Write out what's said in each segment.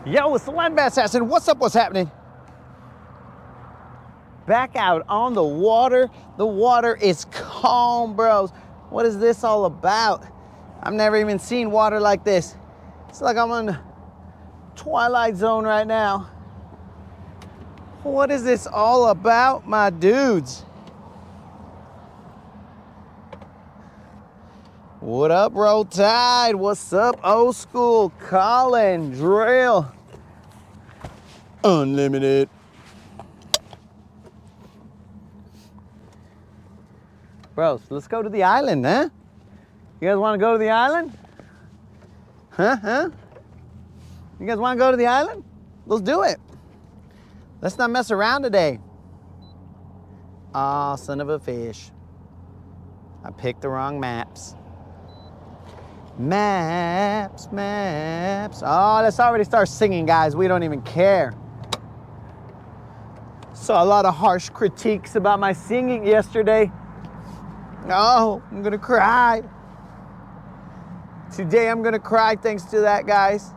Yo, it's the Land Bass Assassin. What's up? What's happening? Back out on the water. The water is calm, bros. What is this all about? I've never even seen water like this. It's like I'm in the Twilight Zone right now. What is this all about, my dudes? What up, Roll Tide? What's up, old school? Colin, Drill, Unlimited. Bros, let's go to the island, huh? You guys want to go to the island? Huh? You guys want to go to the island? Let's do it. Let's not mess around today. Aw, son of a fish. I picked the wrong maps. Maps. Oh, let's already start singing, guys. We don't even care. Saw a lot of harsh critiques about my singing yesterday. Oh, I'm gonna cry. Today I'm gonna cry thanks to that, guys.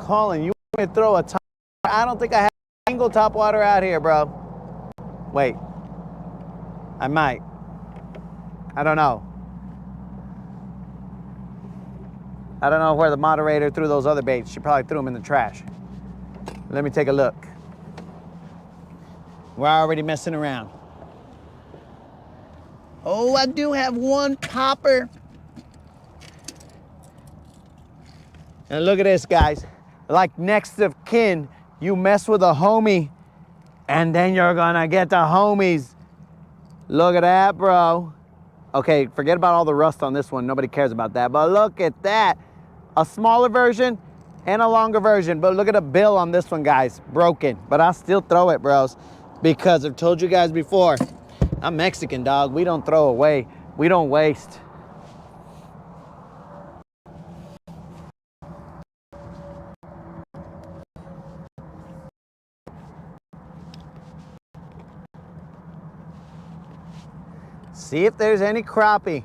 calling. You want me to throw a top? I don't think I have a single top water out here, bro. Wait. I might. I don't know. I don't know where the moderator threw those other baits. She probably threw them in the trash. Let me take a look. We're already messing around. Oh, I do have one popper. And look at this, guys. Like next of kin, you mess with a homie, and then you're gonna get the homies. Look at that, bro. Okay, forget about all the rust on this one. Nobody cares about that. But look at that. A smaller version and a longer version. But look at the bill on this one, guys. Broken. But I'll still throw it, bros. Because I've told you guys before, I'm Mexican, dog. We don't throw away. We don't waste. See if there's any crappie.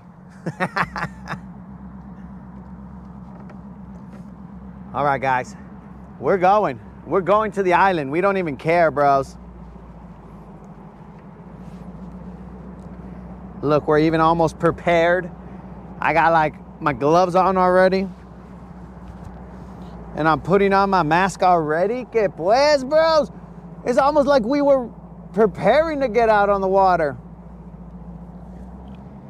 All right, guys. We're going. We're going to the island. We don't even care, bros. Look, we're even almost prepared. I got like my gloves on already. And I'm putting on my mask already. Que pues, bros? It's almost like we were preparing to get out on the water.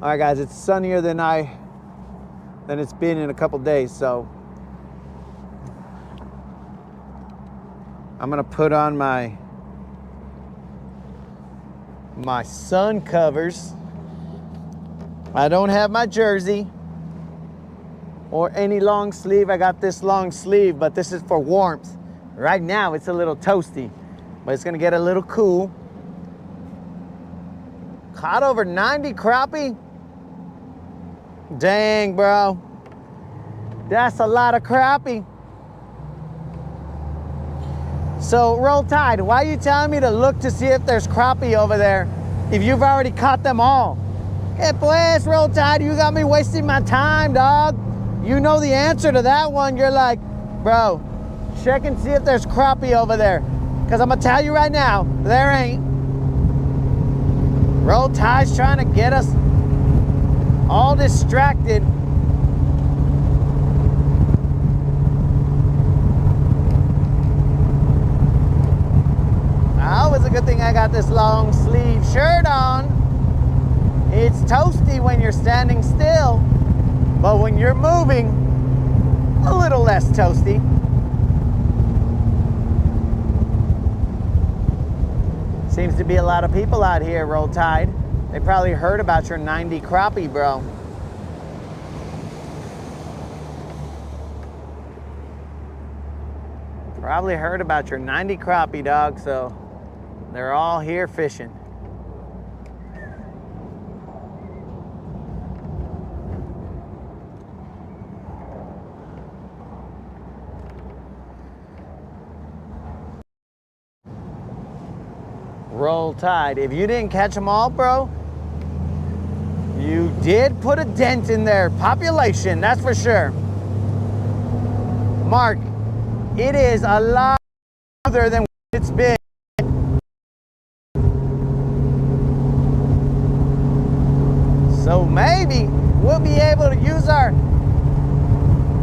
All right, guys, it's sunnier than it's been in a couple days, so I'm gonna put on my sun covers. I don't have my jersey or any long sleeve. I got this long sleeve, but this is for warmth. Right now, it's a little toasty, but it's gonna get a little cool. Caught over 90 crappie. Dang, bro. That's a lot of crappie. So, Roll Tide, why are you telling me to look to see if there's crappie over there if you've already caught them all? Hey, pues, Roll Tide, you got me wasting my time, dog. You know the answer to that one. You're like, bro, check and see if there's crappie over there. Because I'm going to tell you right now, there ain't. Roll Tide's trying to get us all distracted. Oh, it's a good thing I got this long sleeve shirt on. It's toasty when you're standing still, but when you're moving, a little less toasty. Seems to be a lot of people out here, Roll Tide. They probably heard about your 90 crappie, bro. Probably heard about your 90 crappie, dog, so they're all here fishing. Roll Tide. If you didn't catch them all, bro, you did put a dent in their population, that's for sure. Mark, it is a lot further than it's been. So maybe we'll be able to use our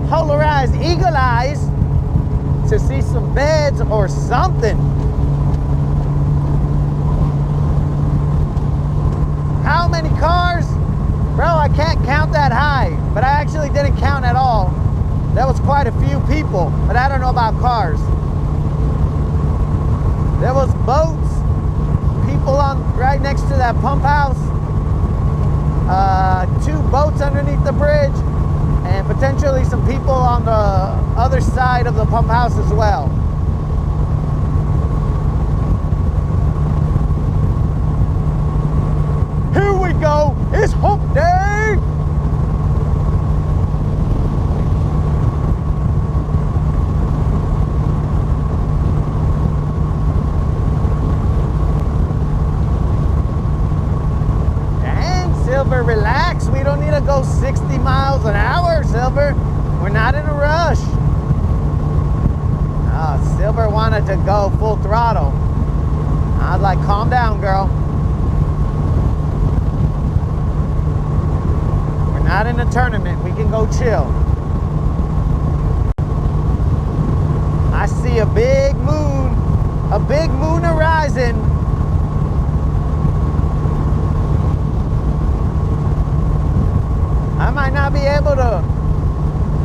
polarized eagle eyes to see some beds or something. How many cars? Bro, I can't count that high, but I actually didn't count at all. That was quite a few people, but I don't know about cars. There was boats, people on right next to that pump house, 2 boats underneath the bridge, and potentially some people on the other side of the pump house as well. Here we go, it's hump day! Dang, Silver, relax. We don't need to go 60 miles an hour, Silver. We're not in a rush. Silver wanted to go full throttle. I was like, calm down, girl. We're not in a tournament. We can go chill. I see a big moon horizon. I might not be able to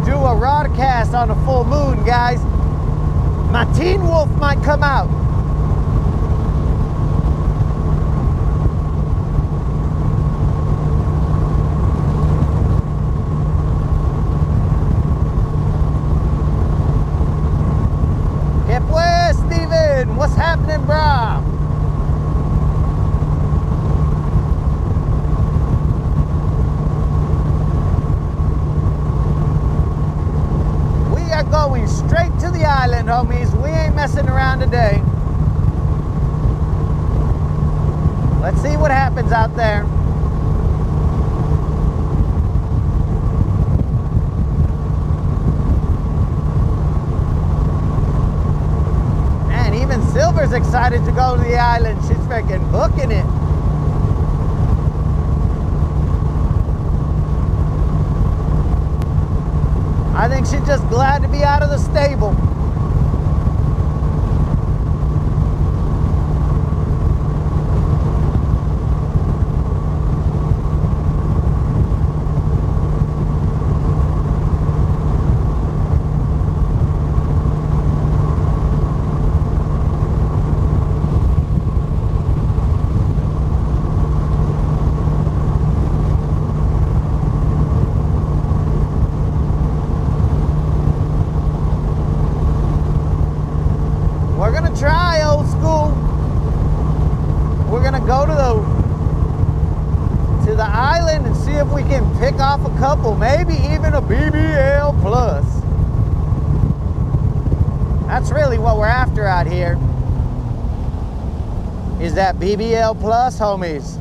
do a Rodcast on a full moon, guys. My teen wolf might come out. ¿Qué pues, Steven? What's happening, brah? Going straight to the island, homies. We ain't messing around today. Let's see what happens out there. Man, even Silver's excited to go to the island. She's freaking booking it. I think she's just glad to be out of the stable. Try old school. We're gonna go to the island and see if we can pick off a couple, maybe even a BBL plus. That's really what we're after out here, is that BBL plus, homies.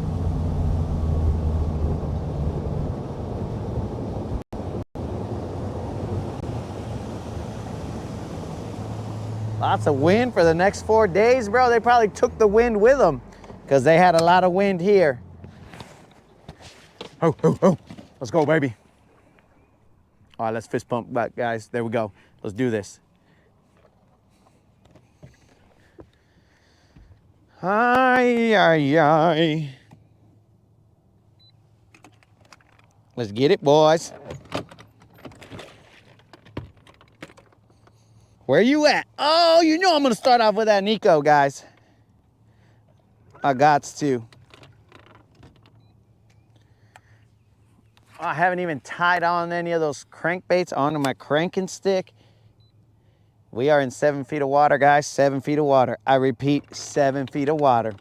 Lots of wind for the next 4 days, bro. They probably took the wind with them because they had a lot of wind here. Oh, oh, oh. Let's go, baby. All right, let's fist pump back, guys. There we go. Let's do this. Ay, ay, ay. Let's get it, boys. Where you at? Oh, you know I'm gonna start off with that Nico, guys. I gots to. I haven't even tied on any of those crankbaits onto my cranking stick. We are in 7 feet of water, guys. 7 feet of water. I repeat, 7 feet of water.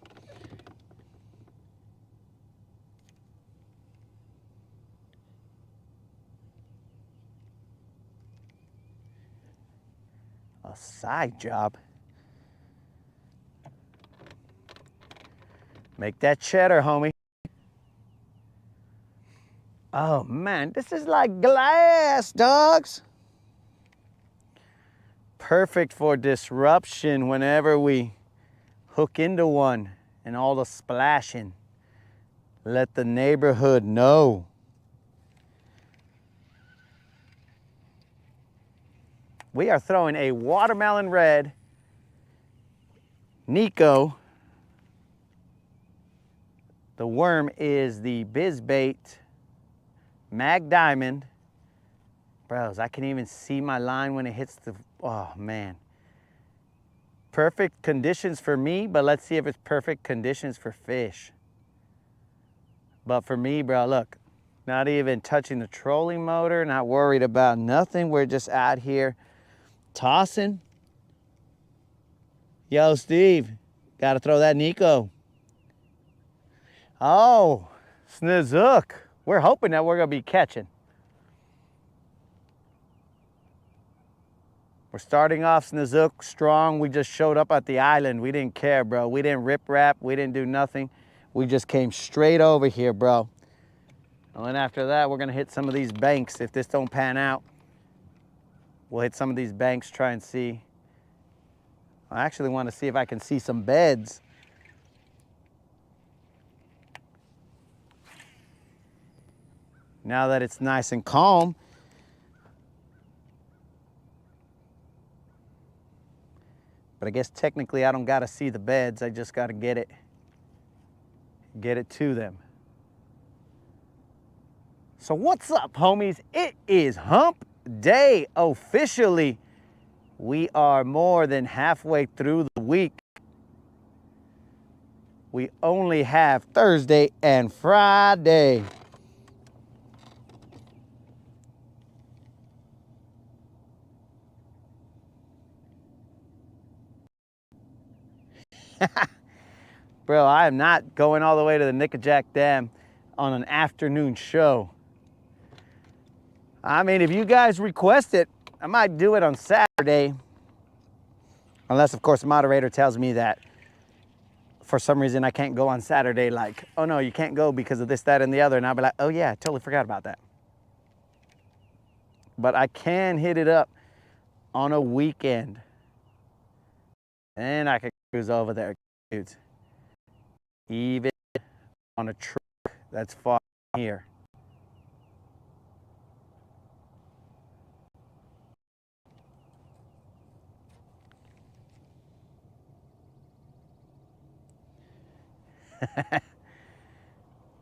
A side job. Make that cheddar, homie. Oh man, this is like glass, dogs. Perfect for disruption whenever we hook into one and all the splashing. Let the neighborhood know. We are throwing a watermelon red Nico. The worm is the Bizbait Mag Diamond. Bros, I can even see my line when it hits the, oh man. Perfect conditions for me, but let's see if it's perfect conditions for fish. But for me, bro, look, not even touching the trolling motor, not worried about nothing. We're just out here tossing. Yo, Steve, gotta throw that Nico. Oh, Snizook. We're hoping that we're gonna be catching. We're starting off Snizook strong. We just showed up at the island. We didn't care, bro. We didn't rip rap. We didn't do nothing. We just came straight over here, bro. And then after that, we're gonna hit some of these banks. If this don't pan out, we'll hit some of these banks, try and see I actually want to see if I can see some beds. Now that it's nice and calm. But I guess technically I don't gotta see the beds, I just gotta get it to them. So what's up, homies? It is hump day officially. We are more than halfway through the week. We only have Thursday and Friday. Bro, I am not going all the way to the Nickajack Dam on an afternoon show. I mean, if you guys request it, I might do it on Saturday. Unless, of course, the moderator tells me that for some reason I can't go on Saturday, like, oh no, you can't go because of this, that, and the other. And I'll be like, oh yeah, I totally forgot about that. But I can hit it up on a weekend. And I can cruise over there, dudes. Even on a truck that's far from here.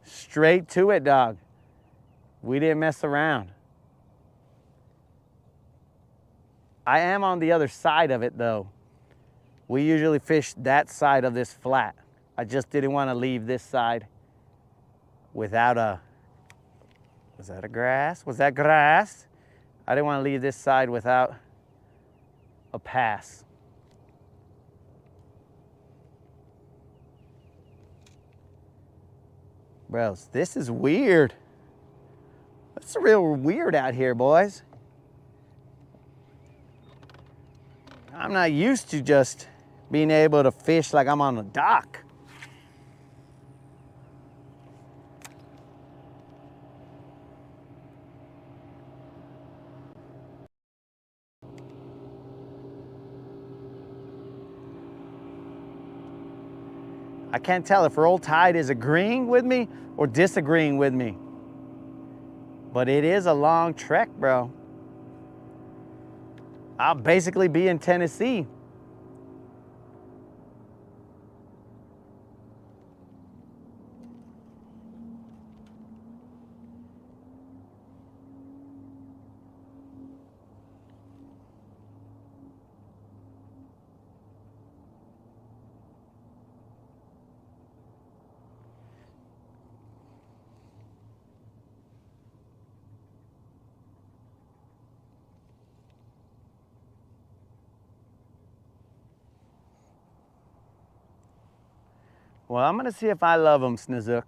Straight to it, dog. We didn't mess around. I am on the other side of it though. We usually fish that side of this flat. I just didn't want to leave this side without a, was that a grass? Was that grass? I didn't want to leave this side without a pass. Bros, this is weird. It's real weird out here, boys. I'm not used to just being able to fish like I'm on a dock. I can't tell if Roll Tide is agreeing with me or disagreeing with me. But it is a long trek, bro. I'll basically be in Tennessee. Well, I'm gonna see if I love them, Snizook.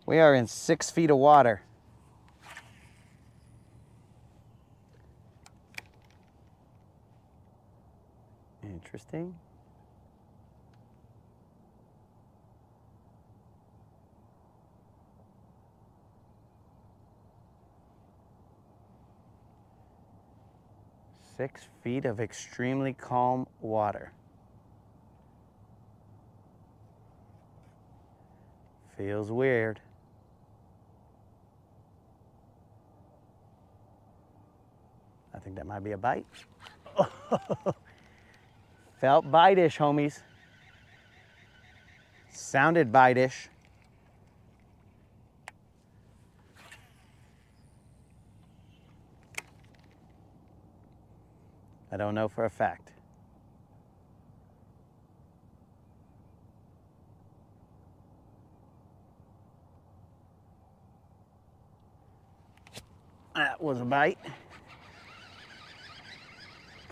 We are in 6 feet of water. Interesting. Six feet of extremely calm water. Feels weird. I think that might be a bite. Felt bite-ish, homies. Sounded bite-ish. I don't know for a fact. That was a bite.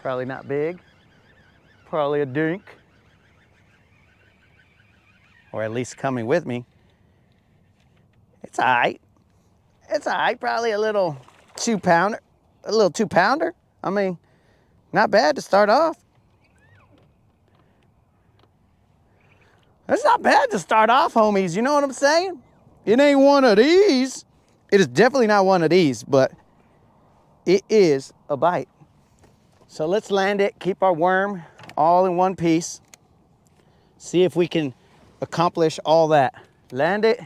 Probably not big. Probably a dink. Or at least coming with me. It's all right. It's all right. Probably a little 2-pounder. A little 2-pounder. I mean, Not bad to start off. That's not bad to start off, homies. You know what I'm saying? It ain't one of these. It is definitely not one of these, but it is a bite. So let's land it, keep our worm all in one piece. See if we can accomplish all that. Land it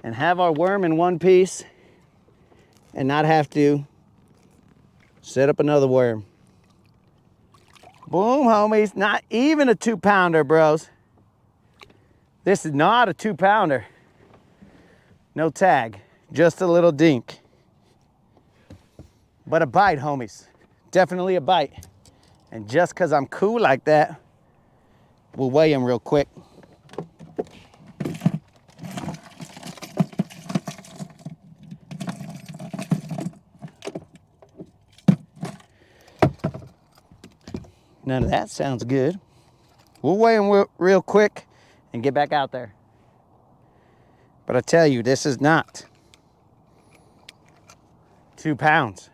and have our worm in one piece and not have to set up another worm. Boom, homies. Not even a 2-pounder, bros. This is not a 2-pounder. No tag, just a little dink. But a bite, homies. Definitely a bite. And just because I'm cool like that, we'll weigh him real quick. None of that sounds good. We'll weigh him real quick and get back out there. But I tell you, this is not 2 pounds.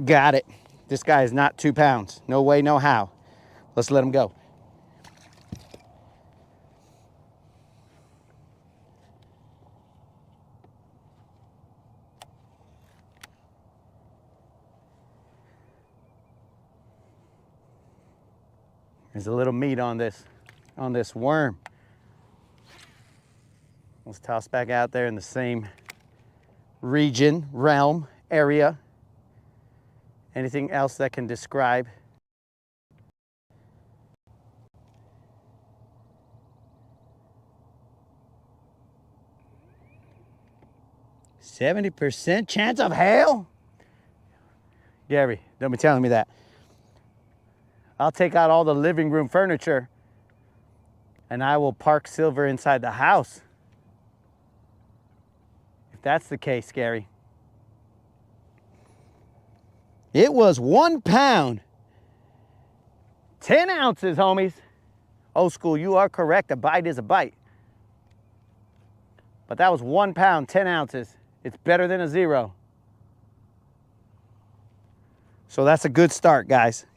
Got it. This guy is not 2 pounds. No way, no how. Let's let him go. There's a little meat on this worm. Let's toss back out there in the same region, realm, area. Anything else that can describe? %70 chance of hail? Gary, don't be telling me that. I'll take out all the living room furniture and I will park silver inside the house. If that's the case, Gary. It was 1 pound, 10 ounces, homies. Old school, you are correct. A bite is a bite. But that was 1 pound, 10 ounces. It's better than a 0. So that's a good start, guys.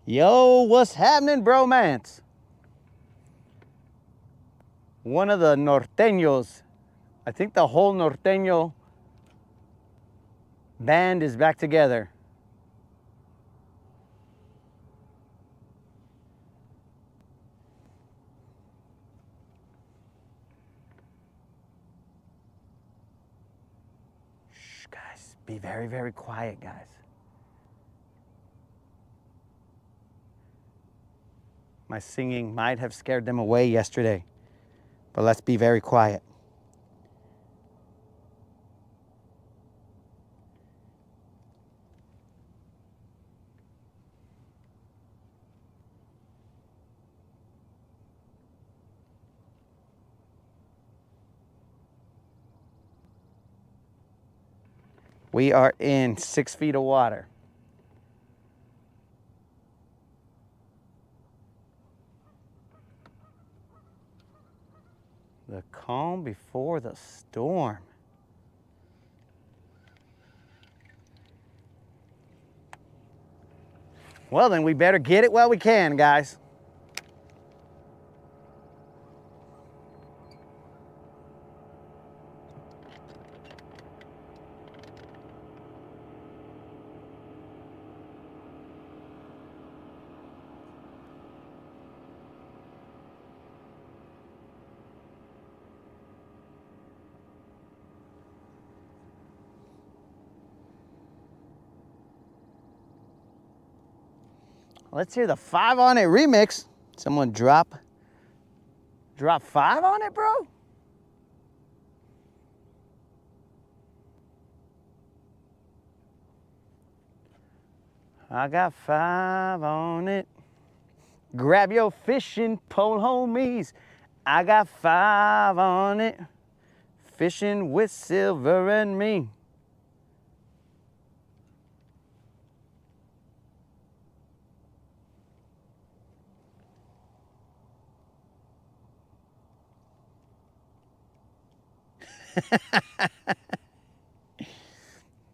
Yo, what's happening, bromance? One of the norteños, I think the whole norteño band is back together. Shh, guys, be very, very quiet, guys. My singing might have scared them away yesterday, but let's be very quiet. We are in 6 feet of water. The calm before the storm. Well, then we better get it while we can, guys. Let's hear the 5 on it remix. Someone drop 5 on it, bro? I got 5 on it. Grab your fishing pole, homies. I got 5 on it. Fishing with Silver and me.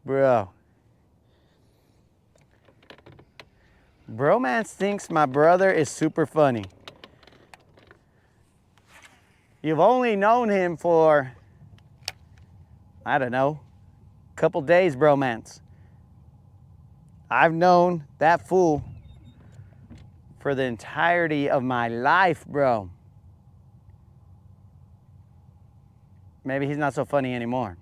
Bro. Bromance thinks my brother is super funny. You've only known him for, I don't know, a couple days, bromance. I've known that fool for the entirety of my life, bro. Maybe he's not so funny anymore.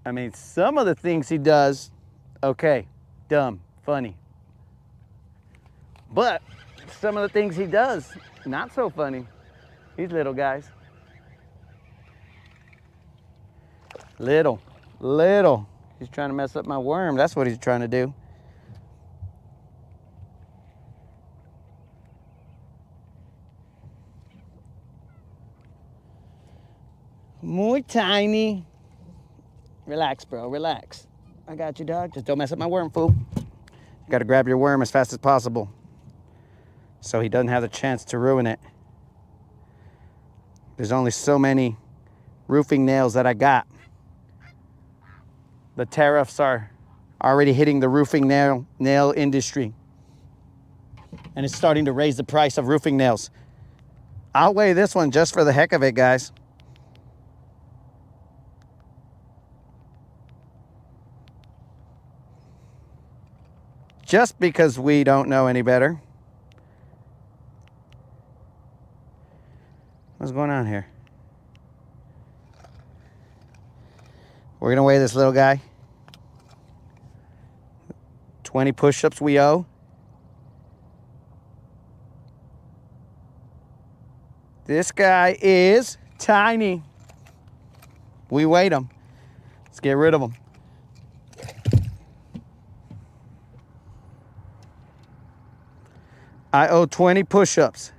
I mean, some of the things he does, okay, dumb, funny. But some of the things he does, not so funny. These little guys. Little. He's trying to mess up my worm. That's what he's trying to do. Muy tiny. Relax, bro, relax. I got you, dog. Just don't mess up my worm, fool. You gotta grab your worm as fast as possible so he doesn't have the chance to ruin it. There's only so many roofing nails that I got. The tariffs are already hitting the roofing nail industry. And it's starting to raise the price of roofing nails. I'll weigh this one just for the heck of it, guys. Just because we don't know any better. What's going on here? We're gonna weigh this little guy. 20 push-ups we owe. This guy is tiny. We weighed him. Let's get rid of him. I owe 20 push-ups.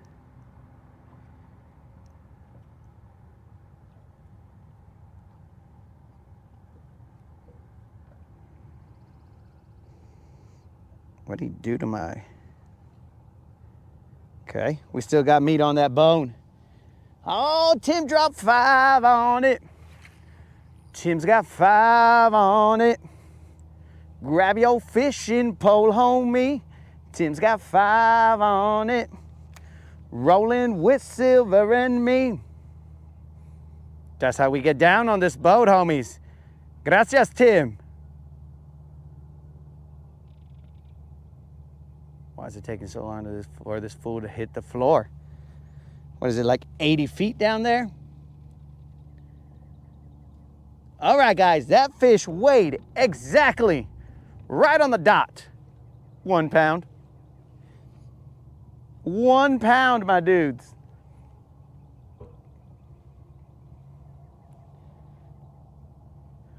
What'd he do to my... Okay, we still got meat on that bone. Oh, Tim dropped 5 on it. Tim's got 5 on it. Grab your fishing pole, homie. Tim's got 5 on it. Rolling with Silver and me. That's how we get down on this boat, homies. Gracias, Tim. Why is it taking so long for this fool to hit the floor? What is it, like 80 feet down there? All right, guys, that fish weighed exactly right on the dot. 1 pound. 1 pound, my dudes.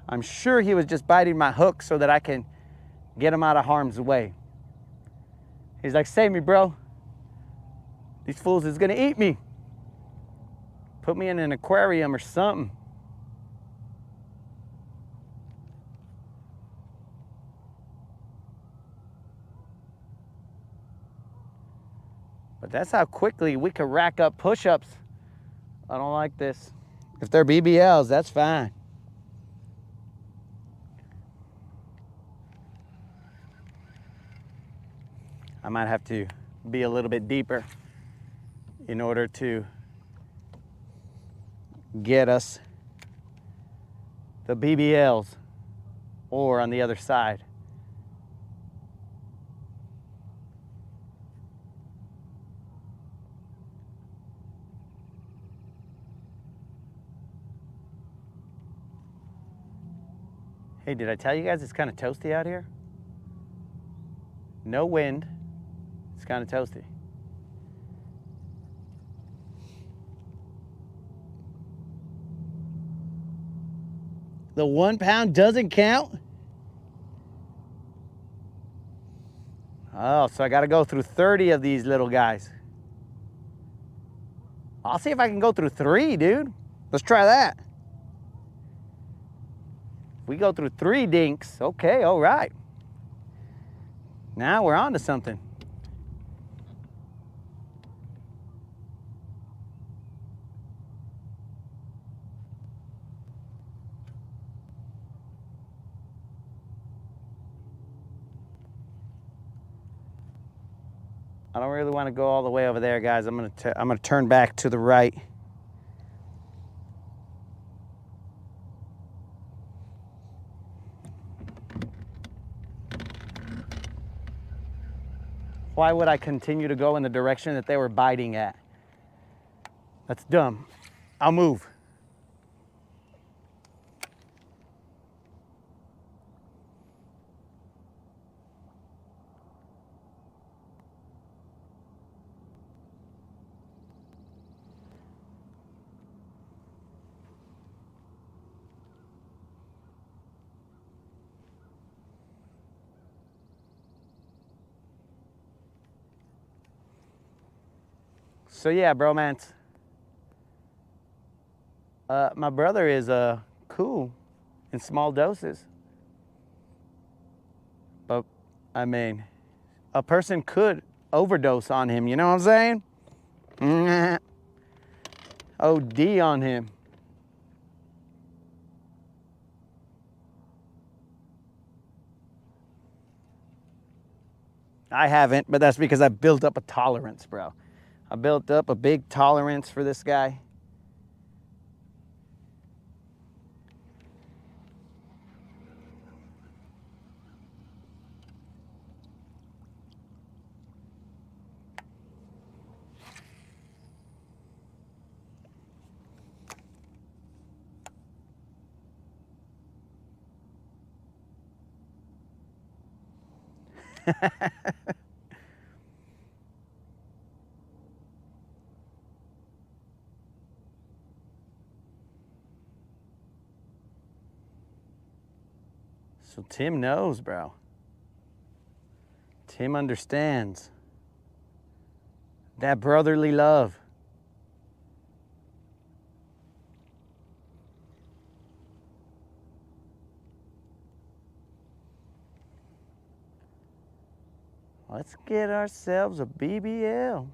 I'm sure he was just biting my hook so that I can get him out of harm's way. He's like, save me, bro. These fools is gonna eat me. Put me in an aquarium or something. But that's how quickly we can rack up push-ups. I don't like this. If they're BBLs, that's fine. I might have to be a little bit deeper in order to get us the BBLs, or on the other side. Hey, did I tell you guys it's kind of toasty out here? No wind. It's kind of toasty. The 1 pound doesn't count? Oh, so I got to go through 30 of these little guys. I'll see if I can go through 3, dude. Let's try that. We go through 3 dinks. Okay, all right. Now we're on to something. I don't really want to go all the way over there, guys. I'm gonna turn back to the right. Why would I continue to go in the direction that they were biting at? That's dumb. I'll move. So yeah, bromance. My brother is cool in small doses. But, I mean, a person could overdose on him, you know what I'm saying? OD on him. I haven't, but that's because I built up a tolerance, bro. I built up a big tolerance for this guy. So Tim knows, bro. Tim understands that brotherly love. Let's get ourselves a BBL.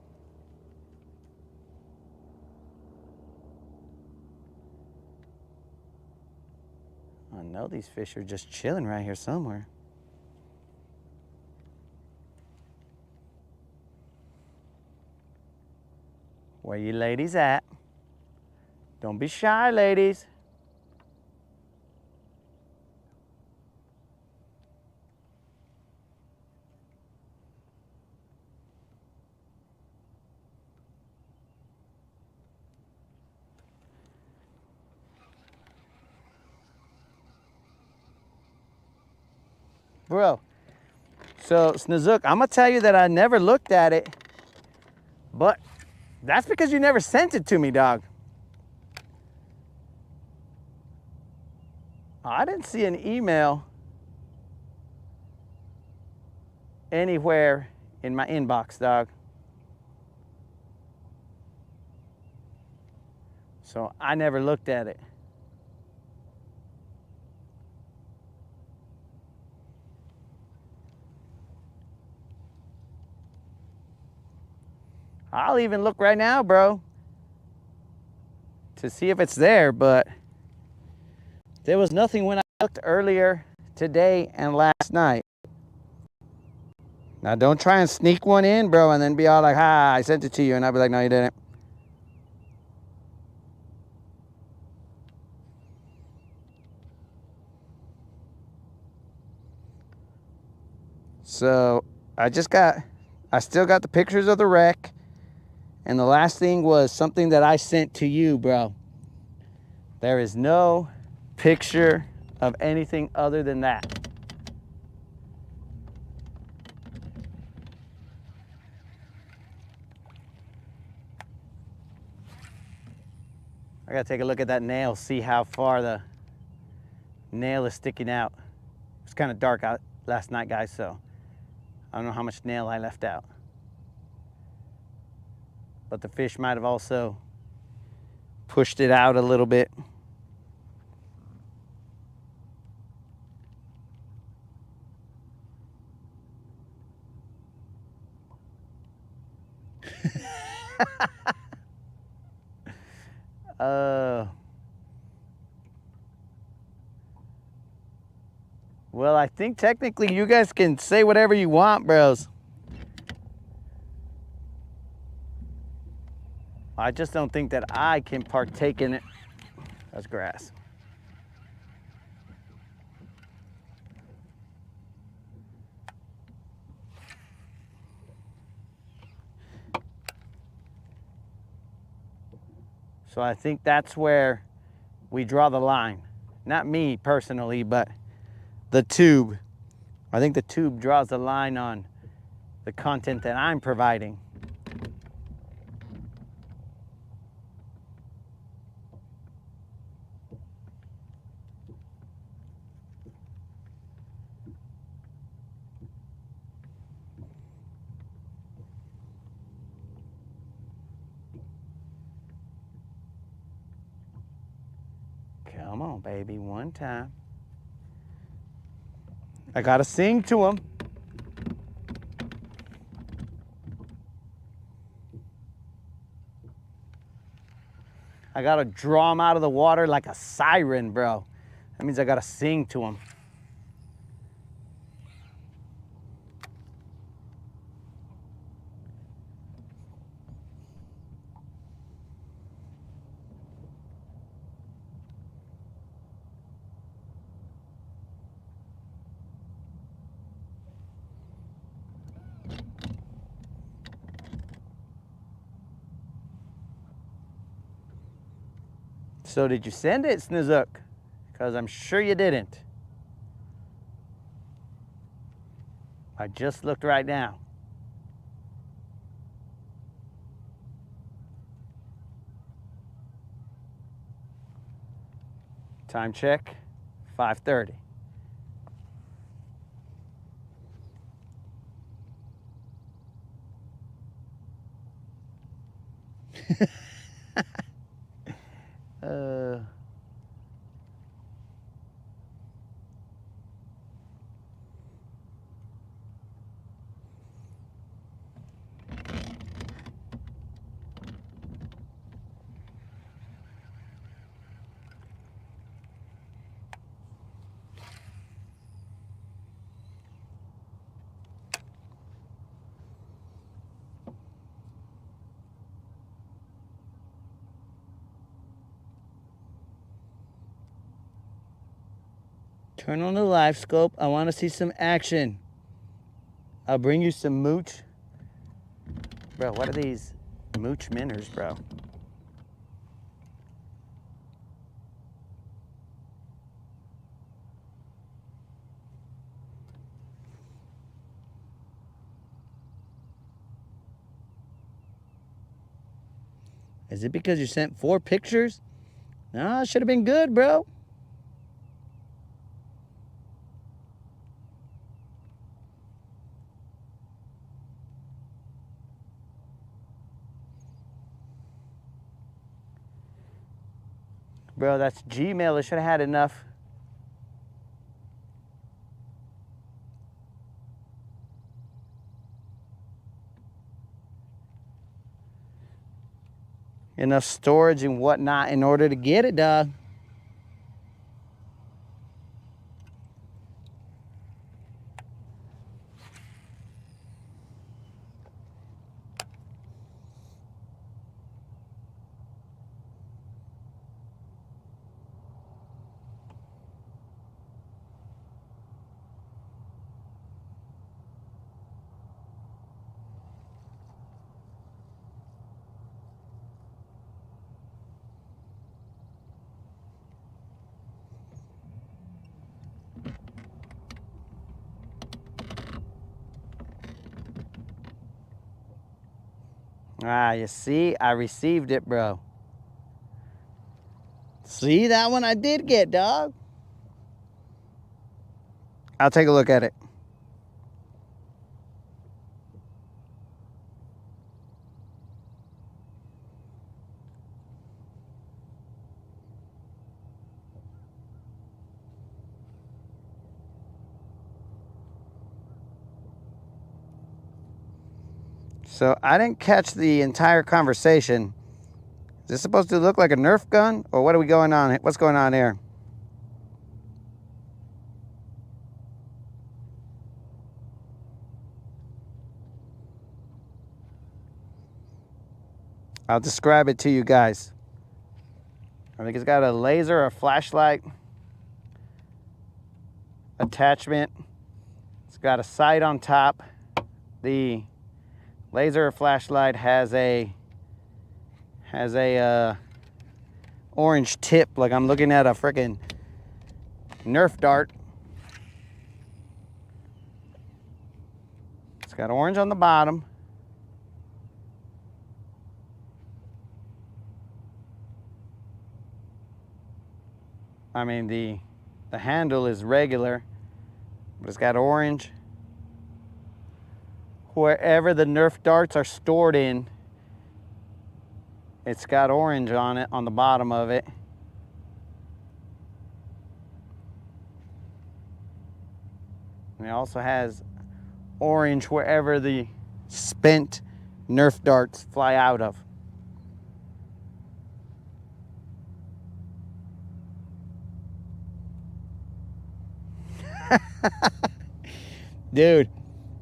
I know these fish are just chilling right here somewhere. Where you ladies at? Don't be shy, ladies. Bro, so Snazook, I'm gonna tell you that I never looked at it, but that's because you never sent it to me, dog. I didn't see an email anywhere in my inbox, dog. So I never looked at it. I'll even look right now, bro, to see if it's there, but there was nothing when I looked earlier today and last night. Now don't try and sneak one in, bro, and then be all like, "Ha, I sent it to you," and I'll be like, "No, you didn't." So I still got the pictures of the wreck. And the last thing was something that I sent to you, bro. There is no picture of anything other than that. I gotta take a look at that nail, see how far the nail is sticking out. It's kind of dark out last night, guys, so I don't know how much nail I left out. But the fish might have also pushed it out a little bit. Well, I think technically you guys can say whatever you want, bros. I just don't think that I can partake in it. That's grass. So I think that's where we draw the line. Not me personally, but the tube. I think the tube draws the line on the content that I'm providing. Come on, baby, one time. I gotta sing to him. I gotta draw him out of the water like a siren, bro. That means I gotta sing to him. So did you send it, Snizook? Because I'm sure you didn't. I just looked right now. Time check, 5:30. Turn on the live scope. I want to see some action. I'll bring you some mooch. Bro, what are these mooch minnows, bro? Is it because you sent 4 pictures? No, it should have been good, bro. Bro, that's Gmail. It should have had enough. Enough storage and whatnot in order to get it, dog. Ah, you see? I received it, bro. See, that one I did get, dog. I'll take a look at it. So I didn't catch the entire conversation. Is this supposed to look like a Nerf gun? Or what are we going on? What's going on here? I'll describe it to you guys. I think it's got a laser or flashlight attachment. It's got a sight on top. The laser or flashlight has a orange tip, like I'm looking at a freaking Nerf dart. It's got orange on the bottom. I mean, the handle is regular, but it's got orange. Wherever the Nerf darts are stored in, it's got orange on it, on the bottom of it. And it also has orange wherever the spent Nerf darts fly out of. Dude,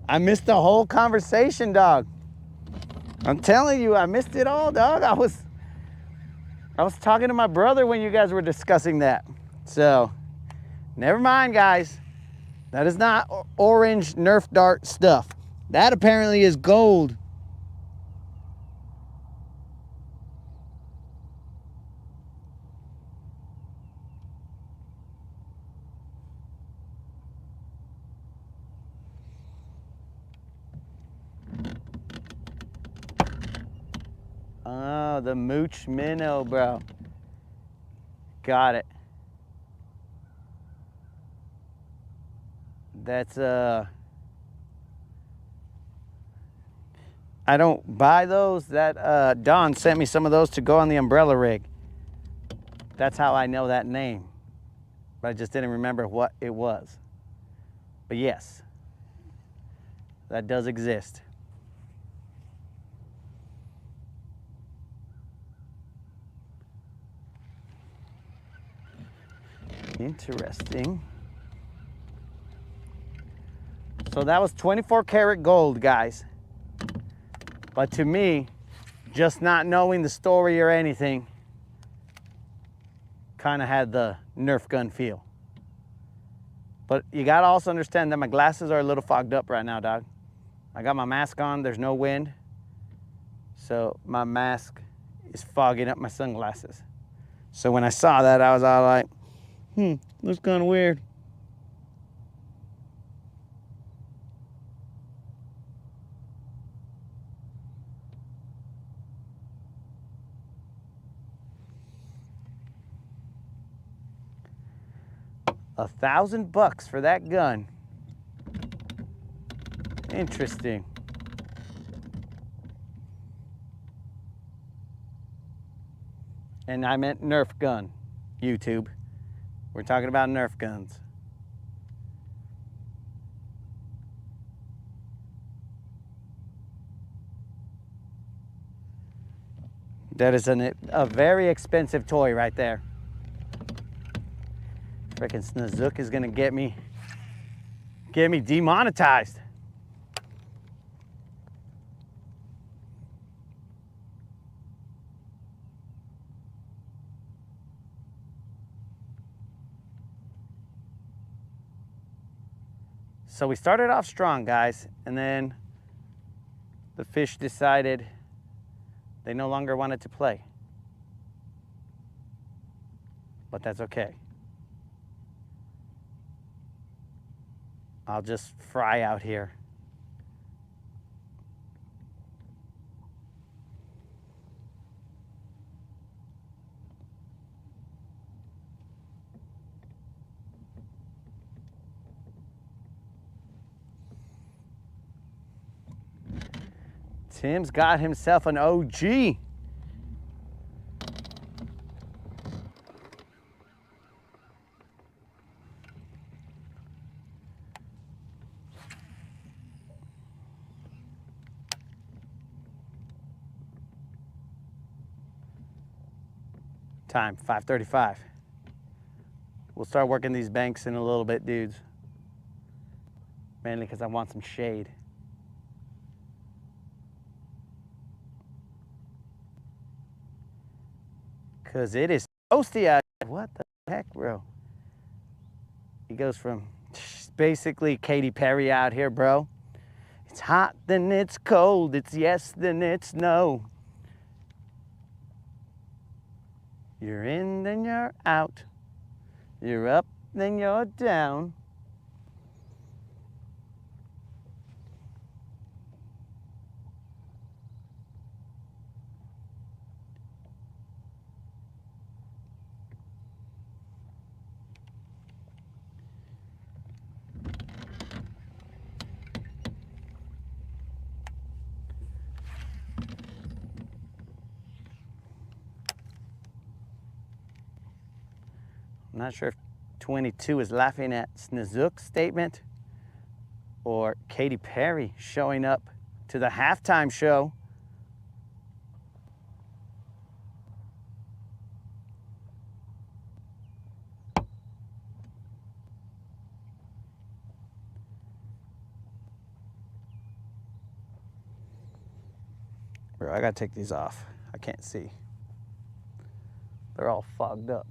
I missed the whole conversation, dog. I'm telling you, I missed it all, dog. I was talking to my brother when you guys were discussing that. So, never mind, guys. That is not orange Nerf dart stuff. That apparently is gold. Oh, the mooch minnow, bro. Got it. That's I don't buy those. That Don sent me some of those to go on the umbrella rig. That's how I know that name. But I just didn't remember what it was. But yes, that does exist. Interesting. So that was 24 karat gold, guys. But to me, just not knowing the story or anything, kind of had the Nerf gun feel. But you gotta also understand that my glasses are a little fogged up right now, dog. I got my mask on, there's no wind. So my mask is fogging up my sunglasses. So when I saw that, I was all like, looks kind of weird. $1,000 for that gun. Interesting. And I meant Nerf gun, YouTube. We're talking about Nerf guns. That is a very expensive toy right there. Frickin' Snazook is gonna get me demonetized. So we started off strong, guys, and then the fish decided they no longer wanted to play. But that's okay. I'll just fry out here. Tim's got himself an OG. Time, 5:35. We'll start working these banks in a little bit, dudes. Mainly because I want some shade. Because it is toasty out here. What the heck, bro? He goes from basically Katy Perry out here, bro. It's hot, then it's cold. It's yes, then it's no. You're in, then you're out. You're up, then you're down. I'm not sure if 22 is laughing at Snoozuk's statement or Katy Perry showing up to the halftime show. Bro, I gotta take these off. I can't see. They're all fogged up.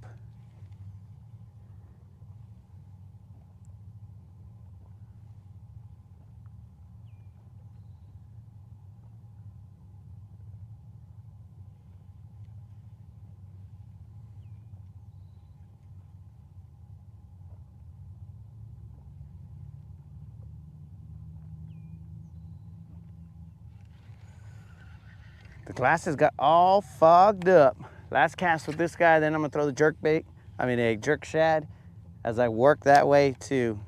The glasses got all fogged up. Last cast with this guy, then I'm gonna throw the a jerk shad as I work that way to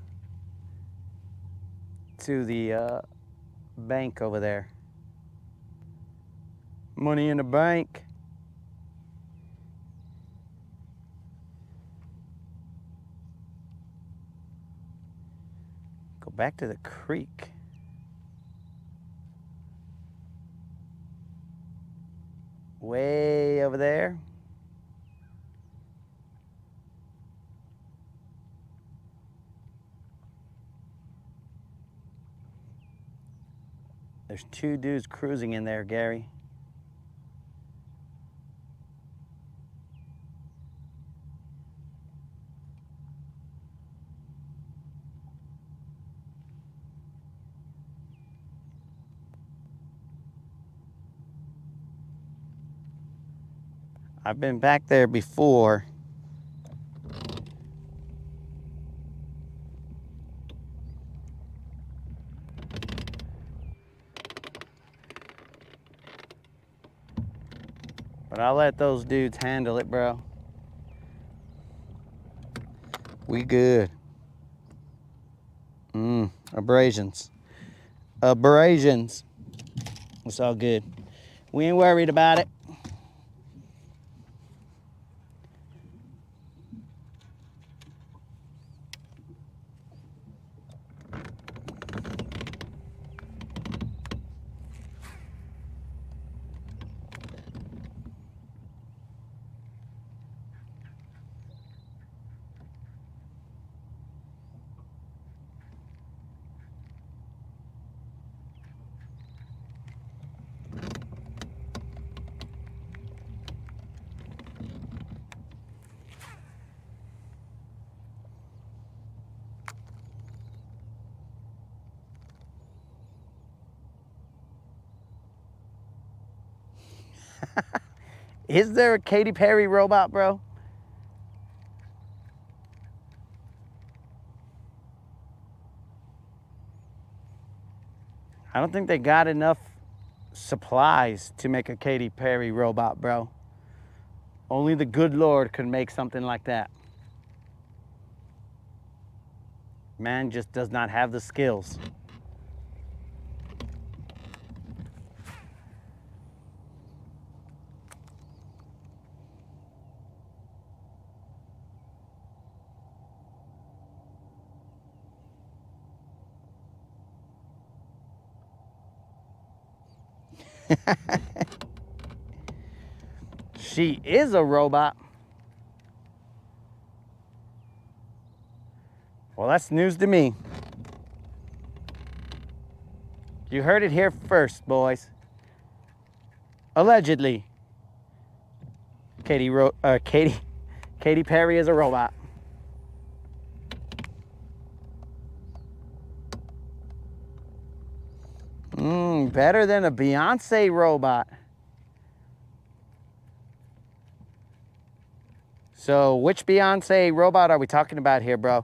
the bank over there. Money in the bank. Go back to the creek. Way over there. There's two dudes cruising in there, Gary. I've been back there before. But I'll let those dudes handle it, bro. We good. Abrasions. Abrasions. It's all good. We ain't worried about it. Is there a Katy Perry robot, bro? I don't think they got enough supplies to make a Katy Perry robot, bro. Only the good Lord could make something like that. Man just does not have the skills. She is a robot. Well, that's news to me. You heard it here first, boys. Allegedly. Katy Perry is a robot. Better than a Beyonce robot. So which Beyonce robot are we talking about here, bro?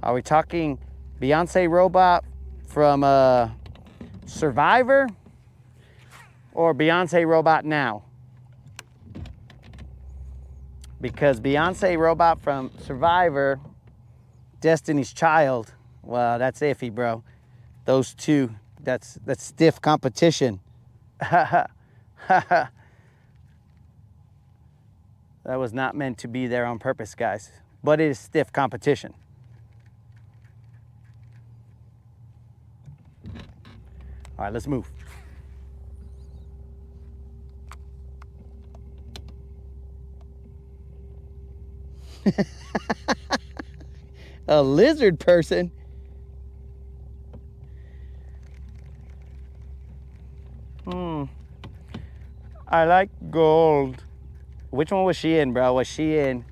Are we talking Beyonce robot from Survivor or Beyonce robot now? Because Beyonce robot from Survivor, Destiny's Child, well, that's iffy, bro. Those two, that's stiff competition. That was not meant to be there on purpose, guys. But it is stiff competition. All right, let's move. A lizard person? I like gold. Which one was she in, bro? Was she in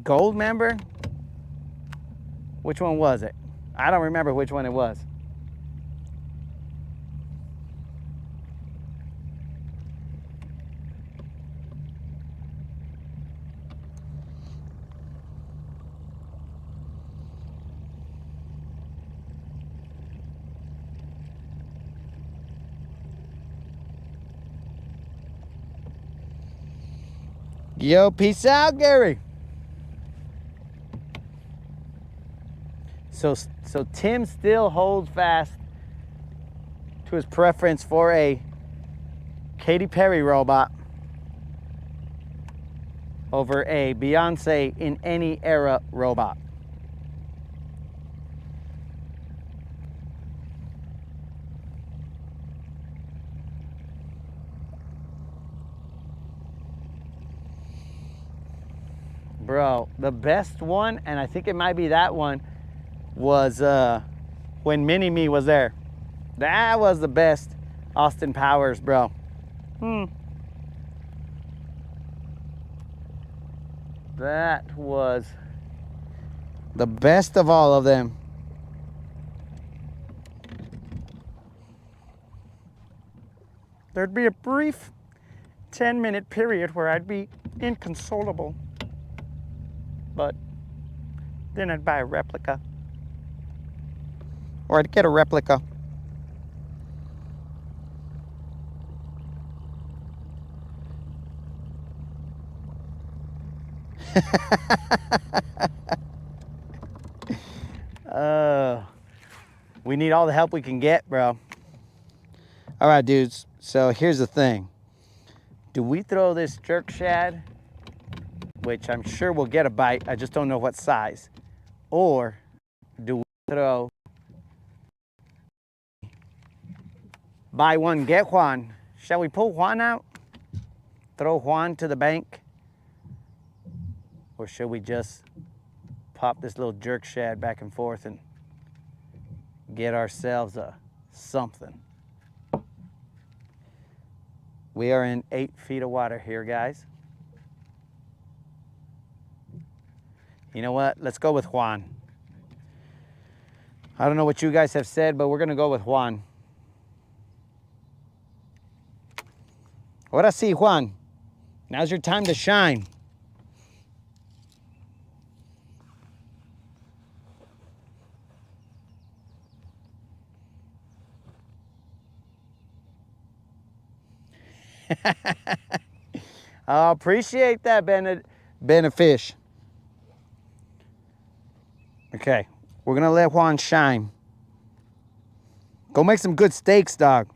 Gold member? Which one was it? I don't remember which one it was. Yo, peace out, Gary. So Tim still holds fast to his preference for a Katy Perry robot over a Beyonce in any era robot. Bro, the best one, and I think it might be that one, was when Mini-Me was there. That was the best Austin Powers, bro. That was the best of all of them. There'd be a brief 10-minute period where I'd be inconsolable. But then I'd buy a replica. Or I'd get a replica. We need all the help we can get, bro. All right, dudes. So here's the thing. Do we throw this jerk shad, which I'm sure we'll get a bite, I just don't know what size, or do we throw buy one, get Juan? Shall we pull Juan out? Throw Juan to the bank? Or should we just pop this little jerk shad back and forth and get ourselves a something? We are in 8 feet of water here, guys. You know what? Let's go with Juan. I don't know what you guys have said, but we're gonna go with Juan. Ahora sí, Juan. Now's your time to shine. I appreciate that, Benefish. Okay, we're gonna let Juan shine. Go make some good steaks, dog.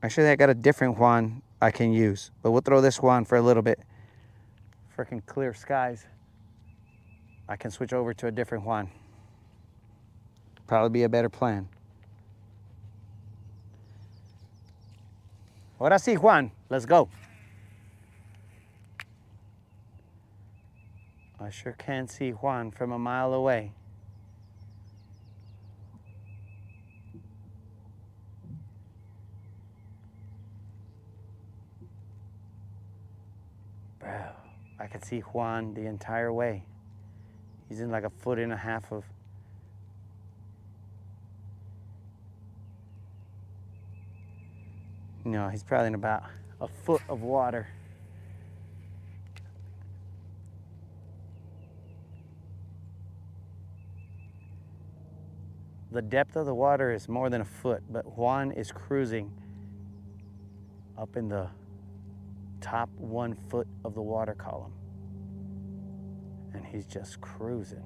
Actually, I got a different Juan I can use, but we'll throw this Juan for a little bit. Freaking clear skies. I can switch over to a different Juan. Probably be a better plan. Ahora sí, Juan, let's go. I sure can see Juan from a mile away. I could see Juan the entire way. He's in like 1.5 feet of... No, he's probably in about 1 foot of water. The depth of the water is more than 1 foot, but Juan is cruising up in the top 1 foot of the water column. And he's just cruising.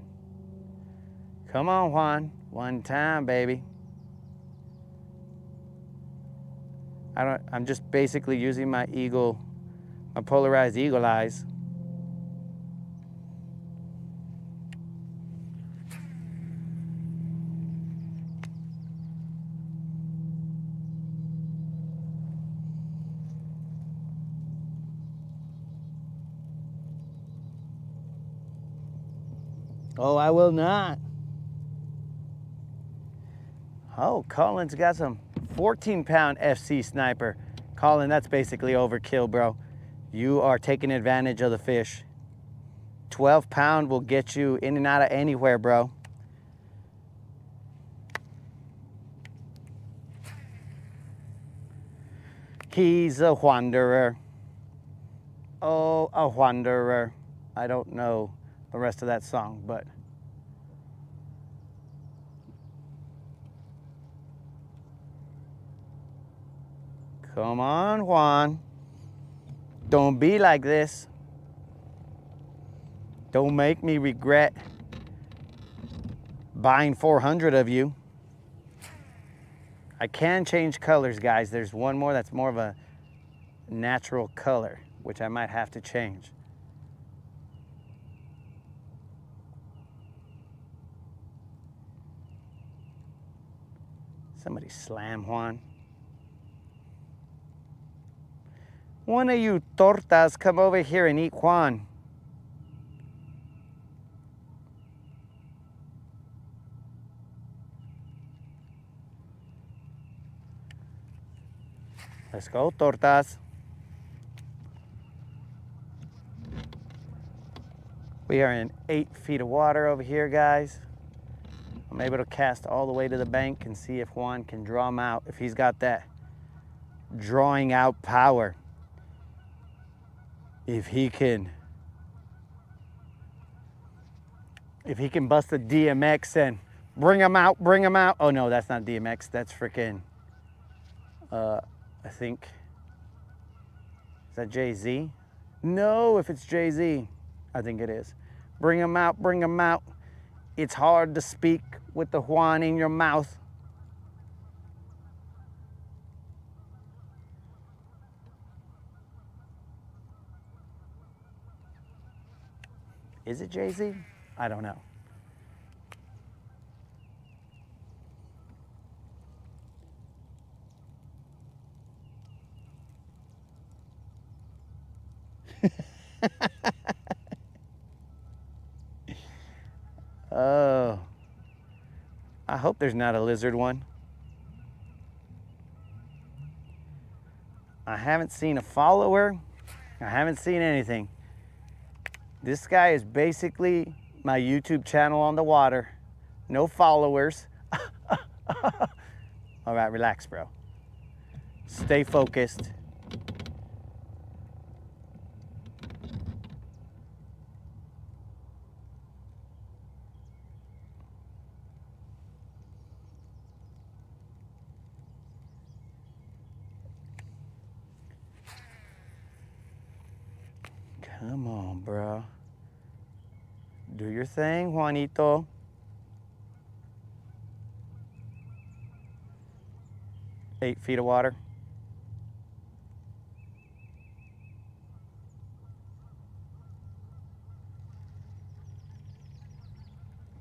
Come on, Juan. One time, baby. I'm just basically using my polarized eagle eyes. Oh, I will not. Oh, Colin's got some 14-pound FC sniper. Colin, that's basically overkill, bro. You are taking advantage of the fish. 12-pound will get you in and out of anywhere, bro. He's a wanderer. Oh, a wanderer. I don't know the rest of that song, but... Come on, Juan. Don't be like this. Don't make me regret buying 400 of you. I can change colors, guys. There's one more that's more of a natural color, which I might have to change. Somebody slam Juan. One of you tortas come over here and eat Juan. Let's go, tortas. We are in 8 feet of water over here, guys. I'm able to cast all the way to the bank and see if Juan can draw him out, if he's got that drawing out power. If he can bust a DMX and bring him out. Oh no, that's not DMX, that's freaking, I think, is that Jay-Z? No, if it's Jay-Z, I think it is. Bring him out. It's hard to speak with the Juan in your mouth. Is it Jay-Z? I don't know. Oh, I hope there's not a lizard one. I haven't seen a follower. I haven't seen anything. This guy is basically my YouTube channel on the water. No followers. All right, relax, bro. Stay focused. Come on, bro. Do your thing, Juanito. Eight feet of water.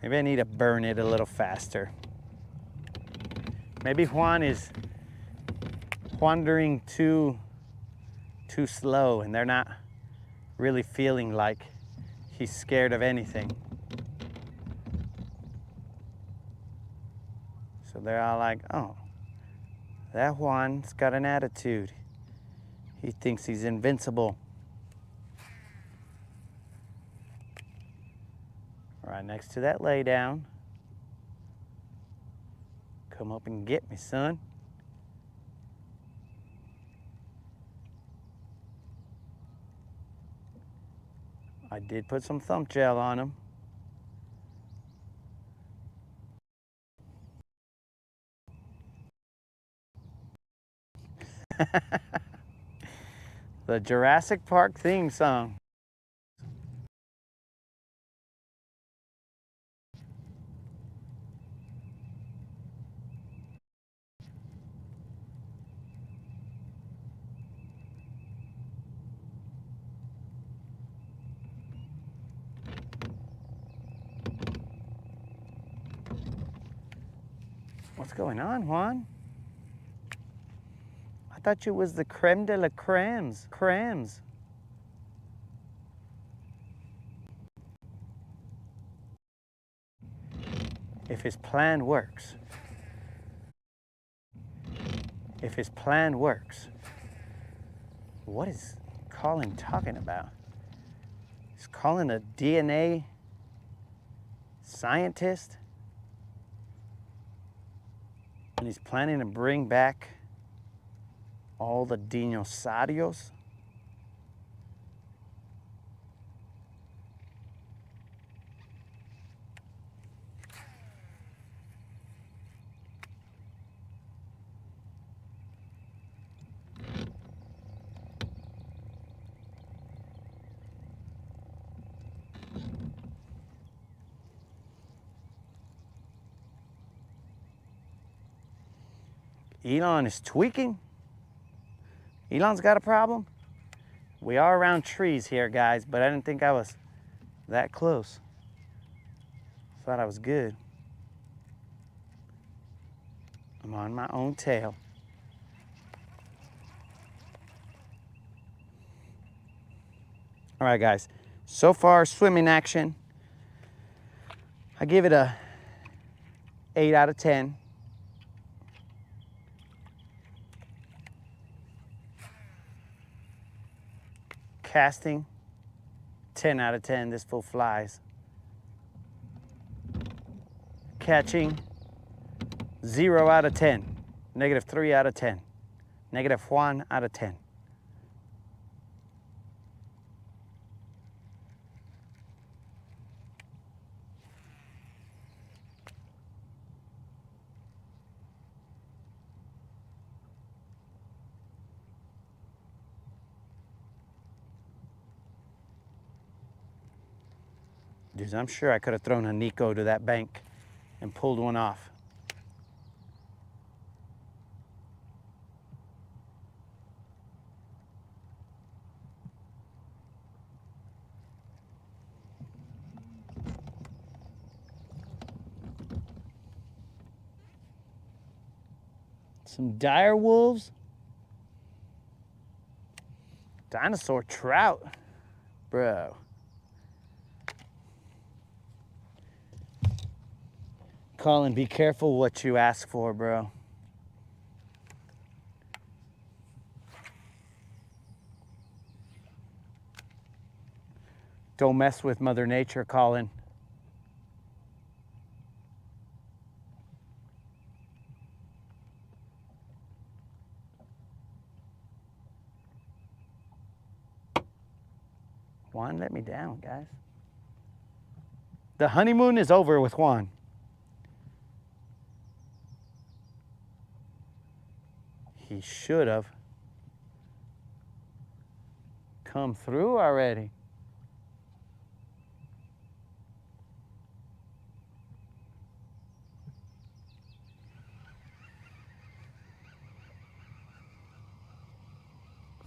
Maybe I need to burn it a little faster. Maybe Juan is wandering too slow and they're not really feeling like he's scared of anything. So they're all like, oh, that Juan's got an attitude. He thinks he's invincible. Right next to that lay down. Come up and get me, son. I did put some thump gel on him. The Jurassic Park theme song. What's going on, Juan? I thought you was the creme de la cremes. Cremes. If his plan works. If his plan works. What is Colin talking about? He's calling a DNA scientist? And he's planning to bring back all the dinosaurios? Elon is tweaking? Elon's got a problem? We are around trees here, guys, but I didn't think I was that close. Thought I was good. I'm on my own tail. All right, guys. So far, swimming action. I give it a 8 out of 10. Casting, 10 out of 10. This fool flies. Catching, 0 out of 10. Negative 3 out of 10. Negative 1 out of 10. Dude, I'm sure I could have thrown a Nico to that bank and pulled one off. Some dire wolves. Dinosaur trout. Bro. Colin, be careful what you ask for, bro. Don't mess with Mother Nature, Colin. Juan let me down, guys. The honeymoon is over with Juan. He should have come through already.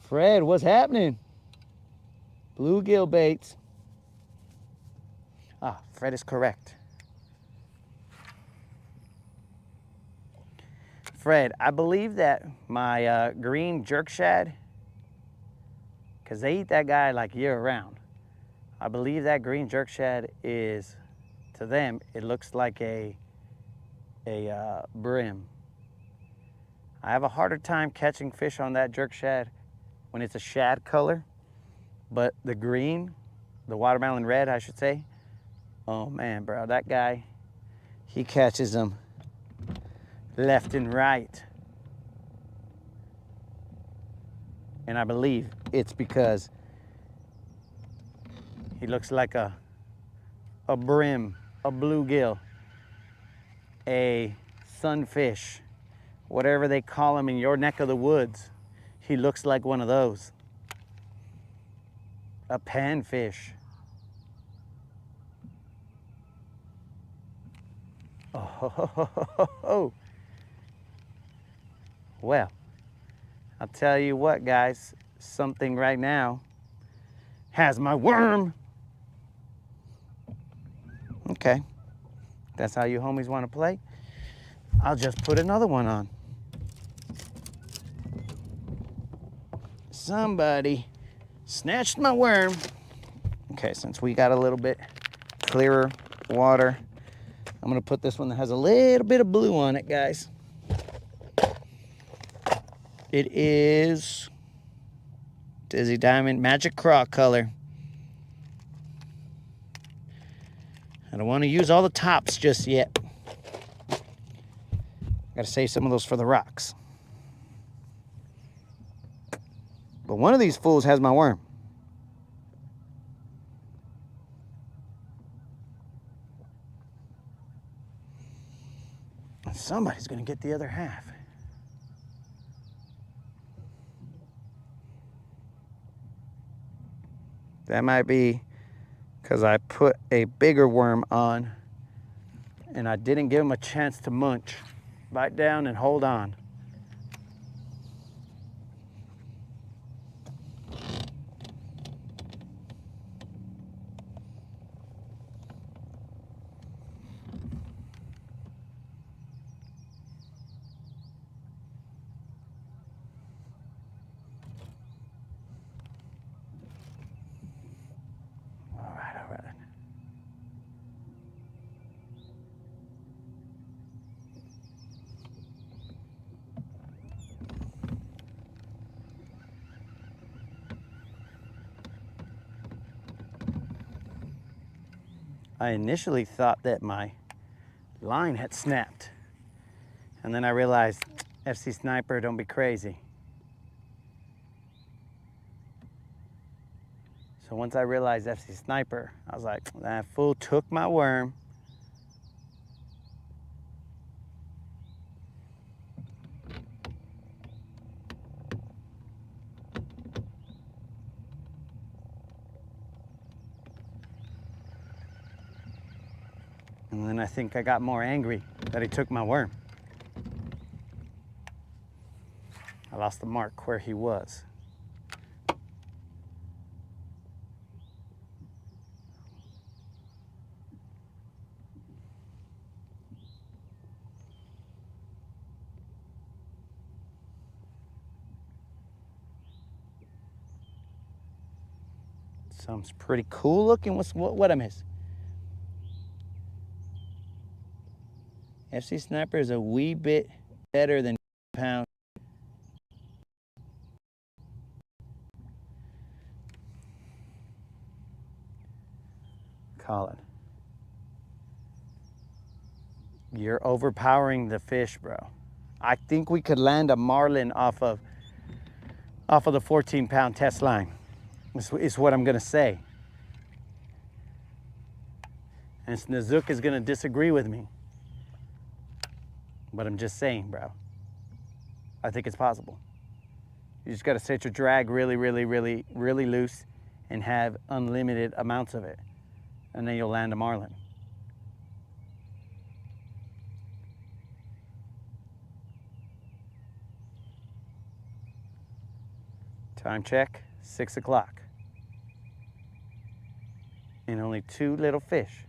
Fred, what's happening? Bluegill baits. Ah, Fred is correct. Fred, I believe that my green jerk shad, because they eat that guy like year round. I believe that green jerk shad is, to them, it looks like a brim. I have a harder time catching fish on that jerk shad when it's a shad color, but the green, the watermelon red, I should say, Oh man, bro, that guy, he catches them left and right. And I believe it's because he looks like a brim, a bluegill, a sunfish, whatever they call him in your neck of the woods. He looks like one of those. A panfish. Oh, well, I'll tell you what, guys, something right now has my worm. Okay, that's how you homies want to play. I'll just put another one on. Somebody snatched my worm. Okay, since we got a little bit clearer water, I'm gonna put this one that has a little bit of blue on it, guys. It is Dizzy Diamond Magic Craw color. I don't want to use all the tops just yet. Gotta save some of those for the rocks. But one of these fools has my worm. And somebody's gonna get the other half. That might be because I put a bigger worm on and I didn't give him a chance to munch. Bite down and hold on. All right. I initially thought that my line had snapped. And then I realized, FC Sniper, don't be crazy. So once I realized FC Sniper, I was like, that fool took my worm. And then I think I got more angry that he took my worm. I lost the mark where he was. Sounds pretty cool looking. What I miss? FC Sniper is a wee bit better than pound. Colin, you're overpowering the fish, bro. I think we could land a marlin off of the 14-pound test line. Is what I'm gonna say. And Snazook is gonna disagree with me. But I'm just saying, bro. I think it's possible. You just gotta set your drag really loose and have unlimited amounts of it. And then you'll land a marlin. Time check, 6 o'clock. And only 2 little fish.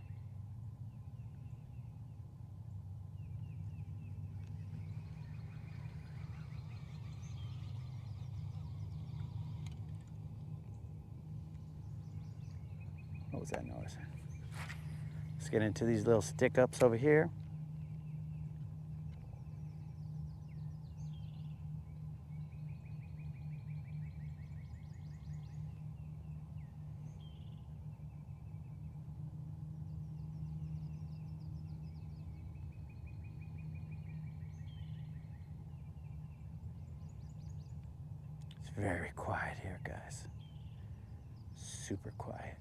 What was that noise? Let's get into these little stick-ups over here. very quiet here, guys. Super quiet.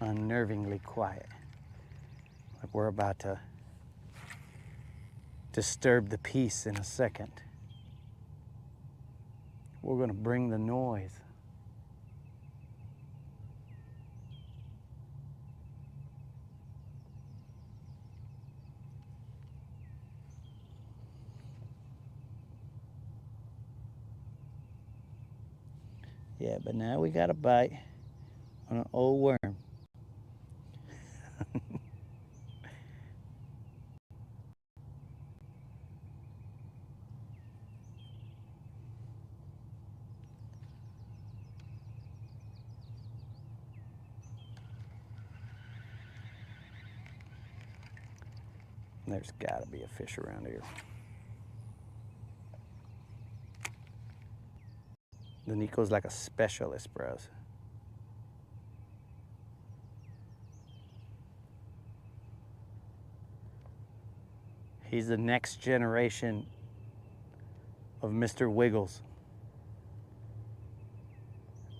Unnervingly quiet. Like we're about to disturb the peace in a second. We're gonna bring the noise. Yeah, but now we got a bite on an old worm. There's gotta be a fish around here. The Nico's like a specialist, bros. He's the next generation of Mr. Wiggles.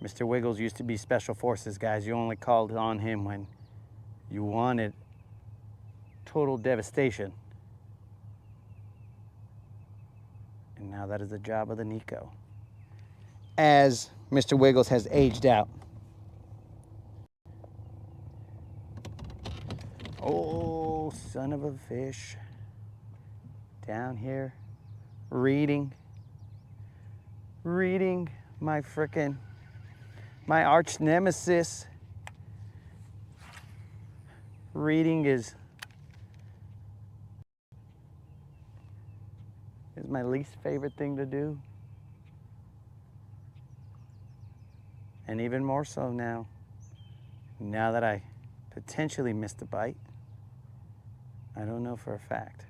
Mr. Wiggles used to be Special Forces, guys. You only called on him when you wanted total devastation. And now that is the job of the Nico. As Mr. Wiggles has aged out. Oh, son of a fish. Down here, reading my arch nemesis. Reading is my least favorite thing to do. And even more so now that I potentially missed a bite. I don't know for a fact.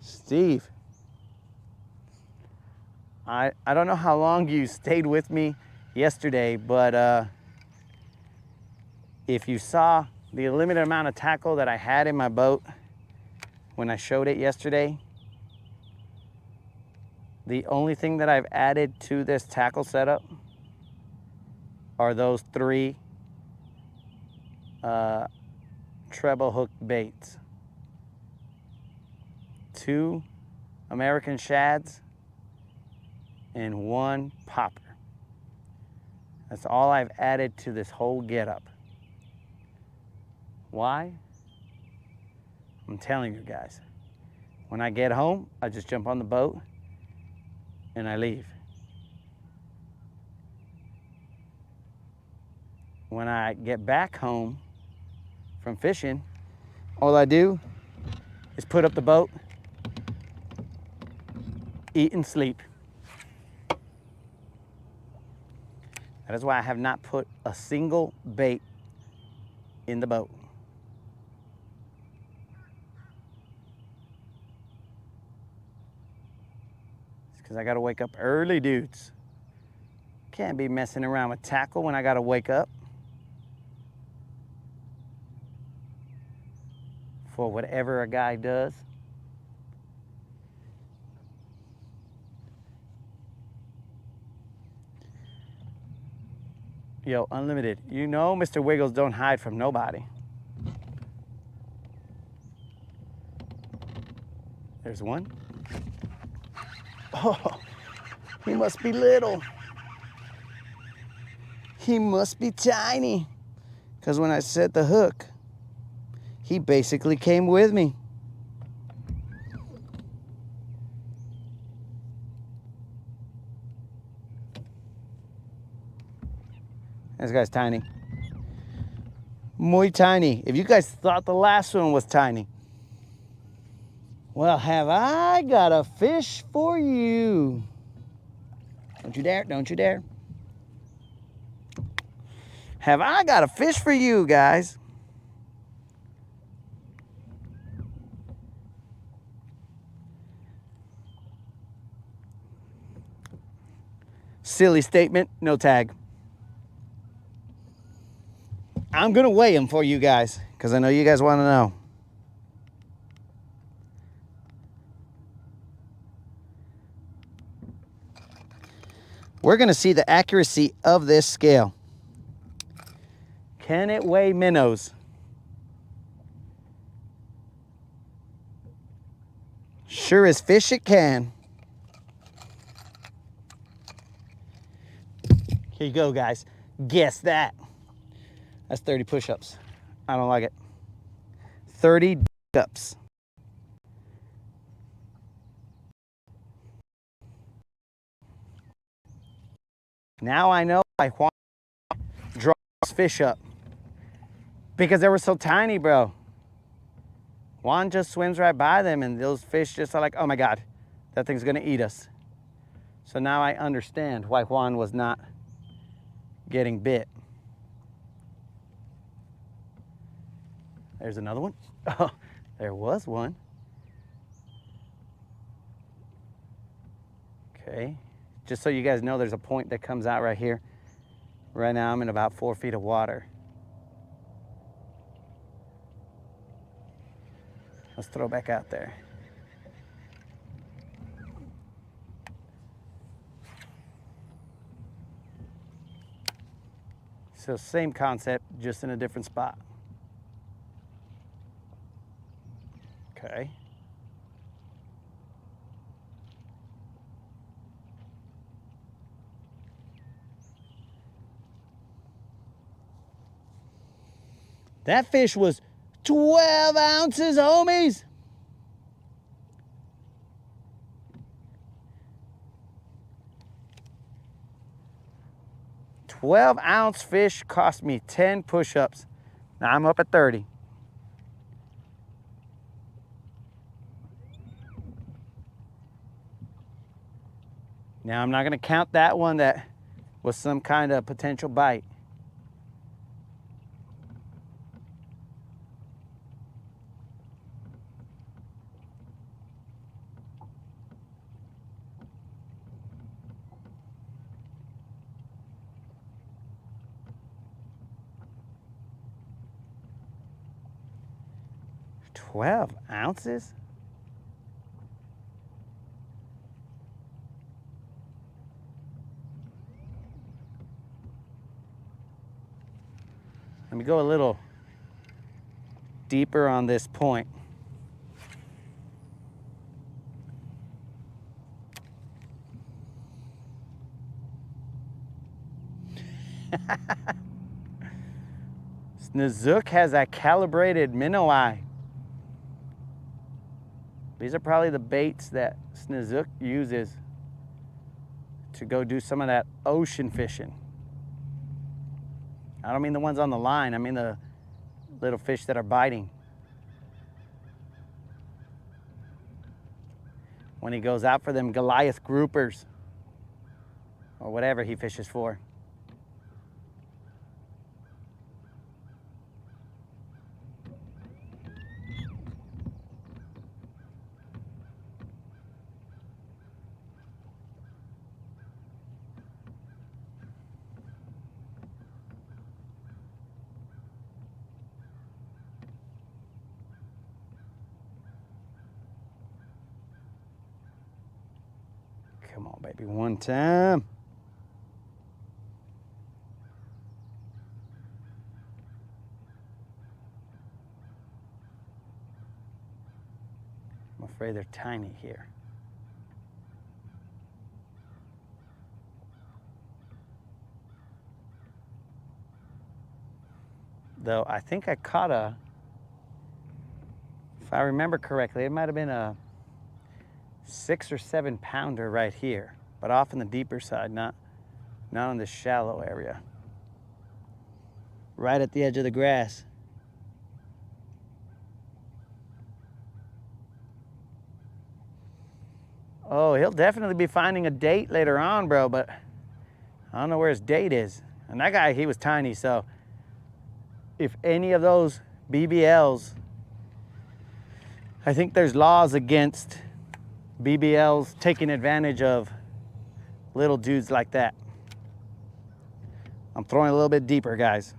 Steve, I don't know how long you stayed with me yesterday, but if you saw the limited amount of tackle that I had in my boat when I showed it yesterday, the only thing that I've added to this tackle setup are those 3 treble hook baits. 2 American shads and 1 popper. That's all I've added to this whole getup. Why? I'm telling you guys, when I get home, I just jump on the boat and I leave. When I get back home from fishing, all I do is put up the boat, eat and sleep. That is why I have not put a single bait in the boat. It's because I gotta wake up early, dudes. Can't be messing around with tackle when I gotta wake up for whatever a guy does. Yo, Unlimited, you know Mr. Wiggles don't hide from nobody. There's one. Oh, he must be little. He must be tiny. Because when I set the hook, he basically came with me. This guy's tiny. Muy tiny. If you guys thought the last one was tiny, well, have I got a fish for you. Don't you dare, don't you dare. Have I got a fish for you, guys. Silly statement, no tag. I'm gonna weigh them for you guys because I know you guys want to know. We're gonna see the accuracy of this scale. Can it weigh minnows? Sure as fish it can. Here you go, guys. Guess that. That's 30 push-ups. I don't like it. 30 ups. Now I know why Juan draws fish up. Because they were so tiny, bro. Juan just swims right by them and those fish just are like, oh my God, that thing's gonna eat us. So now I understand why Juan was not getting bit. There's another one. Oh, there was one. Okay, just so you guys know, there's a point that comes out right here. Right now I'm in about 4 feet of water. Let's throw back out there. So same concept, just in a different spot. Okay. That fish was 12 ounces, homies. $12-ounce fish cost me 10 push-ups. Now I'm up at 30. Now I'm not gonna count that one that was some kind of potential bite. $12 ounces? Let me go a little deeper on this point. Snook has a calibrated minnow eye. These are probably the baits that Snook uses to go do some of that ocean fishing. I don't mean the ones on the line, I mean the little fish that are biting. When he goes out for them Goliath groupers or whatever he fishes for. Come on, baby, one time. I'm afraid they're tiny here. Though I think I caught a, if I remember correctly, it might have been a 6 or 7 pounder right here, but off in the deeper side, not on this shallow area. Right at the edge of the grass. Oh, he'll definitely be finding a date later on, bro, but I don't know where his date is. And that guy, he was tiny, so if any of those BBLs, I think there's laws against BBLs taking advantage of little dudes like that. I'm throwing a little bit deeper, guys.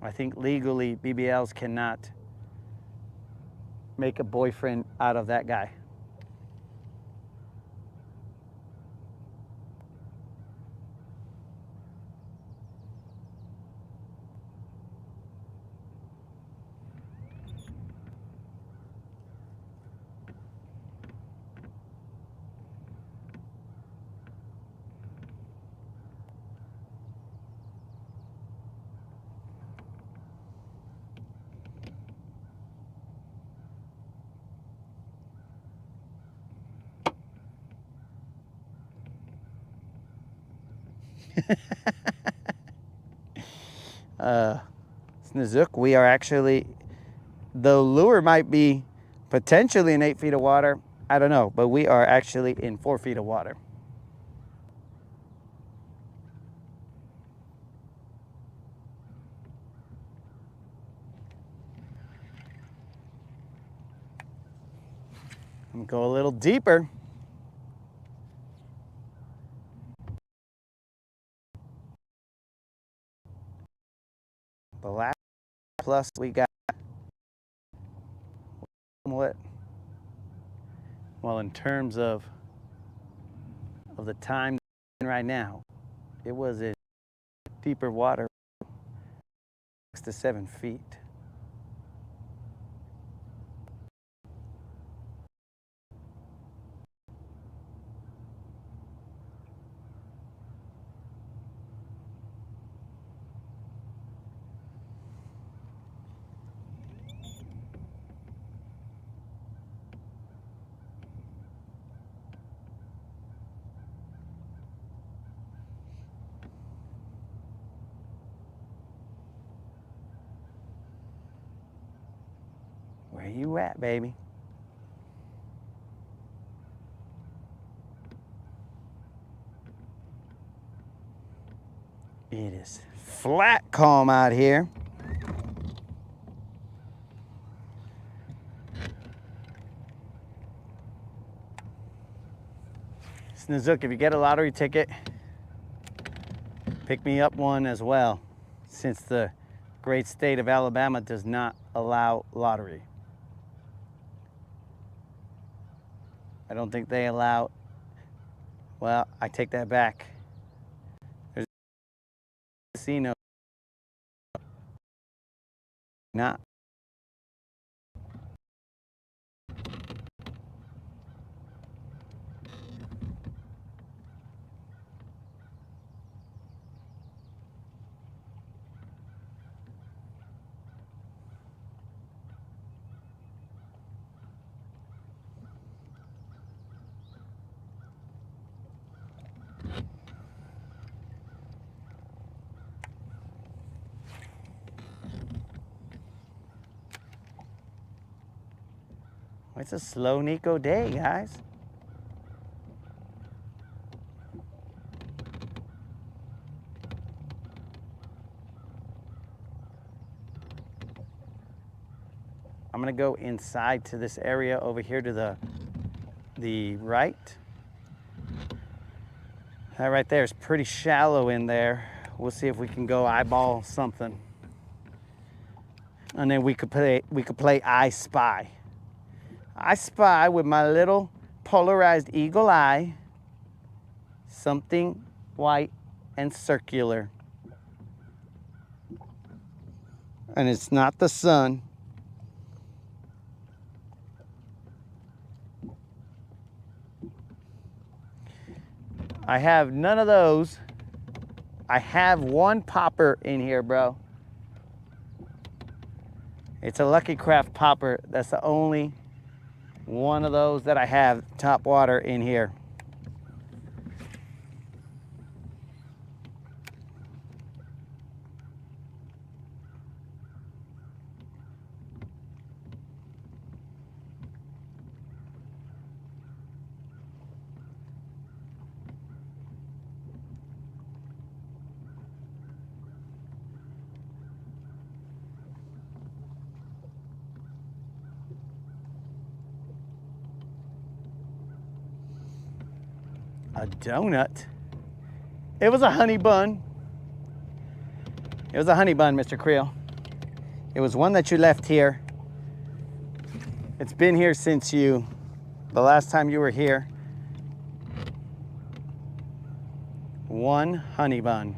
I think legally BBLs cannot make a boyfriend out of that guy. Snook, we are actually, the lure might be potentially in 8 feet of water. I don't know, but we are actually in 4 feet of water. I'm gonna go a little deeper. The last plus we got, what? Well, in terms of the time right now, it was in deeper water, 6 to 7 feet. Where you at, baby? It is flat calm out here. Snook, if you get a lottery ticket, pick me up one as well, since the great state of Alabama does not allow lottery. I don't think they allow, well, I take that back. There's a casino, not. It's a slow Nico day, guys. I'm gonna go inside to this area over here to the right. That right there is pretty shallow in there. We'll see if we can go eyeball something. And then we could play I Spy. I spy with my little polarized eagle eye something white and circular. And it's not the sun. I have none of those. I have one popper in here, bro. It's a Lucky Craft popper. That's the only one of those that I have top water in here. A donut? It was a honey bun. It was a honey bun, Mr. Creel. It was one that you left here. It's been here since the last time you were here. One honey bun.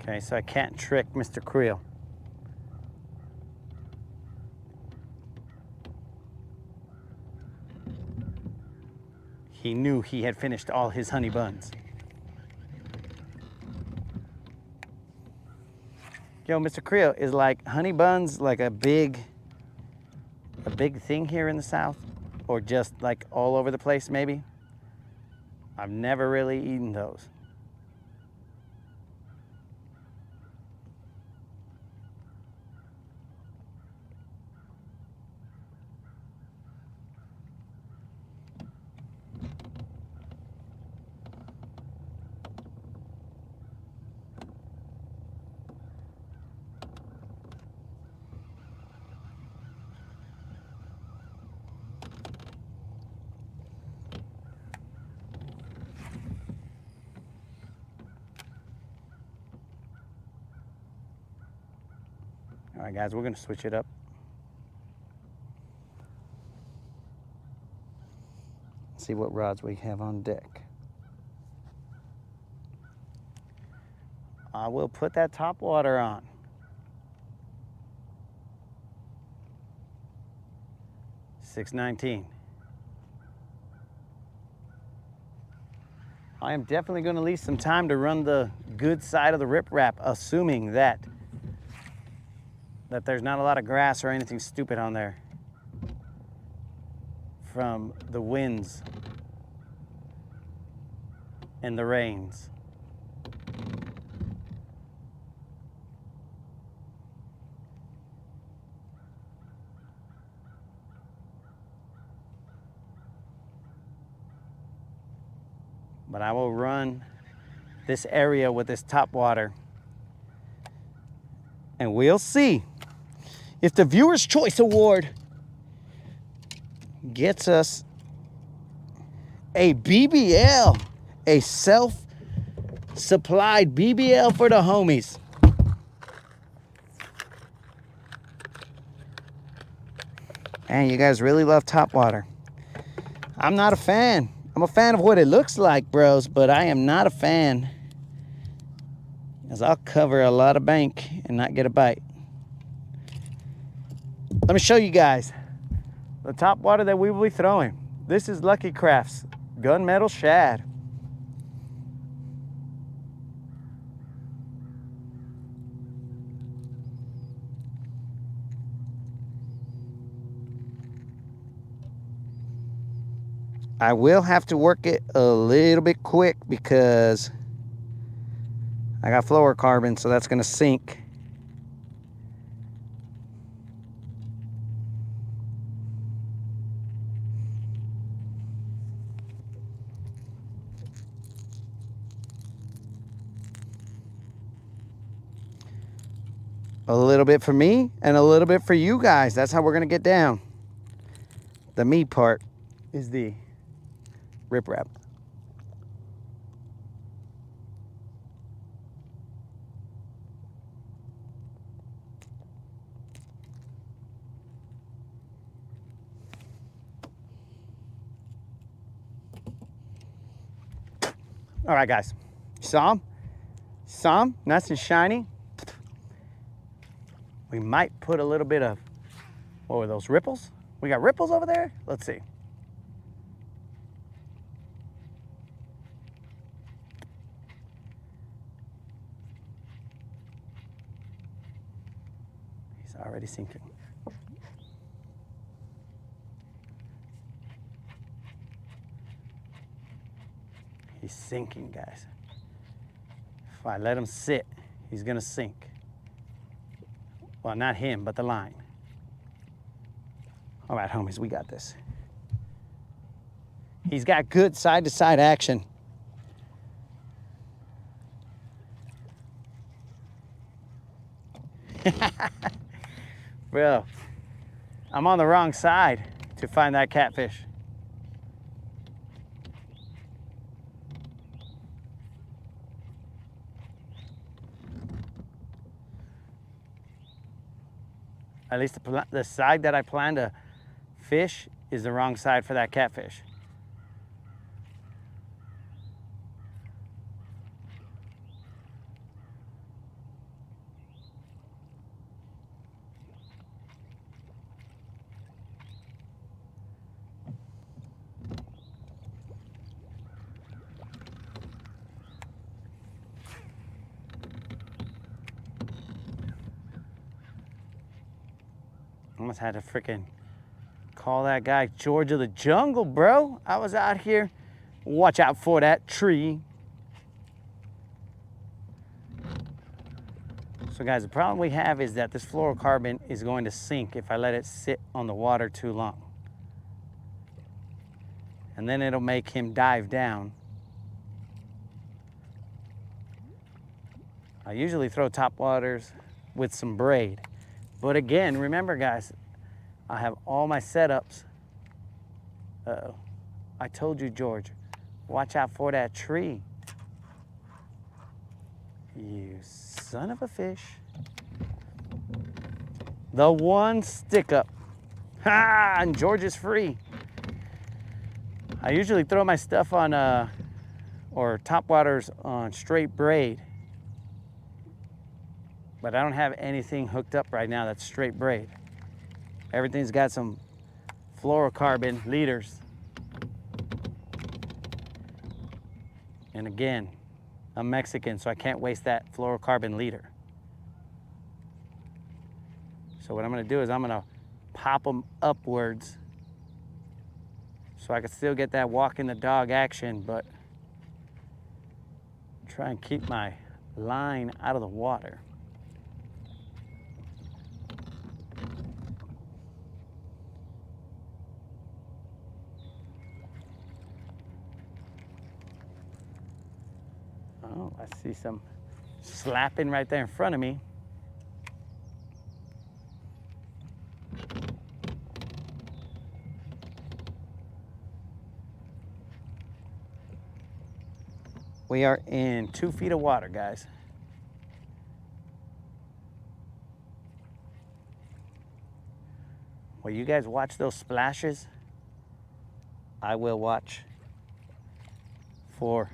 Okay, so I can't trick Mr. Creel. He knew he had finished all his honey buns. Yo, Mr. Creel, is like honey buns like a big thing here in the South? Or just like all over the place maybe? I've never really eaten those. All right, guys, we're gonna switch it up. See what rods we have on deck. I will put that top water on. $6.19. I am definitely gonna leave some time to run the good side of the riprap, assuming that there's not a lot of grass or anything stupid on there from the winds and the rains. But I will run this area with this top water, and we'll see if the Viewer's Choice Award gets us a BBL, a self-supplied BBL for the homies. Man, you guys really love top water. I'm not a fan. I'm a fan of what it looks like, bros, but I am not a fan, as I'll cover a lot of bank and not get a bite. Let me show you guys the top water that we will be throwing. This is Lucky Craft's Gunmetal Shad. I will have to work it a little bit quick because I got fluorocarbon, so that's gonna sink. A little bit for me and a little bit for you guys. That's how we're gonna get down. The me part is the riprap. All right, guys. Saw them? Nice and shiny. We might put a little bit of, what were those, ripples? We got ripples over there? Let's see. Already sinking. He's sinking, guys. If I let him sit, he's gonna sink. Well, not him, but the line. All right, homies, we got this. He's got good side-to-side action. Bro, I'm on the wrong side to find that catfish. At least the side that I plan to fish is the wrong side for that catfish. Almost had to freaking call that guy George of the Jungle, bro. I was out here. Watch out for that tree. So guys, the problem we have is that this fluorocarbon is going to sink if I let it sit on the water too long. And then it'll make him dive down. I usually throw top waters with some braid. But again, remember guys, I have all my setups. Uh-oh. I told you, George, watch out for that tree. You son of a fish. The one stick up. Ha! And George is free. I usually throw my stuff on, or top waters on straight braid. But I don't have anything hooked up right now that's straight braid. Everything's got some fluorocarbon leaders. And again, I'm Mexican, so I can't waste that fluorocarbon leader. So what I'm gonna do is I'm gonna pop them upwards so I can still get that walking the dog action, but try and keep my line out of the water. Oh, I see some slapping right there in front of me. We are in 2 feet of water, guys. While you guys watch those splashes, I will watch for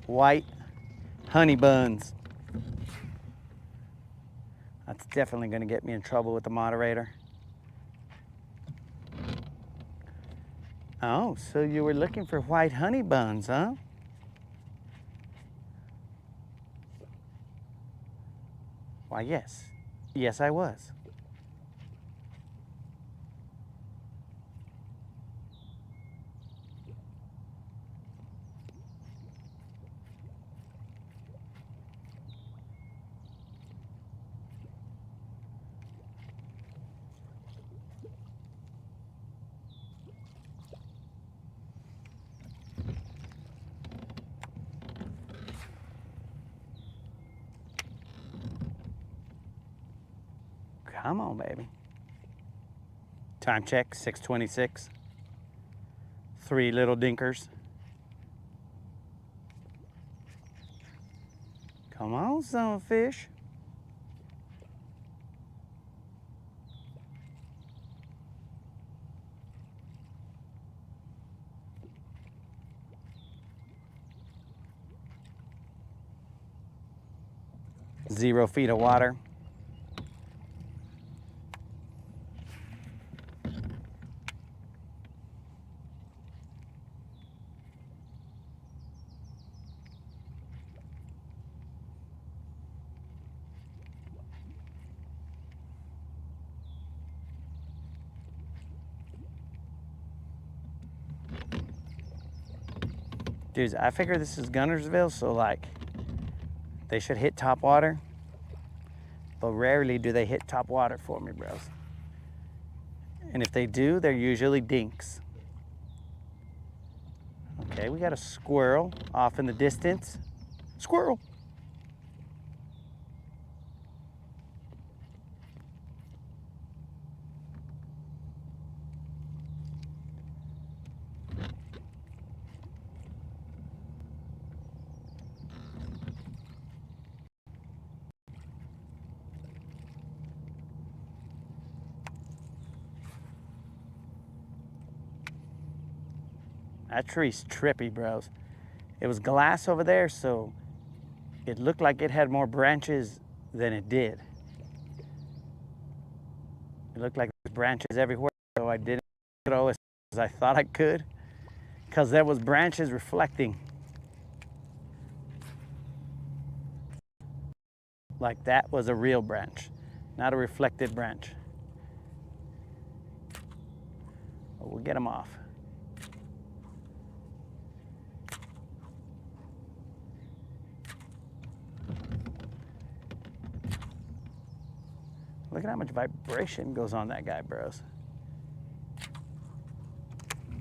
white honey buns. That's definitely going to get me in trouble with the moderator. Oh, so you were looking for white honey buns, huh? Why, yes. Yes, I was. Come on, baby. Time check, 6:26. 3 little dinkers. Come on, son of a fish. Zero feet of water. Dudes, I figure this is Guntersville, so like, they should hit top water. But rarely do they hit top water for me, bros. And if they do, they're usually dinks. Okay, we got a squirrel off in the distance. Squirrel. That tree's trippy, bros. It was glass over there, so it looked like it had more branches than it did. It looked like there was branches everywhere, so I didn't throw as I thought I could, because there was branches reflecting. Like that was a real branch, not a reflected branch. But we'll get them off. Look at how much vibration goes on that guy, bros.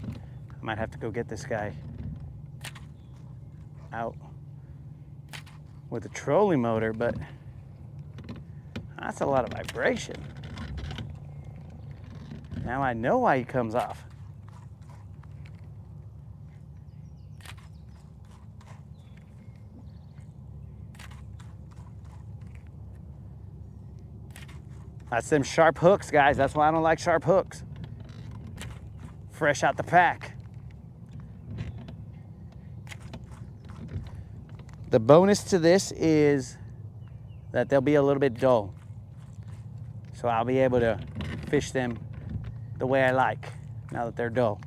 I might have to go get this guy out with a trolling motor, but that's a lot of vibration. Now I know why he comes off. That's them sharp hooks, guys. That's why I don't like sharp hooks. Fresh out the pack. The bonus to this is that they'll be a little bit dull. So I'll be able to fish them the way I like now that they're dull.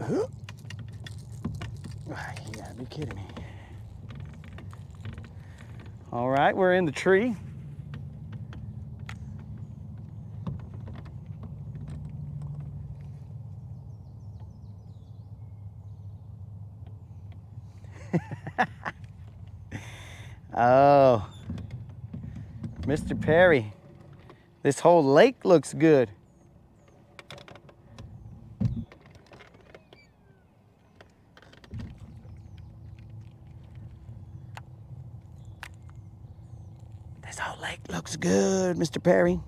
You gotta be kidding me. All right, we're in the tree. Oh, Mr. Perry, this whole lake looks good. This whole lake looks good, Mr. Perry.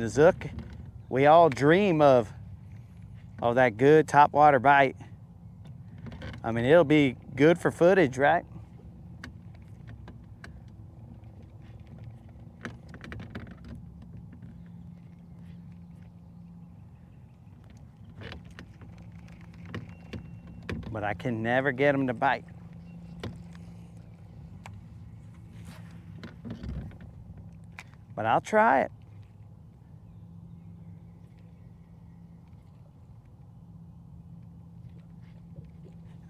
Snook, we all dream of that good topwater bite. I mean, it'll be good for footage, right? But I can never get them to bite. But I'll try it.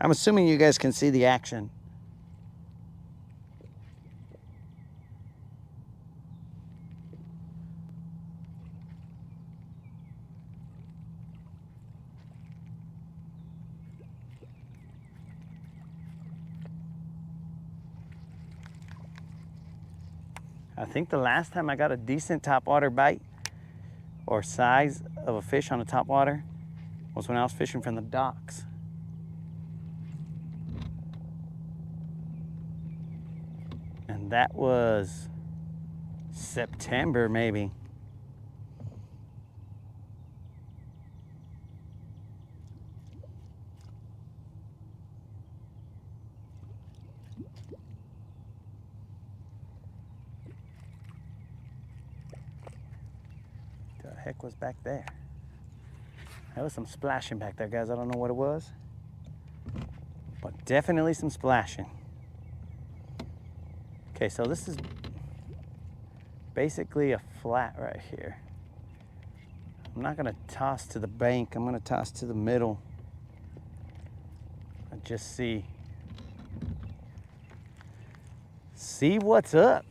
I'm assuming you guys can see the action. I think the last time I got a decent topwater bite or size of a fish on a topwater was when I was fishing from the docks. And that was September, maybe. What the heck was back there? There was some splashing back there, guys. I don't know what it was, but definitely some splashing. Okay, so this is basically a flat right here. I'm not gonna toss to the bank. I'm gonna toss to the middle. just see what's up.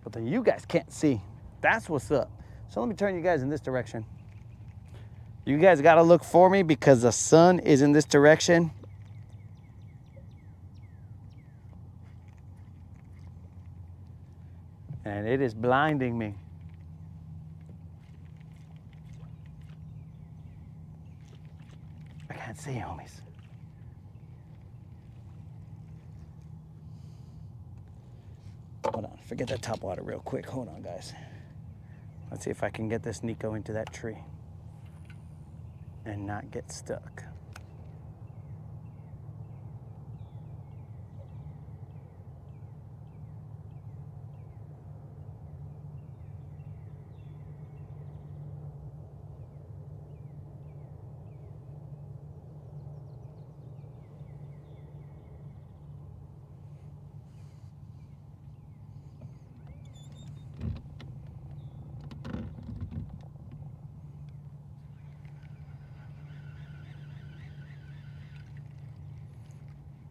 But then you guys can't see. That's what's up. So let me turn you guys in this direction. You guys got to look for me because the sun is in this direction. And it is blinding me. I can't see, homies. Hold on, forget that top water real quick. Hold on, guys. Let's see if I can get this Nico into that tree and not get stuck.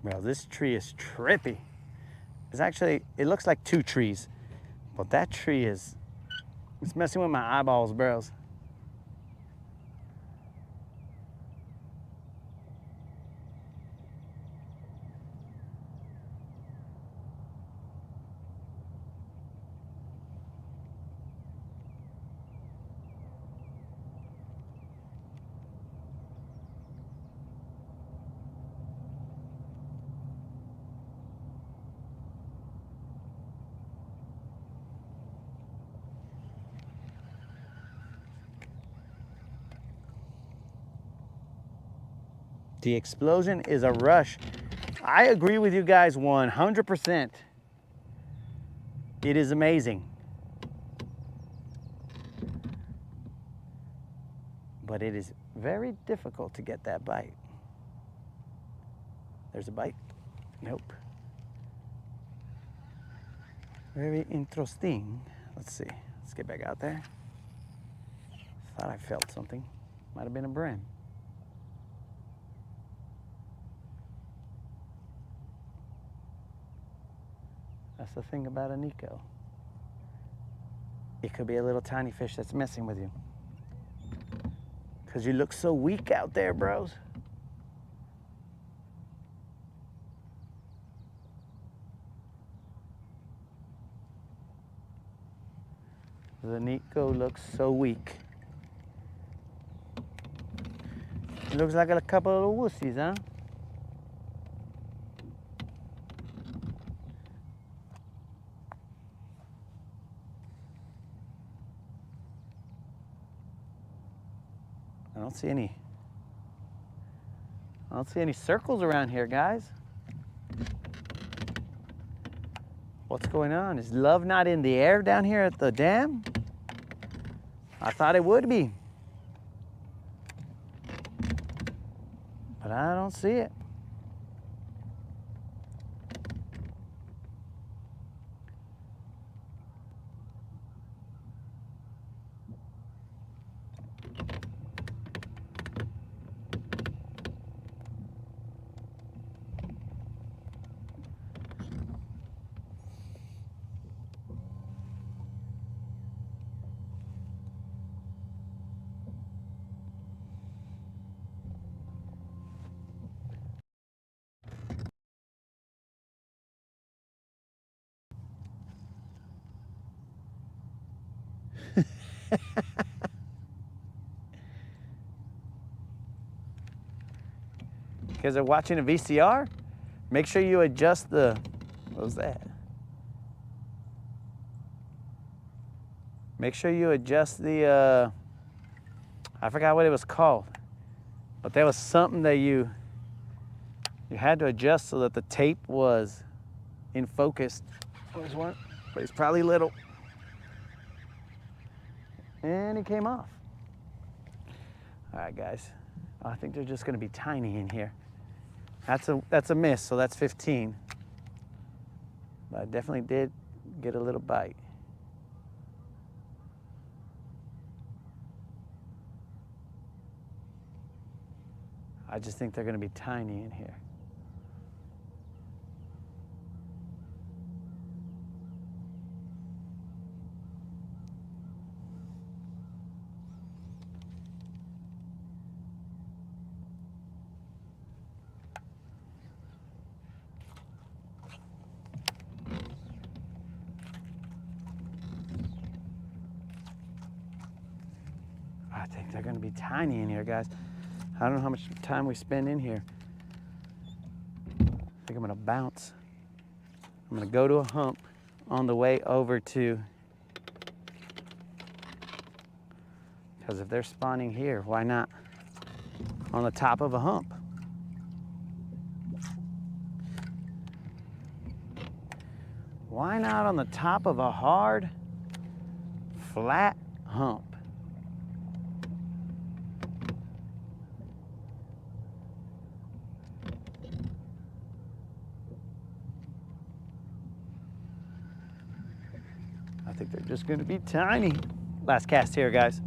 Bro, this tree is trippy. It's actually, it looks like two trees, but that tree is, it's messing with my eyeballs, bros. The explosion is a rush. I agree with you guys 100%. It is amazing. But it is very difficult to get that bite. There's a bite. Nope. Very interesting. Let's see. Let's get back out there. Thought I felt something. Might have been a brim. That's the thing about a Nico. It could be a little tiny fish that's messing with you. Because you look so weak out there, bros. The Nico looks so weak. It looks like a couple of wussies, huh? I don't see any circles around here, guys. What's going on? Is love not in the air down here at the dam? I thought it would be. But I don't see it. You guys are watching a VCR? Make sure you adjust the, what was that? Make sure you adjust the, I forgot what it was called, but there was something that you had to adjust so that the tape was in focus. There's one, but he's probably little. And he came off. All right, guys. I think they're just gonna be tiny in here. That's a miss, so that's 15. But I definitely did get a little bite. I just think they're gonna be tiny in here. I think they're gonna be tiny in here, guys. I don't know how much time we spend in here. I think I'm gonna bounce. I'm gonna go to a hump on the way over to, because if they're spawning here, why not on the top of a hump? Why not on the top of a hard, flat hump? I think they're just gonna be tiny. Last cast here, guys.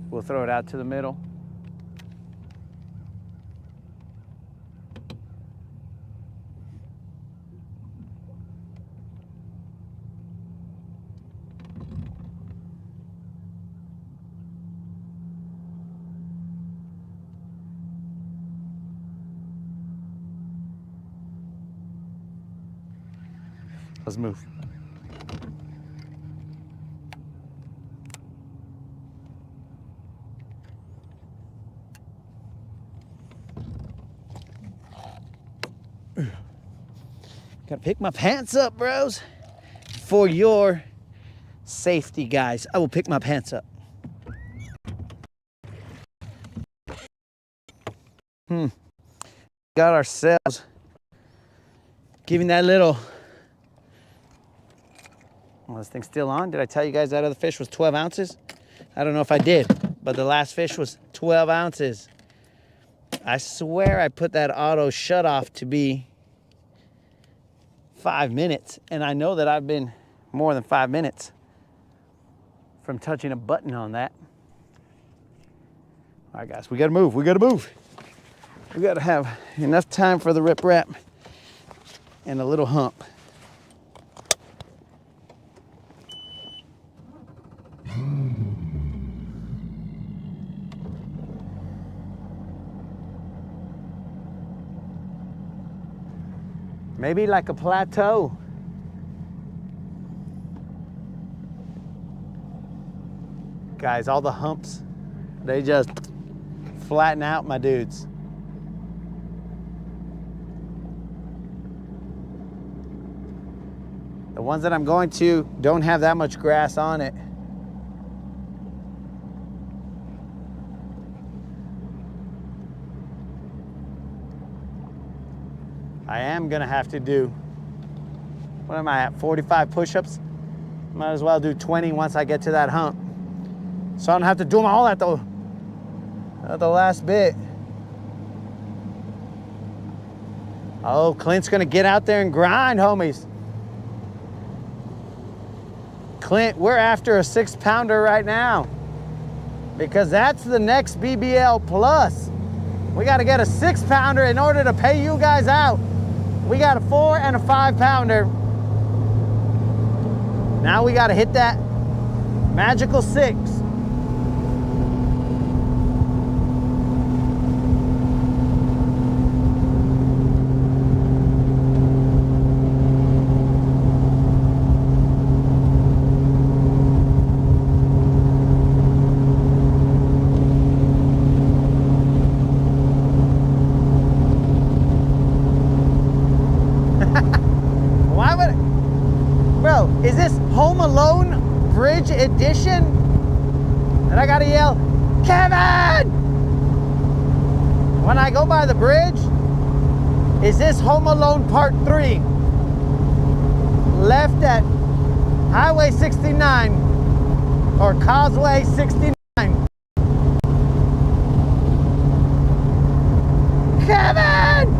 We'll throw it out to the middle. Let's move. Gotta pick my pants up, bros. For your safety, guys. I will pick my pants up. Got ourselves giving that little. Well, this thing's still on. Did I tell you guys that other fish was 12 ounces? I don't know if I did, but the last fish was 12 ounces. I swear I put that auto shut off to be 5 minutes, and I know that I've been more than 5 minutes from touching a button on that. All right, guys, we gotta move. We gotta move. We gotta have enough time for the rip wrap and a little hump. Maybe like a plateau. Guys, all the humps, they just flatten out, my dudes. The ones that I'm going to don't have that much grass on it. I am gonna have to do, what am I at, 45 push-ups? Might as well do 20 once I get to that hump. So I don't have to do them all at the last bit. Oh, Clint's gonna get out there and grind, homies. Clint, we're after a 6-pounder right now because that's the next BBL plus. We gotta get a 6-pounder in order to pay you guys out. We got a 4 and a 5-pounder. Now we gotta hit that magical 6. Is this Home Alone Bridge Edition? And I gotta yell, Kevin! When I go by the bridge, is this Home Alone Part 3? Left at Highway 69 or Causeway 69. Kevin!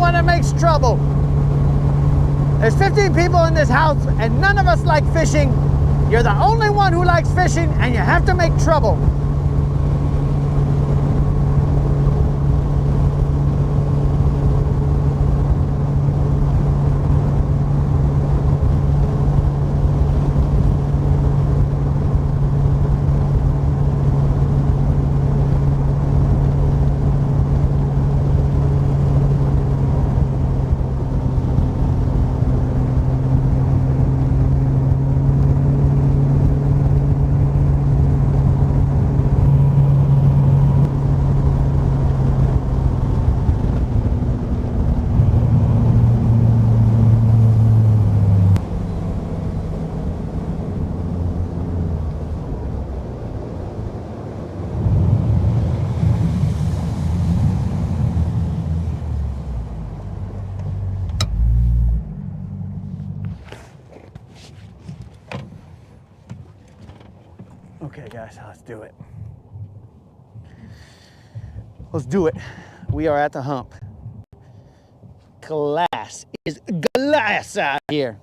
one that makes trouble. There's 15 people in this house and none of us like fishing. You're the only one who likes fishing and you have to make trouble. Okay, guys, let's do it. Let's do it. We are at the hump. Glass is glass out here.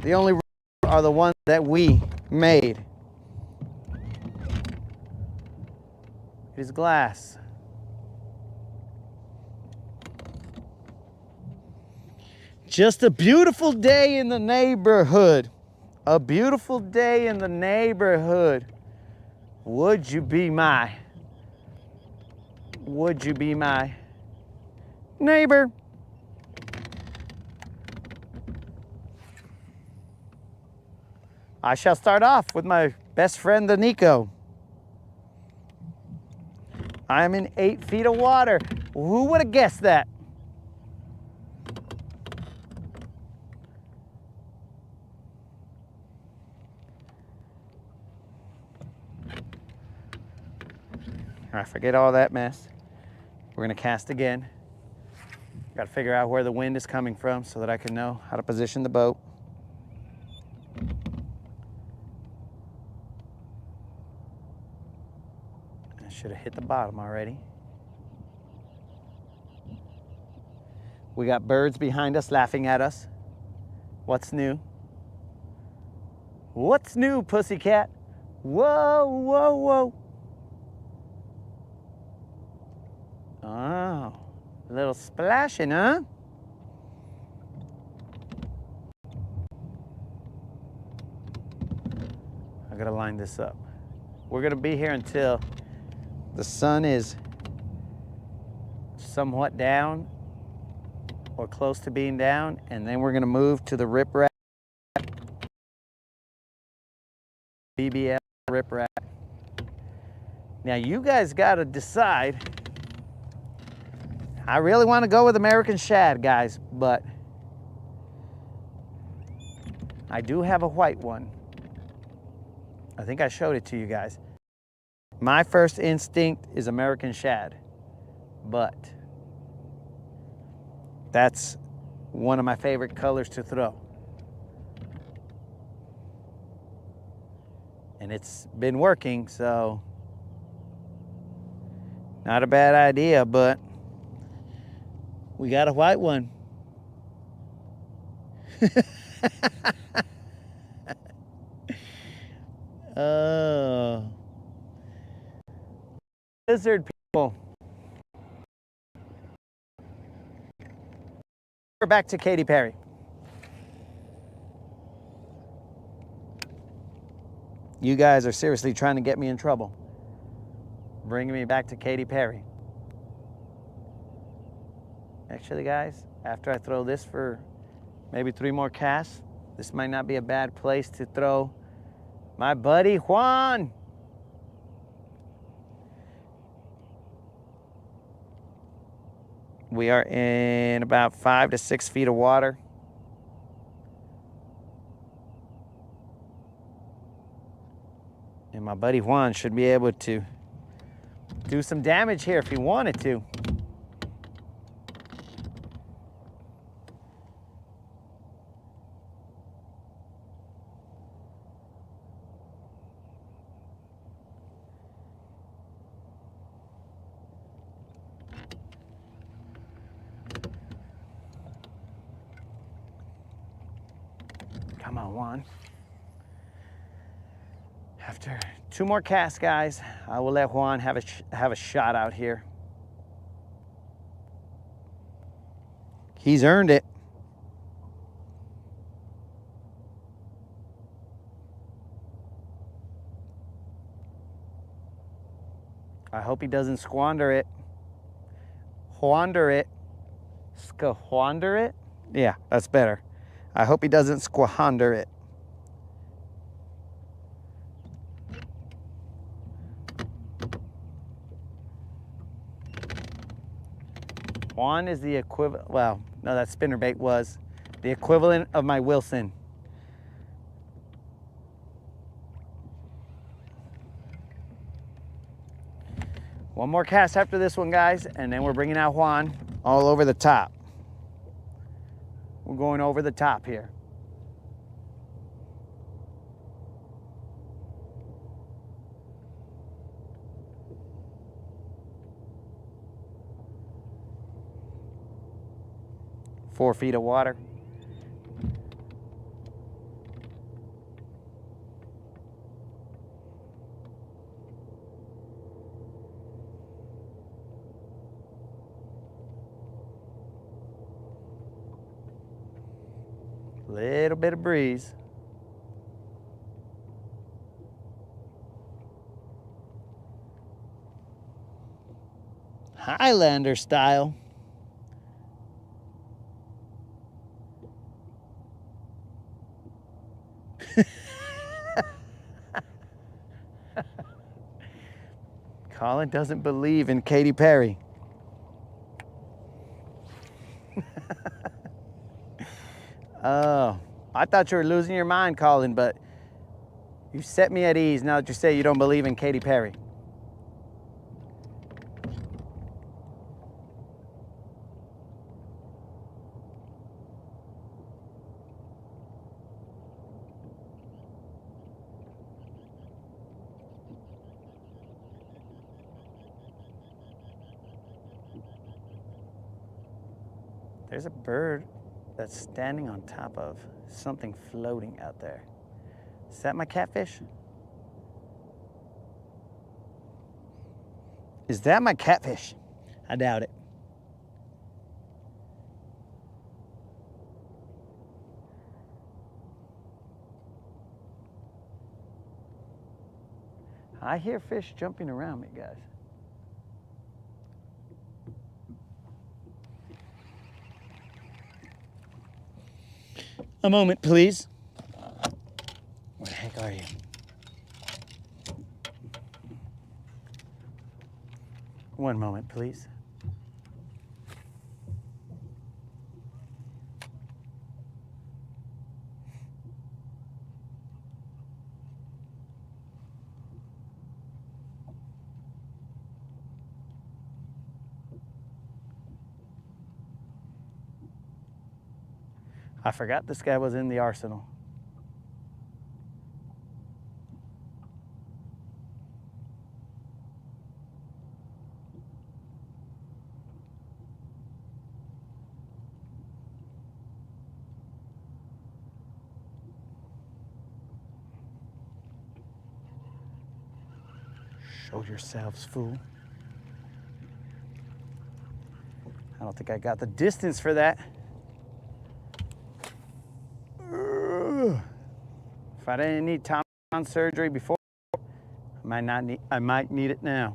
The only rules are the ones that we made. It is glass. Just a beautiful day in the neighborhood. A beautiful day in the neighborhood. Would you be my neighbor? I shall start off with my best friend, the Nico. I am in 8 feet of water. Who would have guessed that? All right, forget all that mess. We're gonna cast again. Got to figure out where the wind is coming from so that I can know how to position the boat. I should have hit the bottom already. We got birds behind us laughing at us. What's new? What's new, pussycat? Whoa, whoa, whoa. Oh, a little splashing, huh? I gotta line this up. We're gonna be here until the sun is somewhat down or close to being down, and then we're gonna move to the riprap, BBL riprap. Now you guys gotta decide. I really want to go with American shad, guys, but I do have a white one. I think I showed it to you guys. My first instinct is American shad, but that's one of my favorite colors to throw. And it's been working, so not a bad idea, but we got a white one. Oh. Lizard people. We're back to Katy Perry. You guys are seriously trying to get me in trouble. Bringing me back to Katy Perry. Actually, guys, after I throw this for maybe 3 more casts, this might not be a bad place to throw my buddy Juan. We are in about 5 to 6 feet of water. And my buddy Juan should be able to do some damage here if he wanted to. Come on, Juan. After 2 more casts, guys, I will let Juan have a shot out here. He's earned it. I hope he doesn't squander it. Squander it. Squander it? Yeah, that's better. I hope he doesn't squander it. Juan is the equivalent, well, no, that spinnerbait was the equivalent of my Wilson. One more cast after this one, guys, and then we're bringing out Juan all over the top. We're going over the top here. Four feet of water. Little bit of breeze. Highlander style. Colin doesn't believe in Katy Perry. Oh, I thought you were losing your mind, Colin, but you set me at ease now that you say you don't believe in Katy Perry. There's a bird that's standing on top of something floating out there. Is that my catfish? Is that my catfish? I doubt it. I hear fish jumping around me, guys. A moment, please. Where the heck are you? One moment, please. I forgot this guy was in the arsenal. Show yourselves, fool. I don't think I got the distance for that. If I didn't need Tom surgery before, I might need it now.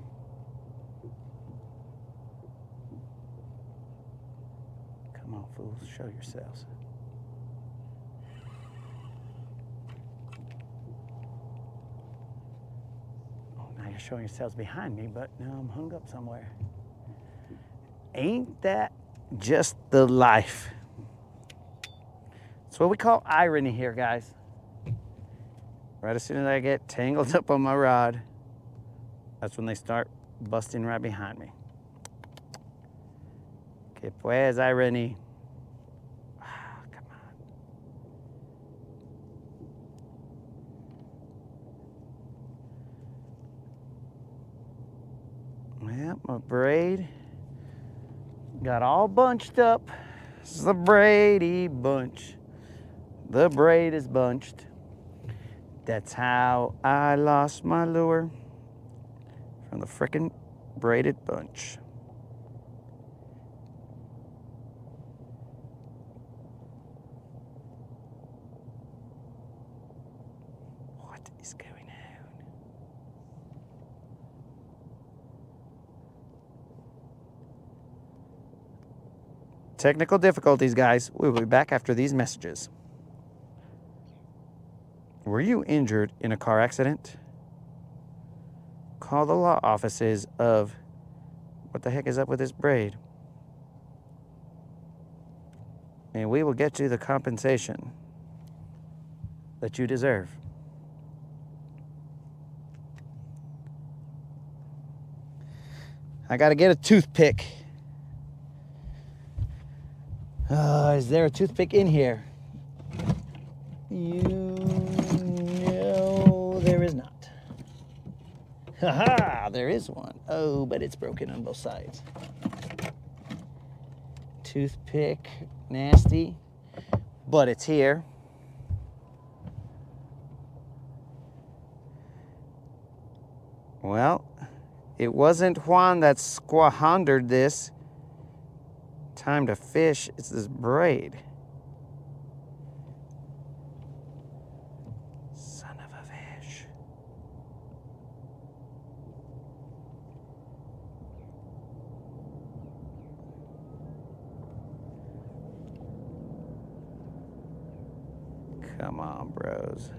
Come on, fools, show yourselves. Oh, now you're showing yourselves behind me, but now I'm hung up somewhere. Ain't that just the life? It's what we call irony here, guys. Right as soon as I get tangled up on my rod, that's when they start busting right behind me. Que pues, irony. Ah, come on. Yep, my braid got all bunched up. This is the Brady bunch. The braid is bunched. That's how I lost my lure from the frickin' braided bunch. What is going on? Technical difficulties, guys. We'll be back after these messages. Were you injured in a car accident? Call the law offices of... What the heck is up with this braid? And we will get you the compensation that you deserve. I gotta get a toothpick. Is there a toothpick in here? No, there is not. Haha, there is one. Oh, but it's broken on both sides. Toothpick, nasty, but it's here. Well, it wasn't Juan that squandered this. Time to fish. It's this braid. Son of a fish. Come on, bros.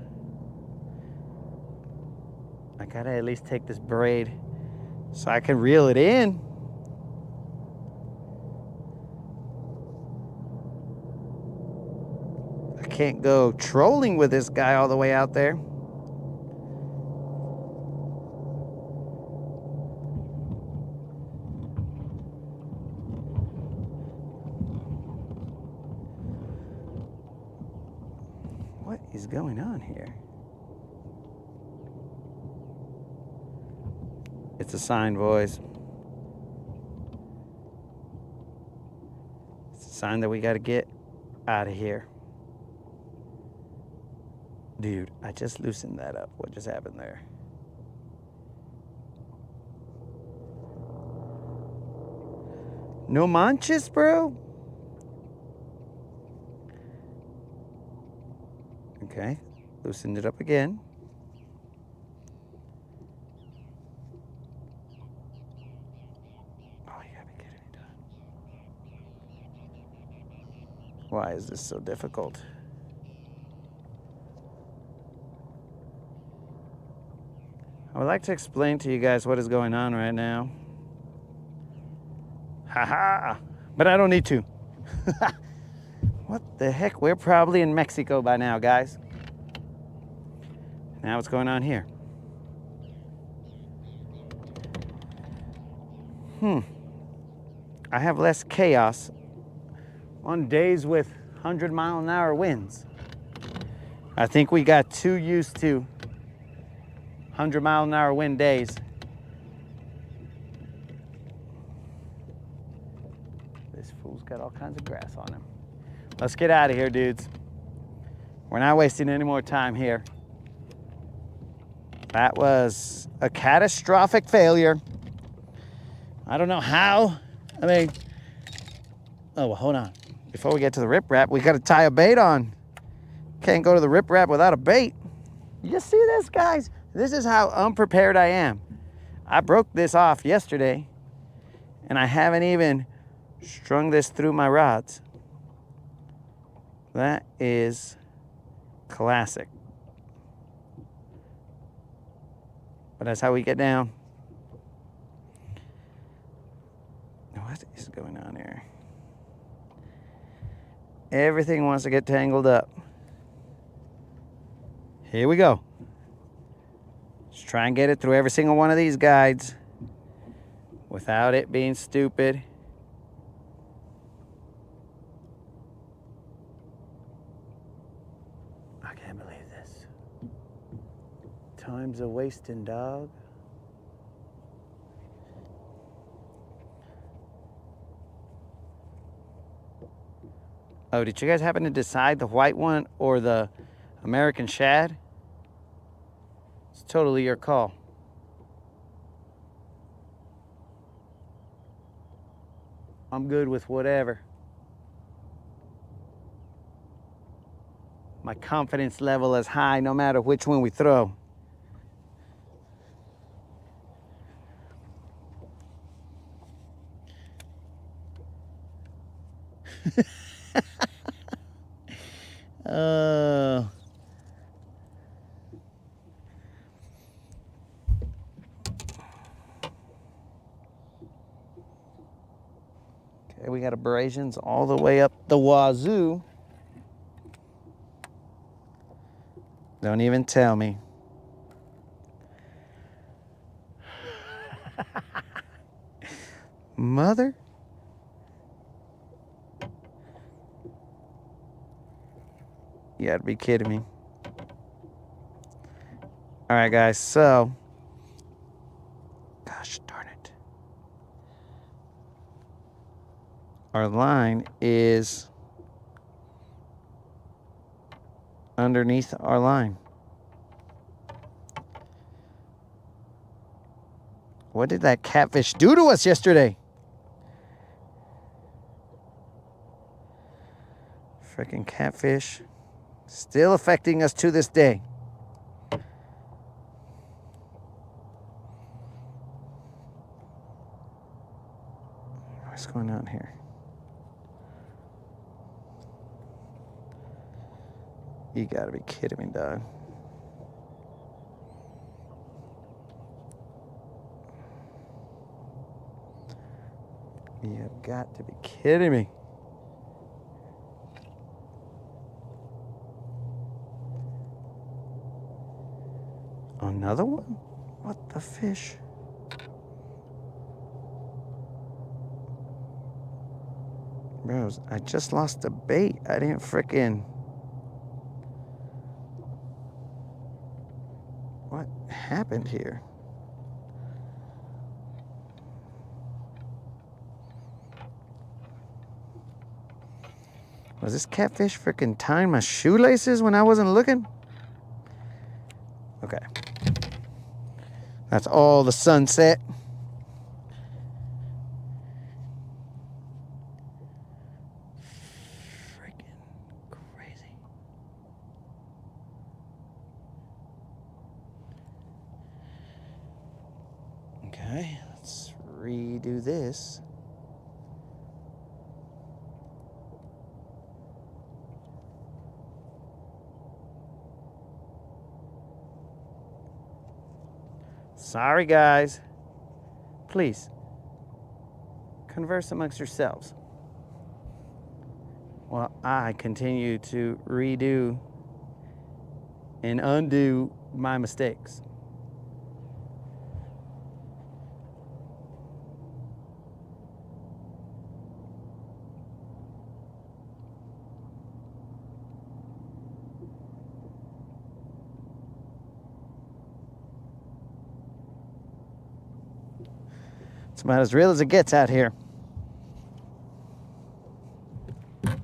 I gotta at least take this braid so I can reel it in. I can't go trolling with this guy all the way out there. What is going on here? It's a sign, boys. It's a sign that we got to get out of here. Dude, I just loosened that up. What just happened there? No manches, bro? Okay, loosened it up again. Oh, you gotta be kidding me, Don. Why is this so difficult? I would like to explain to you guys what is going on right now. Haha, but I don't need to. What the heck? We're probably in Mexico by now, guys. Now what's going on here? I have less chaos on days with 100-mile-an-hour winds. I think we got too used to 100-mile-an-hour wind days. This fool's got all kinds of grass on him. Let's get out of here, dudes. We're not wasting any more time here. That was a catastrophic failure. I don't know how. I mean, oh, well, hold on. Before we get to the riprap, we got to tie a bait on. Can't go to the riprap without a bait. You see this, guys? This is how unprepared I am. I broke this off yesterday, and I haven't even strung this through my rods. That is classic. But that's how we get down. What is going on here? Everything wants to get tangled up. Here we go. Let's try and get it through every single one of these guides without it being stupid. I can't believe this. Time's a wasting, dog. Oh, did you guys happen to decide the white one or the American shad? It's totally your call. I'm good with whatever. My confidence level is high no matter which one we throw. Okay, we got abrasions all the way up the wazoo. Don't even tell me. Mother? You gotta be kidding me. All right, guys, so, gosh darn it. Our line is underneath our line. What did that catfish do to us yesterday? Freaking catfish. Still affecting us to this day. What's going on here? You gotta be kidding me, dog. You've got to be kidding me. Another one? What the fish? Bros, I just lost the bait. I didn't frickin'... What happened here? Was this catfish frickin' tying my shoelaces when I wasn't looking? Okay. That's all the sunset. Freaking crazy. Okay, let's redo this. Sorry, guys. Please, converse amongst yourselves while I continue to redo and undo my mistakes. It's about as real as it gets out here. All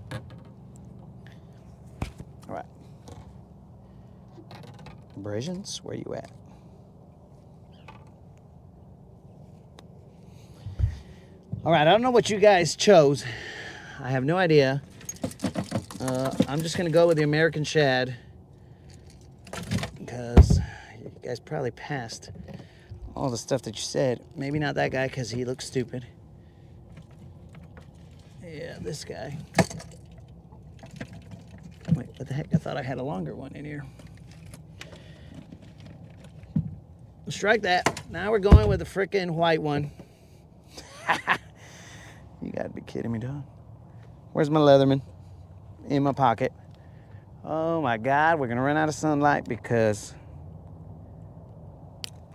right. Abrasions, where you at? All right, I don't know what you guys chose. I have no idea. I'm just gonna go with the American shad because you guys probably passed all the stuff that you said. Maybe not that guy because he looks stupid. Yeah, this guy. Wait, what the heck? I thought I had a longer one in here. Strike that. Now we're going with the frickin' white one. You gotta be kidding me, dog. Where's my Leatherman? In my pocket. Oh my God, we're gonna run out of sunlight because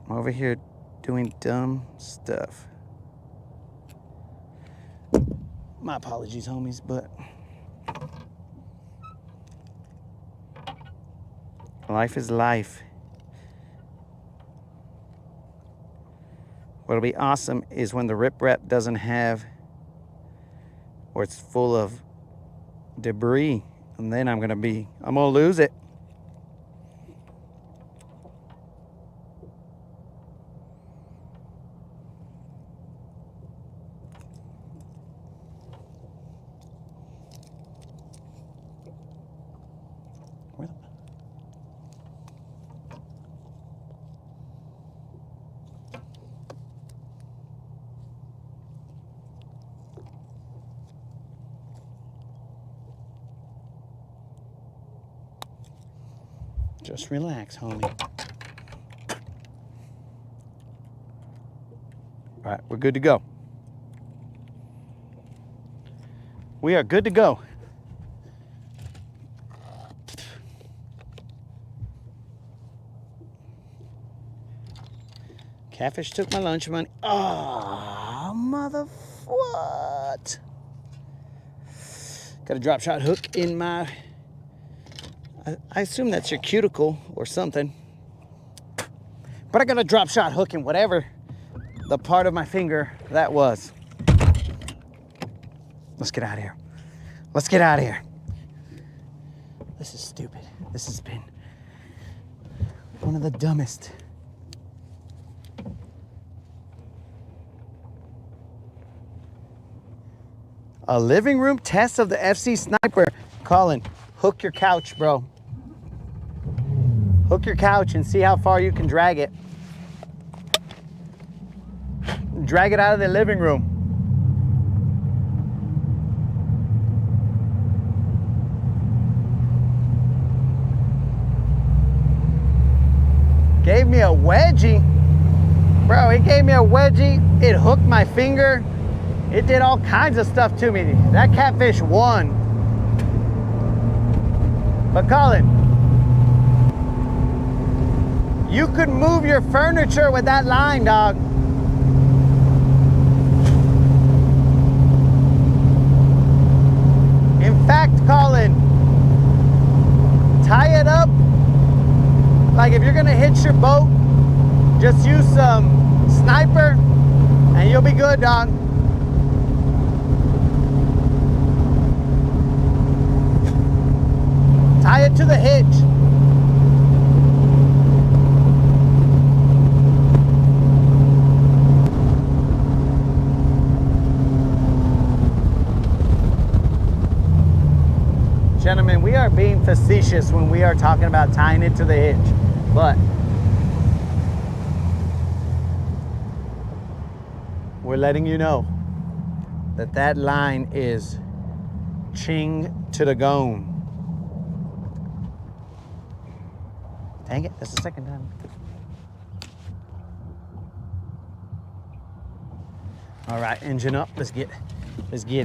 I'm over here doing dumb stuff. My apologies, homies, but life is life. What'll be awesome is when the riprap doesn't have, or it's full of debris, and then I'm gonna lose it. Just relax, homie. All right, we're good to go. We are good to go. Catfish took my lunch money. Oh, mother, what? Got a drop shot hook in my, I assume that's your cuticle or something. But I got a drop shot hook in whatever the part of my finger that was. Let's get out of here. Let's get out of here. This is stupid. This has been one of the dumbest. A living room test of the FC Sniper. Colin, hook your couch, bro. Hook your couch and see how far you can drag it. Drag it out of the living room. Gave me a wedgie. Bro, it gave me a wedgie. It hooked my finger. It did all kinds of stuff to me. That catfish won. But Colin, you could move your furniture with that line, dog. In fact, Colin, tie it up. Like if you're gonna hitch your boat, just use some Sniper and you'll be good, dog. Tie it to the hitch. Gentlemen, we are being facetious when we are talking about tying it to the hitch, but we're letting you know that that line is ching to the gone. Dang it, that's the second time. All right, engine up, let's get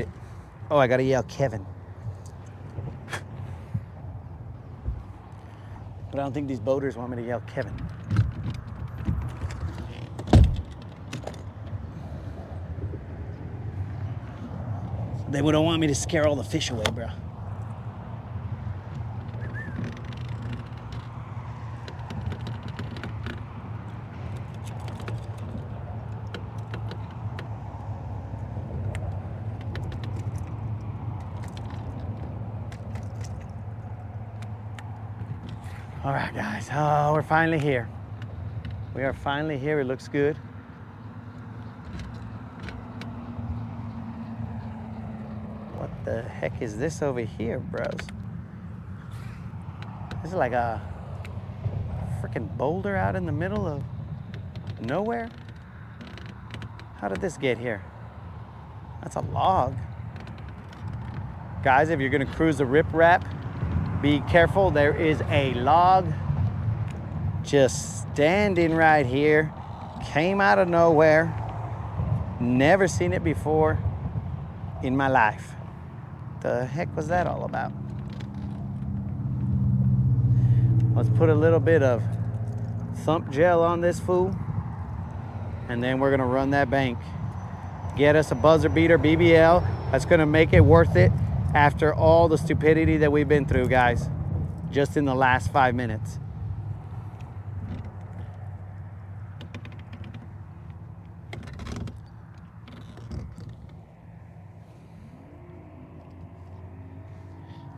it. Oh, I gotta yell Kevin. But I don't think these boaters want me to yell Kevin. They wouldn't want me to scare all the fish away, bro. All right, guys. Oh, we're finally here. We are finally here. It looks good. What the heck is this over here, bros? This is like a freaking boulder out in the middle of nowhere. How did this get here? That's a log. Guys, if you're gonna cruise the riprap, be careful, there is a log just standing right here. Came out of nowhere. Never seen it before in my life. The heck was that all about? Let's put a little bit of thump gel on this fool, and then we're gonna run that bank. Get us a buzzer beater BBL. That's gonna make it worth it. After all the stupidity that we've been through, guys, just in the last 5 minutes.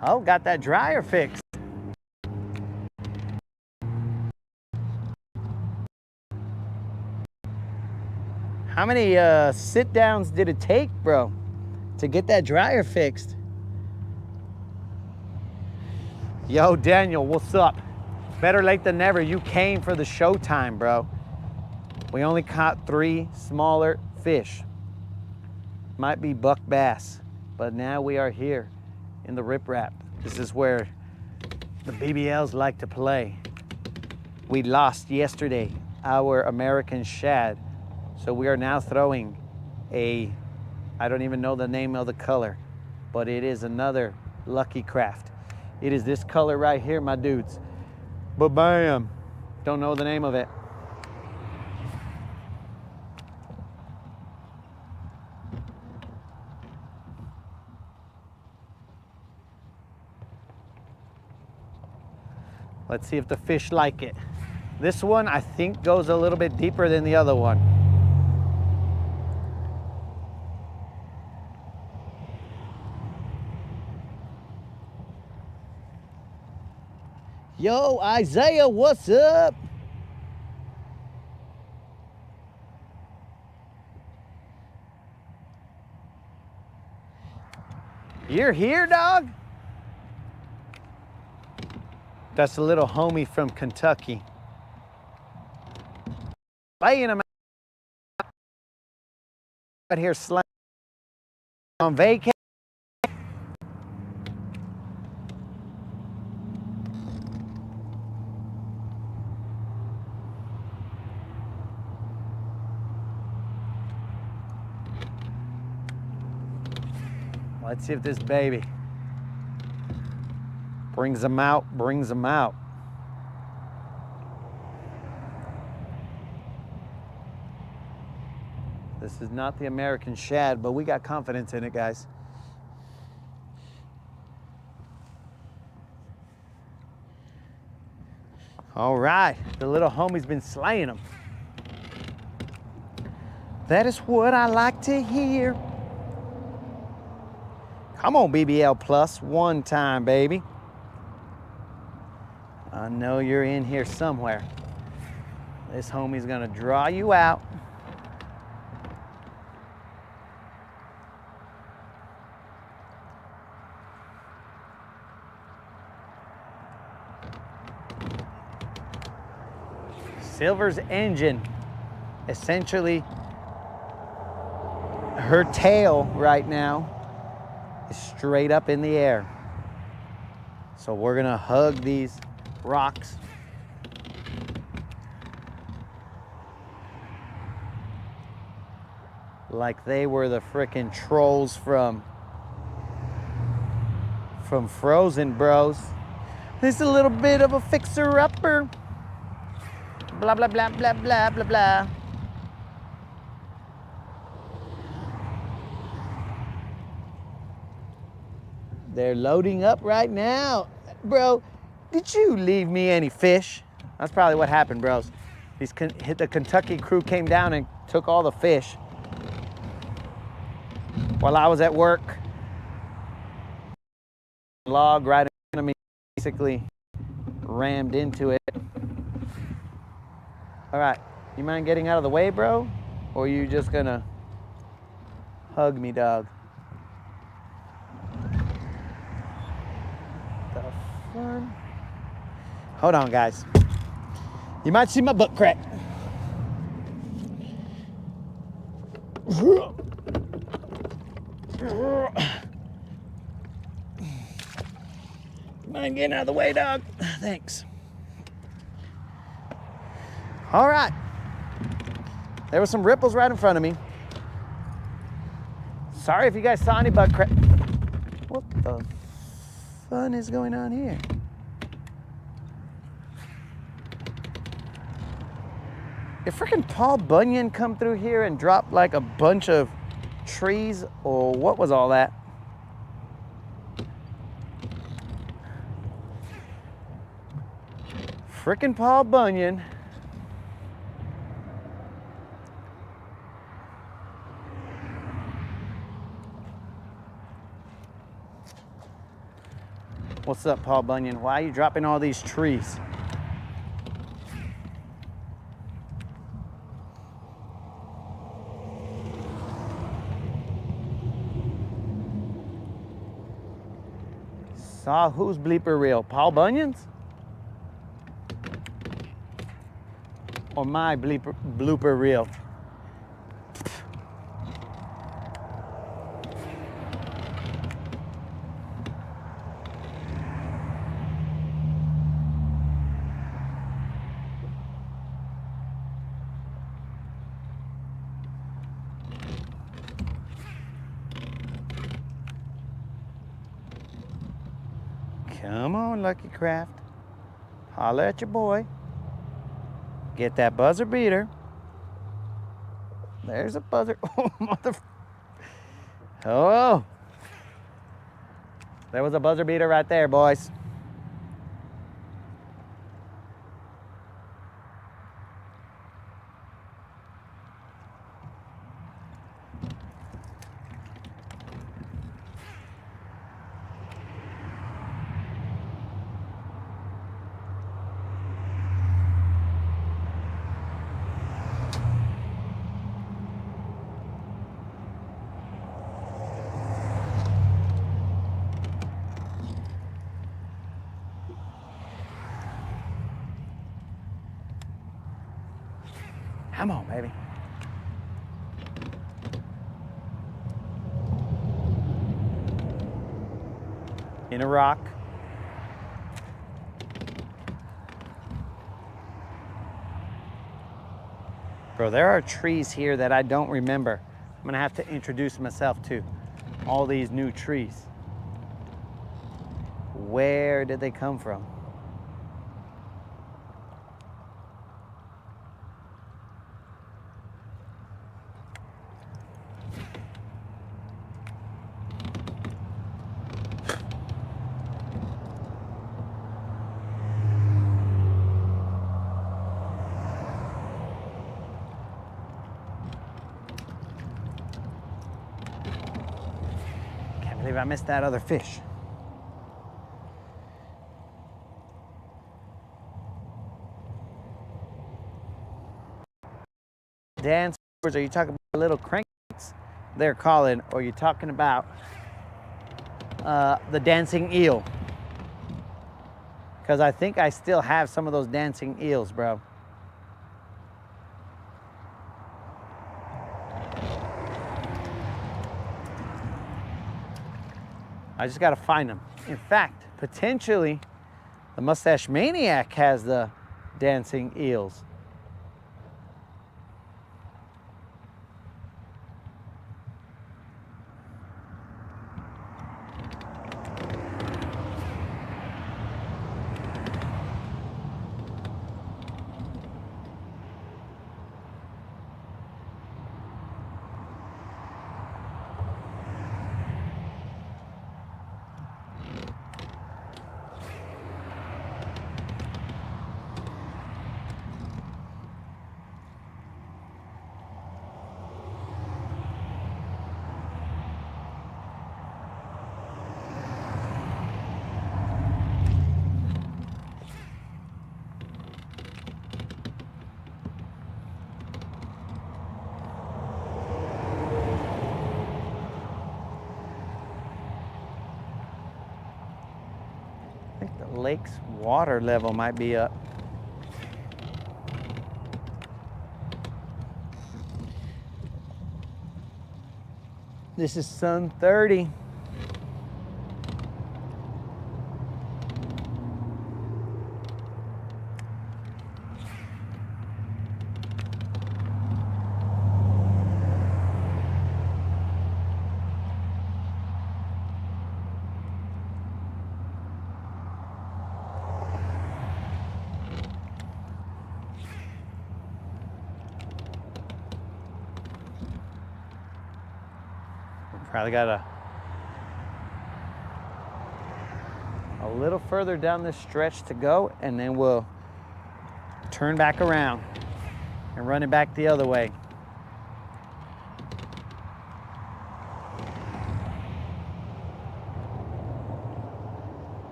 Oh, got that dryer fixed. How many sit downs did it take, bro, to get that dryer fixed? Yo, Daniel, what's up? Better late than never. You came for the showtime, bro. We only caught 3 smaller fish. Might be buck bass, but now we are here in the riprap. This is where the BBLs like to play. We lost yesterday our American shad, so we are now throwing a, I don't even know the name of the color, but it is another lucky craft. It is this color right here, my dudes. But bam, don't know the name of it. Let's see if the fish like it. This one, I think, goes a little bit deeper than the other one. Yo, Isaiah, what's up? You're here, dog? That's a little homie from Kentucky. Laying him out here slaying on vacation. Let's see if this baby brings them out, brings them out. This is not the American shad, but we got confidence in it, guys. All right, the little homie's been slaying them. That is what I like to hear. Come on, BBL Plus, one time, baby. I know you're in here somewhere. This homie's gonna draw you out. Silver's engine, essentially, her tail right now is straight up in the air. So we're gonna hug these rocks. Like they were the frickin' trolls from Frozen, bros. This is a little bit of a fixer-upper. Blah, blah, blah, blah, blah, blah, blah. They're loading up right now. Bro, did you leave me any fish? That's probably what happened, bros. The Kentucky crew came down and took all the fish while I was at work. Log right in front of me, basically rammed into it. All right, you mind getting out of the way, bro? Or are you just gonna hug me, dog? The fun. Hold on, guys. You might see my butt crack. Mind getting out of the way, dog? Thanks. All right. There were some ripples right in front of me. Sorry if you guys saw any butt crack. What the fun is going on here? Did freaking Paul Bunyan come through here and drop like a bunch of trees, or what was all that? Frickin' Paul Bunyan. What's up, Paul Bunyan? Why are you dropping all these trees? Saw whose bleeper reel? Paul Bunyan's? Or my blooper reel? Come on, Lucky Craft. Holler at your boy. Get that buzzer beater. There's a buzzer. Oh, mother. Oh. There was a buzzer beater right there, boys. Come on, baby. In a rock. Bro, there are trees here that I don't remember. I'm gonna have to introduce myself to all these new trees. Where did they come from? Can't believe I missed that other fish. Dancers, are you talking about little crankbaits they're calling, or are you talking about the dancing eel? Because I think I still have some of those dancing eels, bro. I just gotta find them. In fact, potentially, the Mustache Maniac has the dancing eels. I think the lake's water level might be up. This is Sun 30. Probably got a little further down this stretch to go, and then we'll turn back around and run it back the other way.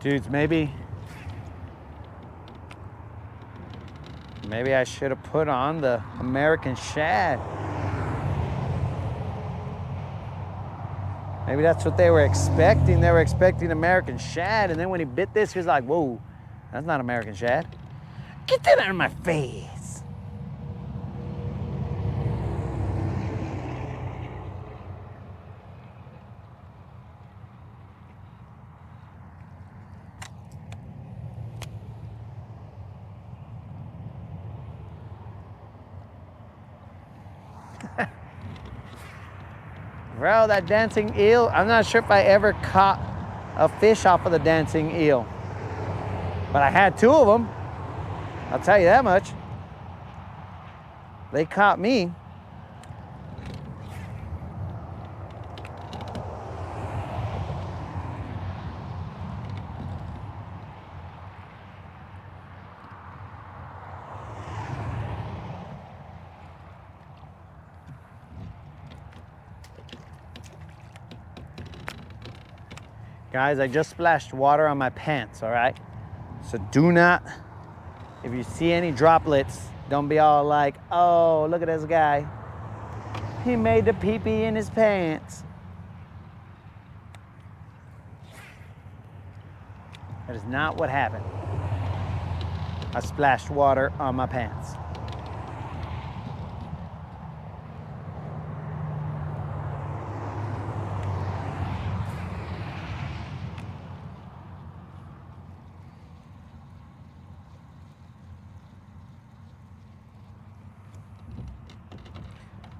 Dudes, maybe I should have put on the American shad. Maybe that's what they were expecting. They were expecting American shad, and then when he bit this, he was like, whoa, that's not American shad. Get that out of my face. Bro, that dancing eel, I'm not sure if I ever caught a fish off of the dancing eel. But I had 2 of them. I'll tell you that much. They caught me. Guys, I just splashed water on my pants, all right? So do not, if you see any droplets, don't be all like, oh, look at this guy. He made the pee-pee in his pants. That is not what happened. I splashed water on my pants.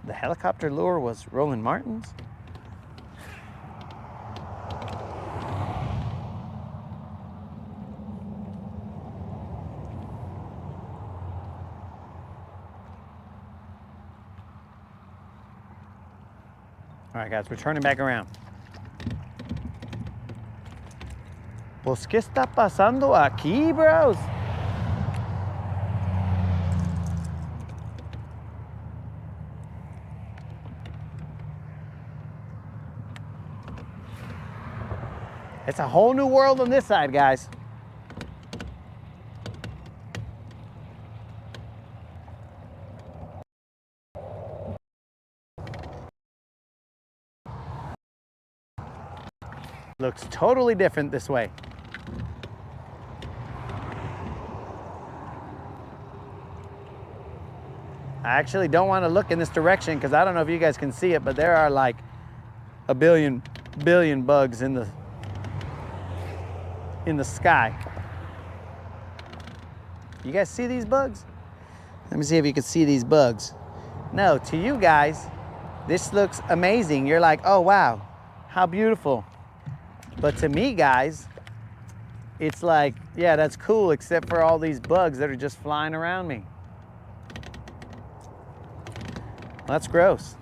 The helicopter lure was Roland Martin's. All right, guys, we're turning back around. Pues, ¿qué está pasando aquí, bros? It's a whole new world on this side, guys. Looks totally different this way. I actually don't want to look in this direction because I don't know if you guys can see it, but there are like a billion bugs in the sky. You guys see these bugs? Let me see if you can see these bugs. No, to you guys, this looks amazing. You're like, oh wow, how beautiful. But to me, guys, it's like, yeah, that's cool, except for all these bugs that are just flying around me. Well, that's gross.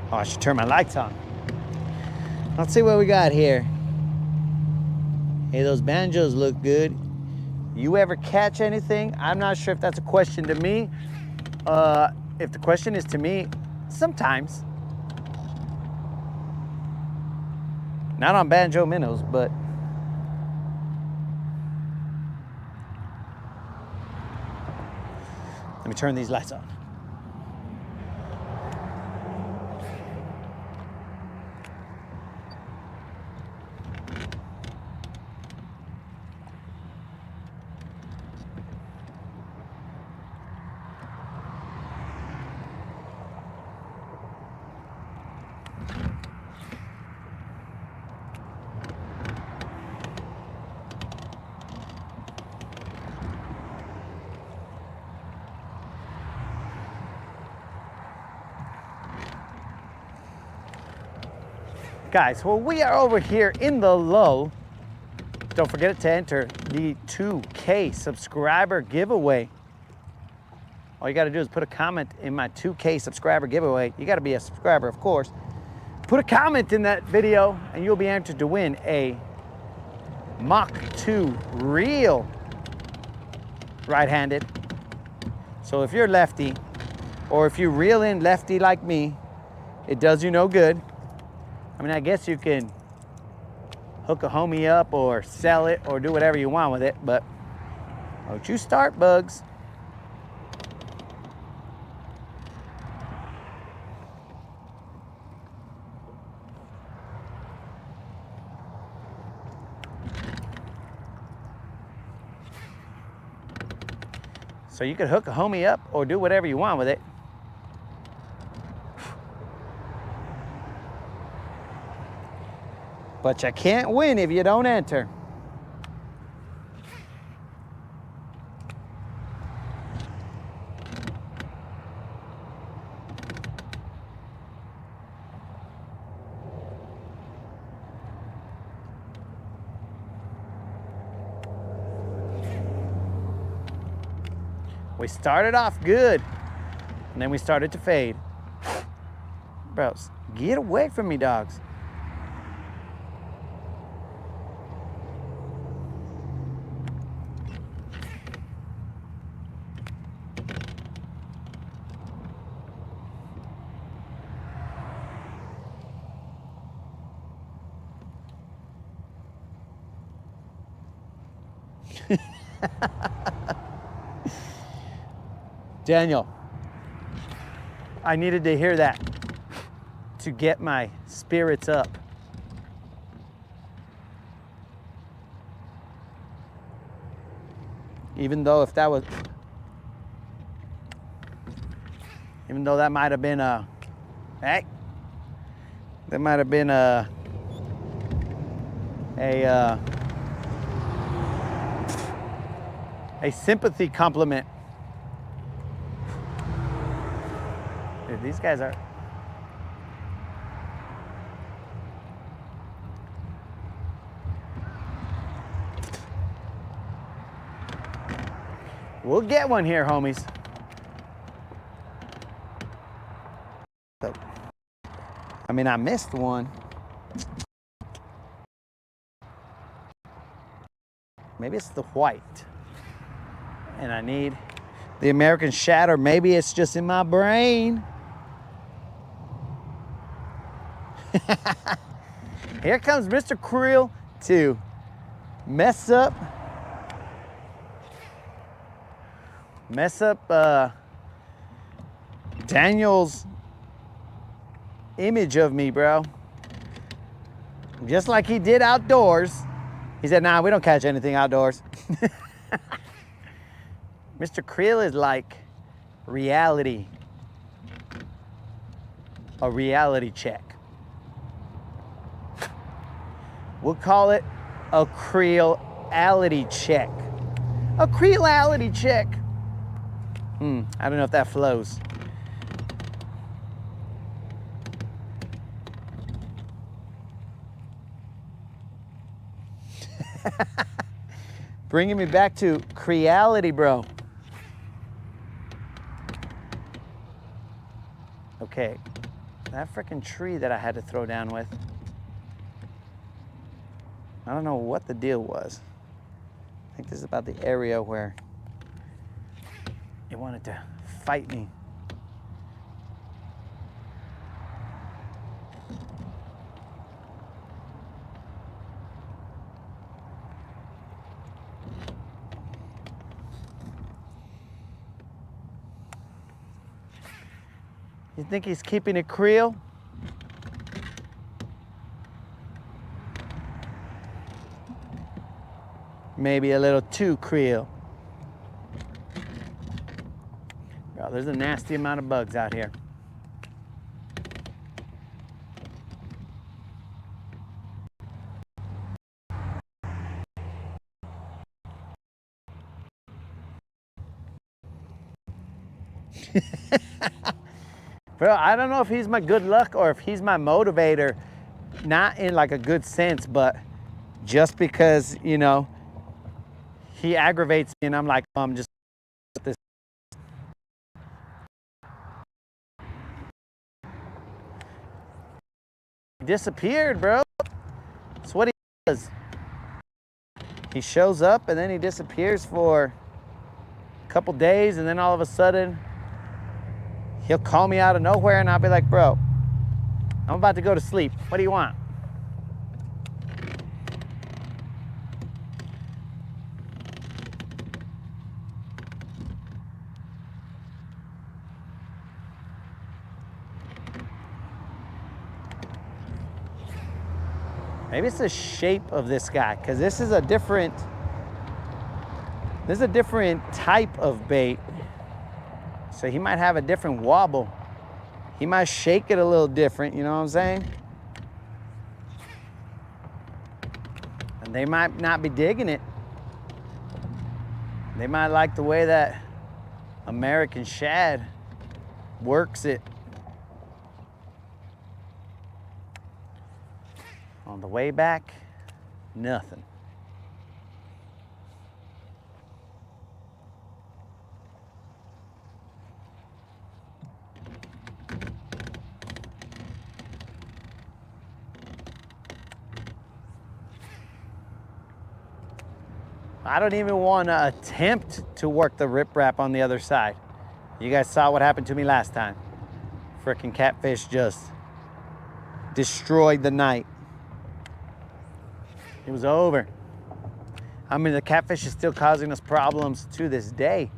Oh, I should turn my lights on. Let's see what we got here. Hey, those banjos look good. You ever catch anything? I'm not sure if that's a question to me. If the question is to me, sometimes. Not on banjo minnows, but let me turn these lights on. Guys, well, we are over here in the low. Don't forget to enter the 2K subscriber giveaway. All you got to do is put a comment in my 2K subscriber giveaway. You got to be a subscriber, of course. Put a comment in that video and you'll be entered to win a Mach 2 reel right-handed. So if you're lefty, or if you reel in lefty like me, it does you no good. I mean, I guess you can hook a homie up or sell it or do whatever you want with it, but don't you start, bugs. So you could hook a homie up or do whatever you want with it. But you can't win if you don't enter. We started off good, and then we started to fade. Bros, get away from me, dogs. Daniel, I needed to hear that to get my spirits up. Even though that might have been that might have been a sympathy compliment. Dude, these guys are... We'll get one here, homies. I mean, I missed one. Maybe it's the white. And I need the American shatter. Maybe it's just in my brain. Here comes Mr. Creel to mess up Daniel's image of me, bro. Just like he did outdoors. He said, nah, we don't catch anything outdoors. Mr. Creel is like reality. A reality check. We'll call it a Creel-ality check. A Creel-ality check. I don't know if that flows. Bringing me back to Creality, bro. Okay, that freaking tree that I had to throw down with, I don't know what the deal was. I think this is about the area where it wanted to fight me. You think he's keeping it Creel? Maybe a little too Creel. Bro, there's a nasty amount of bugs out here. Bro, I don't know if he's my good luck or if he's my motivator. Not in like a good sense, but just because, you know, he aggravates me and I'm like, oh, I'm just this. He disappeared, bro. That's what he does. He shows up and then he disappears for a couple days, and then all of a sudden he'll call me out of nowhere and I'll be like, bro, I'm about to go to sleep. What do you want? Maybe it's the shape of this guy, because this is a different type of bait. So he might have a different wobble. He might shake it a little different, you know what I'm saying? And they might not be digging it. They might like the way that American shad works it. On the way back, nothing. I don't even want to attempt to work the riprap on the other side. You guys saw what happened to me last time. Frickin' catfish just destroyed the night. It was over. I mean, the catfish is still causing us problems to this day.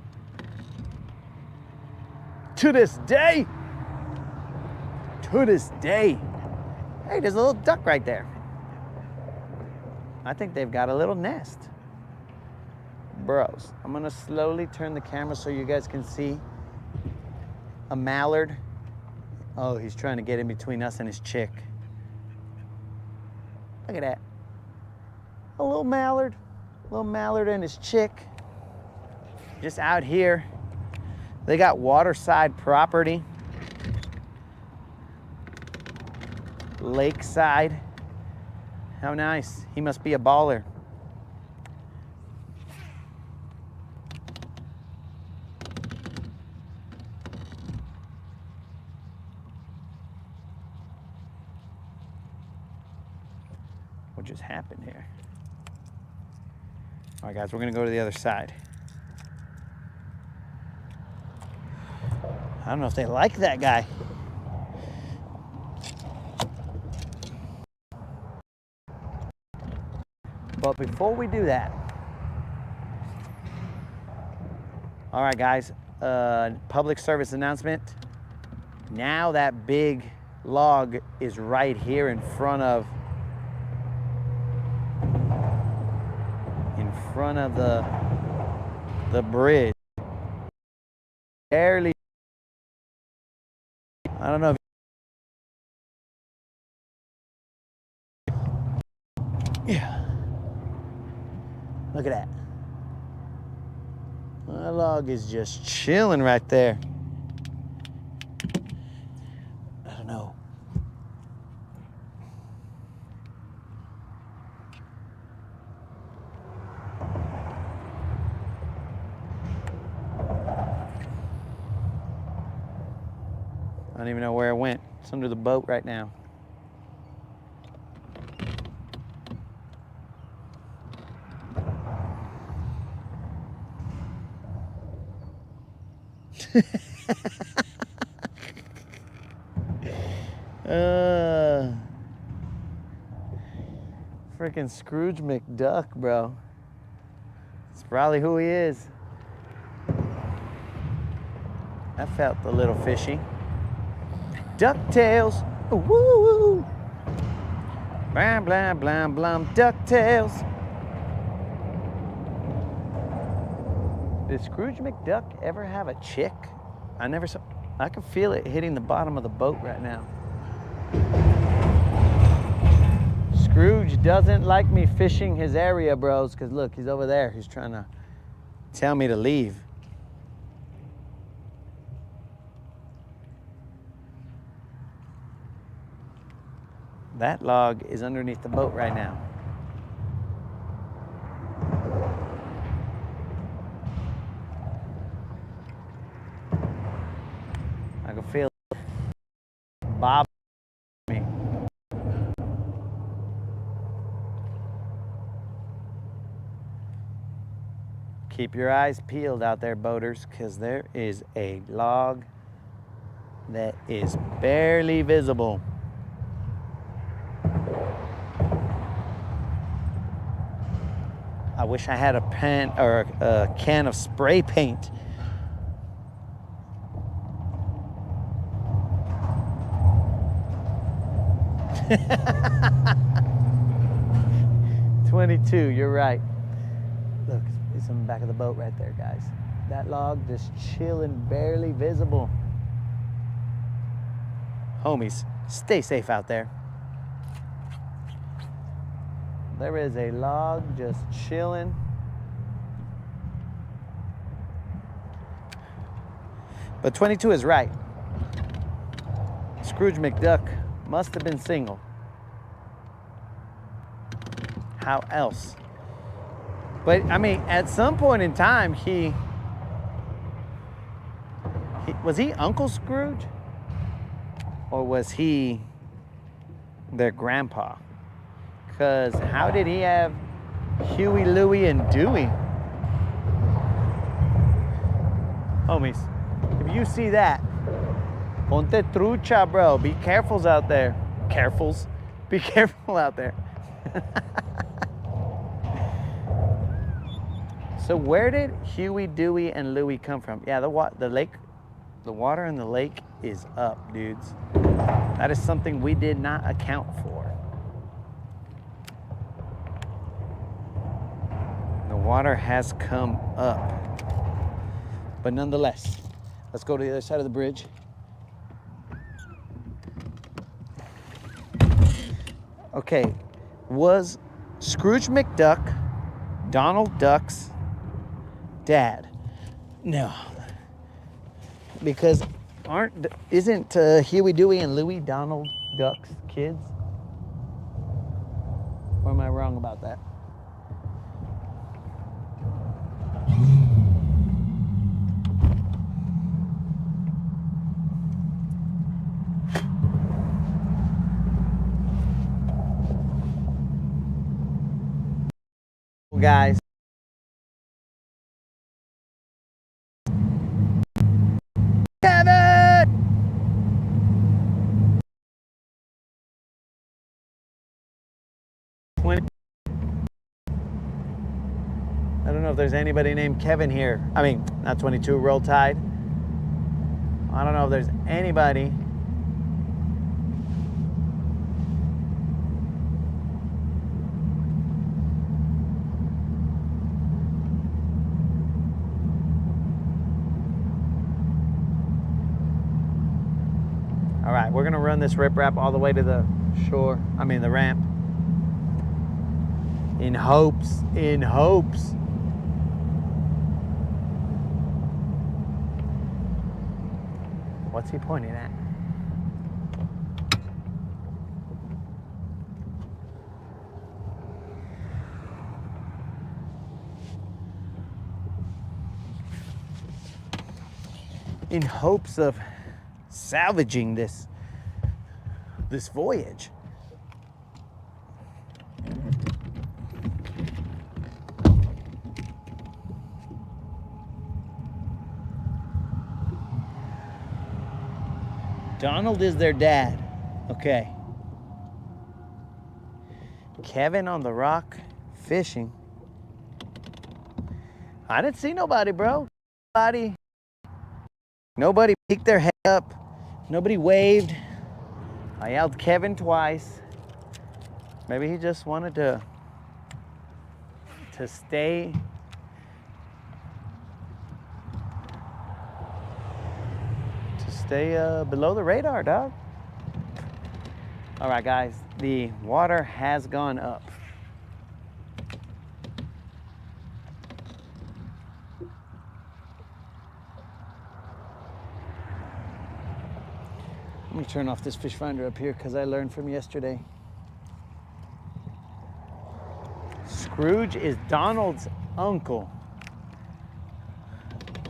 To this day. To this day. Hey, there's a little duck right there. I think they've got a little nest. Bros, I'm gonna slowly turn the camera so you guys can see a mallard. Oh, he's trying to get in between us and his chick. Look at that. A little mallard and his chick. Just out here. They got waterside property. Lakeside. How nice. He must be a baller. What just happened here? All right, guys, we're gonna go to the other side. I don't know if they like that guy. But before we do that, all right, guys, public service announcement. Now that big log is right here in front of the bridge. Barely. I don't know if yeah. Look at that. That log is just chilling right there. I don't know. I don't even know where it went. It's under the boat right now. Freaking Scrooge McDuck, bro. It's probably who he is. That felt a little fishy. DuckTales. Woo! Blam, blam, blam, blam. DuckTales. Did Scrooge McDuck ever have a chick? I never saw. I can feel it hitting the bottom of the boat right now. Scrooge doesn't like me fishing his area, bros, because look, he's over there. He's trying to tell me to leave. That log is underneath the boat right now. I can feel Bob me. Keep your eyes peeled out there, boaters, because there is a log that is barely visible. I wish I had a pen or a can of spray paint. "22, you're right." Look, it's on the back of the boat right there, guys. That log just chilling, barely visible. Homies, stay safe out there. There is a log just chilling. But 22 is right. Scrooge McDuck must have been single. How else? But I mean, at some point in time, he was he Uncle Scrooge? Or was he their grandpa? Because how did he have Huey, Louie, and Dewey? Homies, if you see that, ponte trucha, bro. Be careful out there. Carefuls. Be careful out there. So where did Huey, Dewey, and Louie come from? Yeah, the water in the lake is up, dudes. That is something we did not account for. The water has come up. But nonetheless, let's go to the other side of the bridge. Okay, was Scrooge McDuck Donald Duck's dad? No. Because isn't Huey, Dewey, and Louie Donald Duck's kids? Or am I wrong about that? Guys. Kevin! I don't know if there's anybody named Kevin here. I mean, not 22, Roll Tide. I don't know if there's anybody. All right, we're gonna run this riprap all the way to the shore. I mean the ramp. In hopes. What's he pointing at? In hopes of salvaging this voyage. Donald is their dad. Okay. Kevin on the rock fishing. I didn't see nobody, bro. Nobody picked their head up. Nobody waved. I yelled Kevin twice. Maybe he just wanted to stay below the radar, dog. All right, guys, the water has gone up. Let me turn off this fish finder up here because I learned from yesterday. Scrooge is Donald's uncle.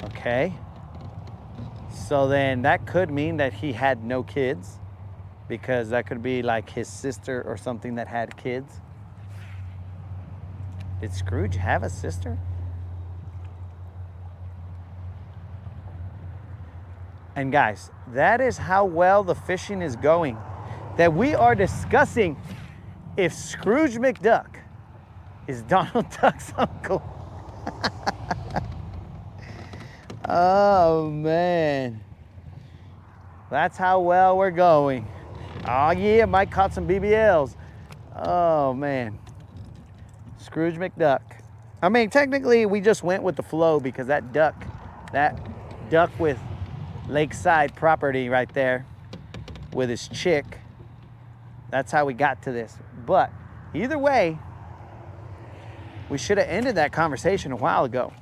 Okay. So then that could mean that he had no kids, because that could be like his sister or something that had kids. Did Scrooge have a sister? And guys, that is how well the fishing is going, that we are discussing if Scrooge McDuck is Donald Duck's uncle. Oh man, that's how well we're going. Oh yeah, Mike caught some BBLs. Oh man, Scrooge McDuck. I mean, technically we just went with the flow because that duck with lakeside property right there with his chick, that's how we got to this. But either way, we should have ended that conversation a while ago.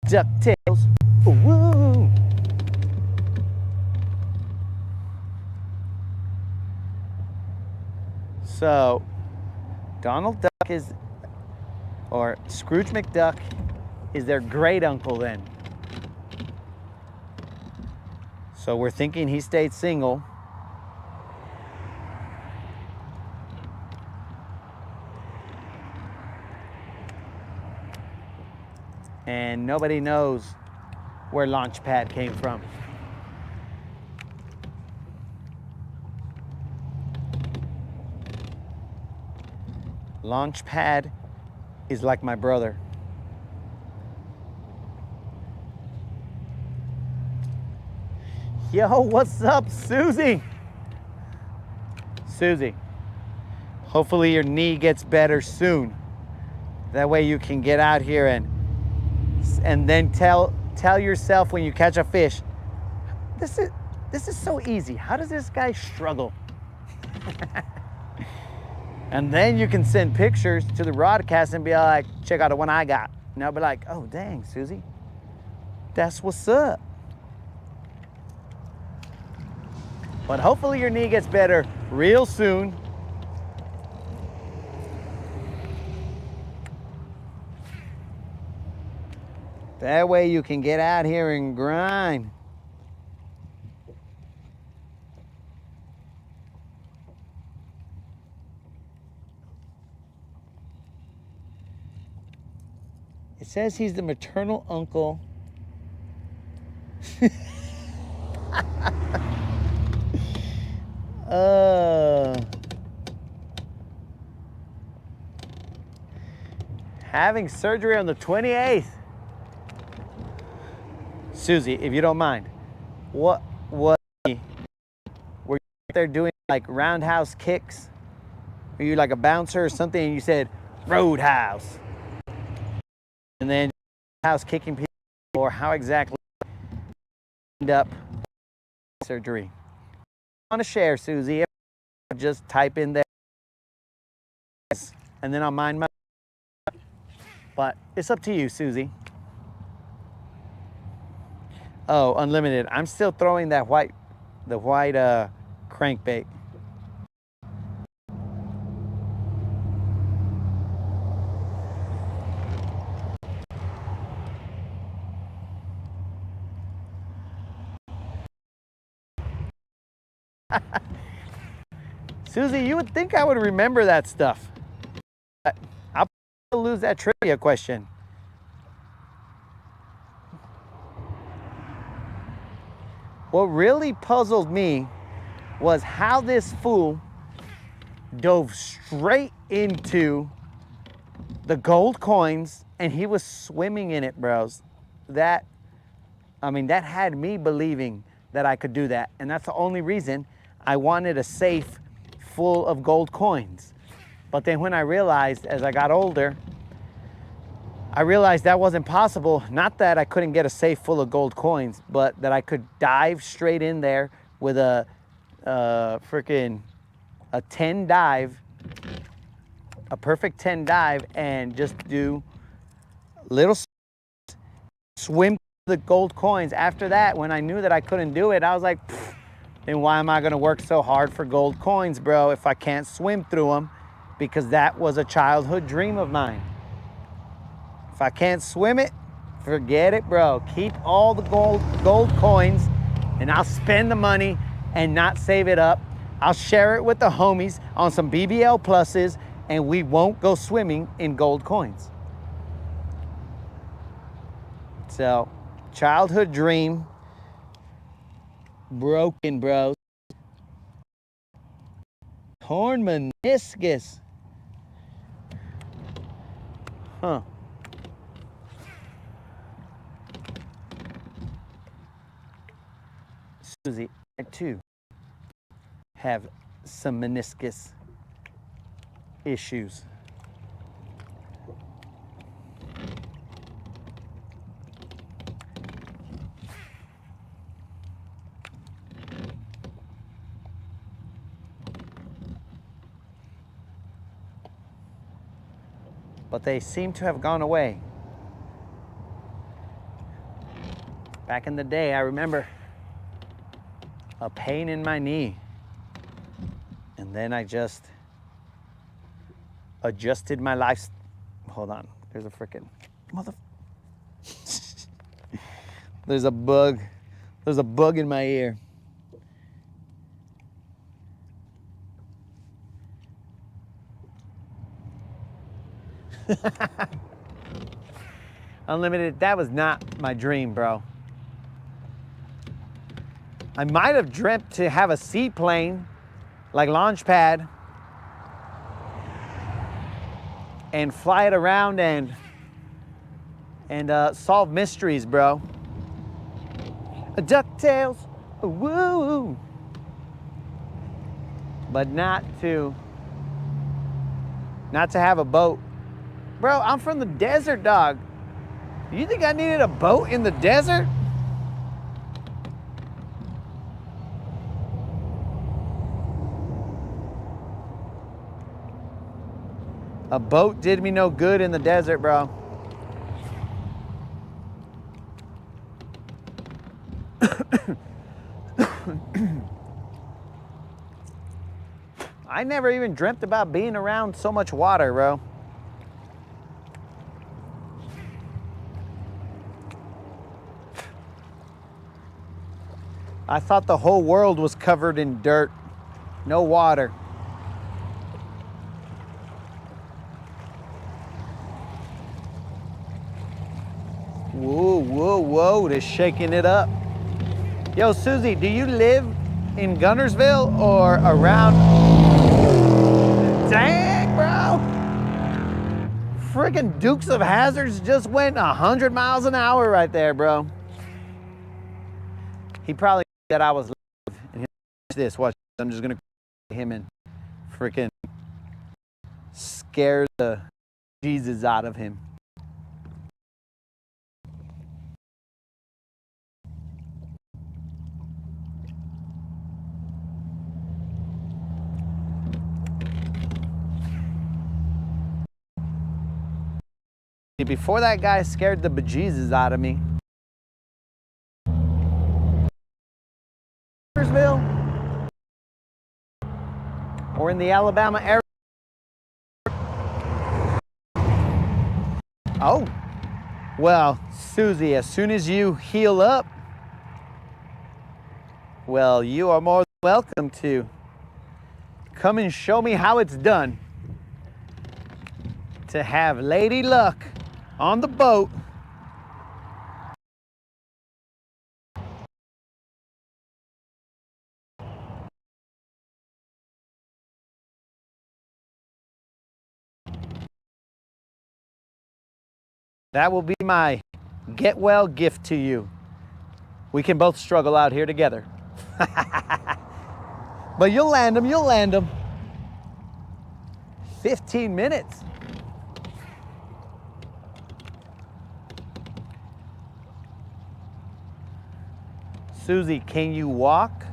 DuckTales. Woo! So, Donald Duck is, or Scrooge McDuck is their great uncle then. So we're thinking he stayed single. And nobody knows where Launchpad came from. Launchpad is like my brother. Yo, what's up, Susie? Susie, hopefully your knee gets better soon. That way you can get out here and then tell yourself when you catch a fish, this is so easy. How does this guy struggle? And then you can send pictures to the Rodcast and be like, check out the one I got. And I'll be like, oh dang, Susie, that's what's up. But hopefully your knee gets better real soon. That way you can get out here and grind. It says he's the maternal uncle. Having surgery on the 28th. Susie, if you don't mind, what were you out there doing, like roundhouse kicks? Were you like a bouncer or something and you said roadhouse? And then house kicking people, or how exactly end up surgery? I want to share, Susie. Just type in there and then I'll mind my, but it's up to you, Susie. Oh, unlimited. I'm still throwing that white crankbait. Susie, you would think I would remember that stuff. I'll lose that trivia question. What really puzzled me was how this fool dove straight into the gold coins and he was swimming in it, bros. That had me believing that I could do that. And that's the only reason I wanted a safe full of gold coins. But then when I realized, as I got older, I realized that wasn't possible. Not that I couldn't get a safe full of gold coins, but that I could dive straight in there with a 10 dive, a perfect 10 dive, and just do little swim the gold coins. After that, when I knew that I couldn't do it, I was like, then why am I gonna work so hard for gold coins, bro, if I can't swim through them? Because that was a childhood dream of mine. If I can't swim it, forget it, bro. Keep all the gold coins and I'll spend the money and not save it up I'll share it with the homies on some BBL pluses, and we won't go swimming in gold coins. So, childhood dream, broken, bro. Torn meniscus. Huh. Susie, I too have some meniscus issues. But they seem to have gone away. Back in the day, I remember a pain in my knee. And then I just adjusted my life. Hold on, there's a freaking mother. There's a bug. There's a bug in my ear. Unlimited, that was not my dream, bro. I might have dreamt to have a seaplane, like launch pad, and fly it around and solve mysteries, bro. DuckTales, woo! But not to have a boat. Bro, I'm from the desert, dog. You think I needed a boat in the desert? A boat did me no good in the desert, bro. I never even dreamt about being around so much water, bro. I thought the whole world was covered in dirt, no water. Whoa, whoa, whoa, they're shaking it up. Yo, Susie, do you live in Guntersville or around? Dang, bro. Freaking Dukes of Hazzards just went 100 miles an hour right there, bro. He probably that I was live, and he'll watch this. Watch this. I'm just gonna him and freaking scare the Jesus out of him. Before that guy scared the bejesus out of me. Guntersville or in the Alabama area. Oh, well, Susie, as soon as you heal up, well, you are more than welcome to come and show me how it's done to have Lady Luck on the boat. That will be my get well gift to you. We can both struggle out here together. But you'll land them, you'll land them. 15 minutes. Susie, can you walk?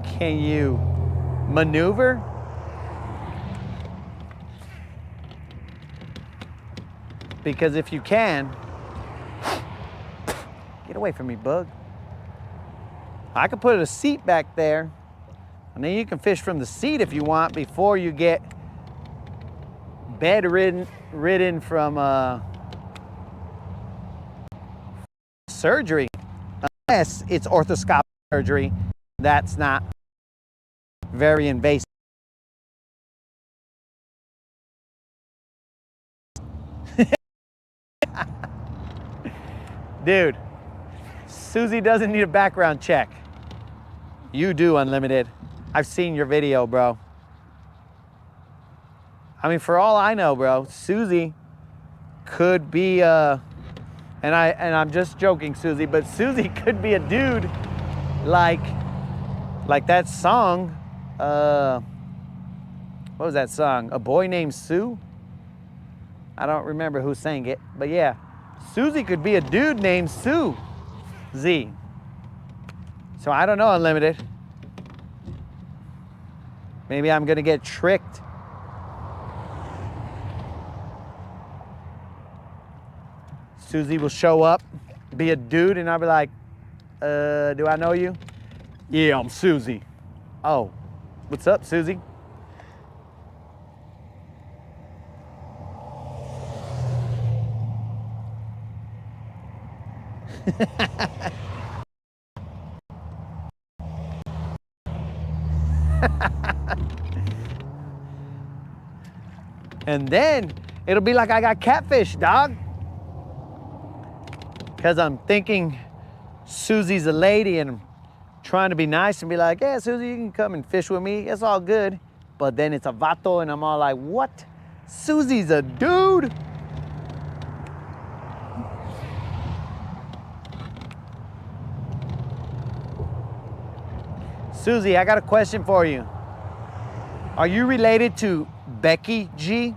Can you maneuver? Because if you can, get away from me, bug. I could put a seat back there, and then you can fish from the seat if you want before you get bedridden from surgery. Unless it's orthoscopic surgery, that's not very invasive. Dude, Susie doesn't need a background check. You do, Unlimited. I've seen your video, bro. I mean, for all I know, bro, Susie could be and I'm just joking, Susie, but Susie could be a dude like that song. What was that song? A Boy Named Sue? I don't remember who sang it, but yeah. Susie could be a dude named Sue Z. So I don't know, Unlimited. Maybe I'm gonna get tricked. Susie will show up, be a dude, and I'll be like, do I know you? Yeah, I'm Susie. Oh, what's up, Susie? And then it'll be like I got catfish, dog. Because I'm thinking Susie's a lady and I'm trying to be nice and be like, yeah, Susie, you can come and fish with me. It's all good. But then it's a vato and I'm all like, what? Susie's a dude? Susie, I got a question for you. Are you related to Becky G?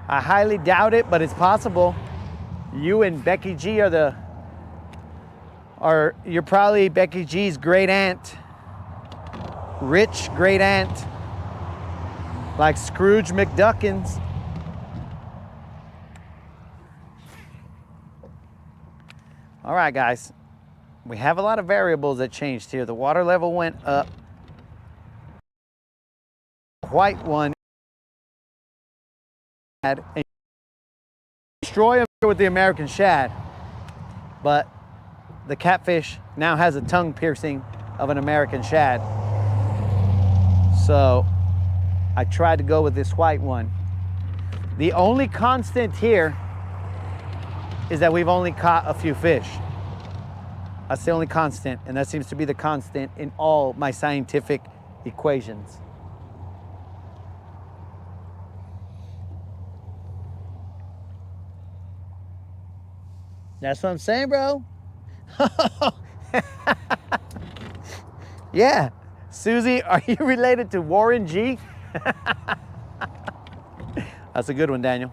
I highly doubt it, but it's possible. You and Becky G you're probably Becky G's great aunt. Rich great aunt. Like Scrooge McDuckins. All right, guys. We have a lot of variables that changed here. The water level went up. White one and destroy them with the American shad, but the catfish now has a tongue piercing of an American shad. So I tried to go with this white one. The only constant here is that we've only caught a few fish. That's the only constant, and that seems to be the constant in all my scientific equations. That's what I'm saying, bro. Yeah. Susie, are you related to Warren G? That's a good one, Daniel.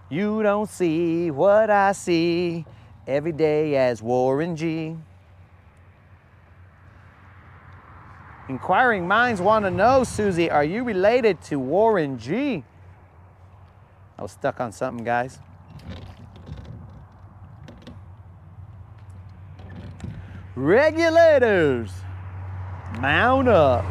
You don't see what I see every day as Warren G. Inquiring minds want to know, Susie, are you related to Warren G? I was stuck on something, guys. Regulators, mount up.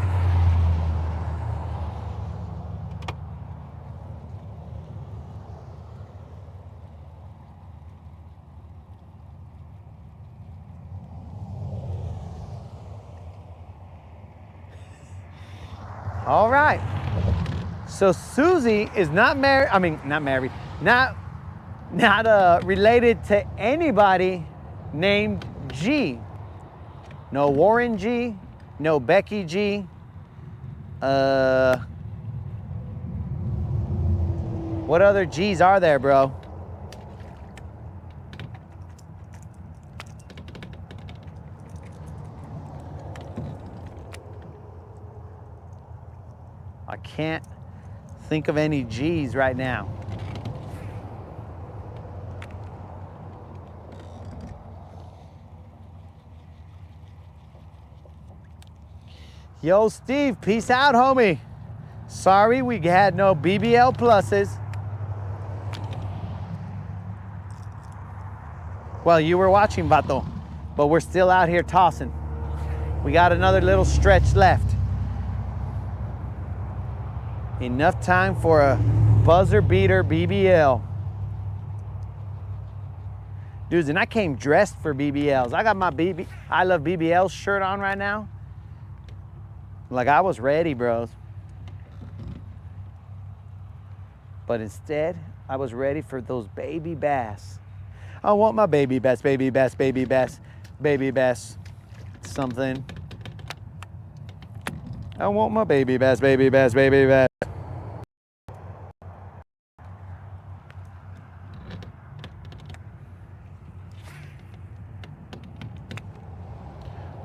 All right. So Susie is not married. I mean, not married. Not related to anybody named G. No Warren G. No Becky G. What other G's are there, bro? I can't think of any G's right now. Yo, Steve, peace out, homie. Sorry we had no BBL pluses. Well, you were watching, Vato, but we're still out here tossing. We got another little stretch left. Enough time for a buzzer beater BBL. Dudes, and I came dressed for BBLs. I got my I Love BBL shirt on right now. Like I was ready, bros. But instead, I was ready for those baby bass. I want my baby bass, baby bass, baby bass, baby bass, something. I want my baby bass, baby bass, baby bass.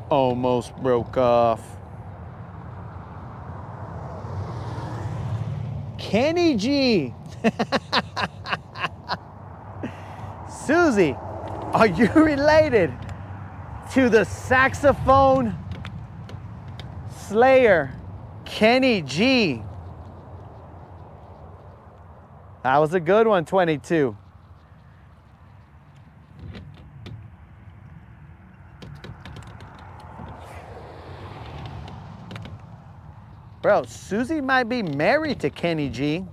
Almost broke off. Kenny G. Susie, are you related to the saxophone slayer, Kenny G? That was a good one, 22. Bro, Susie might be married to Kenny G.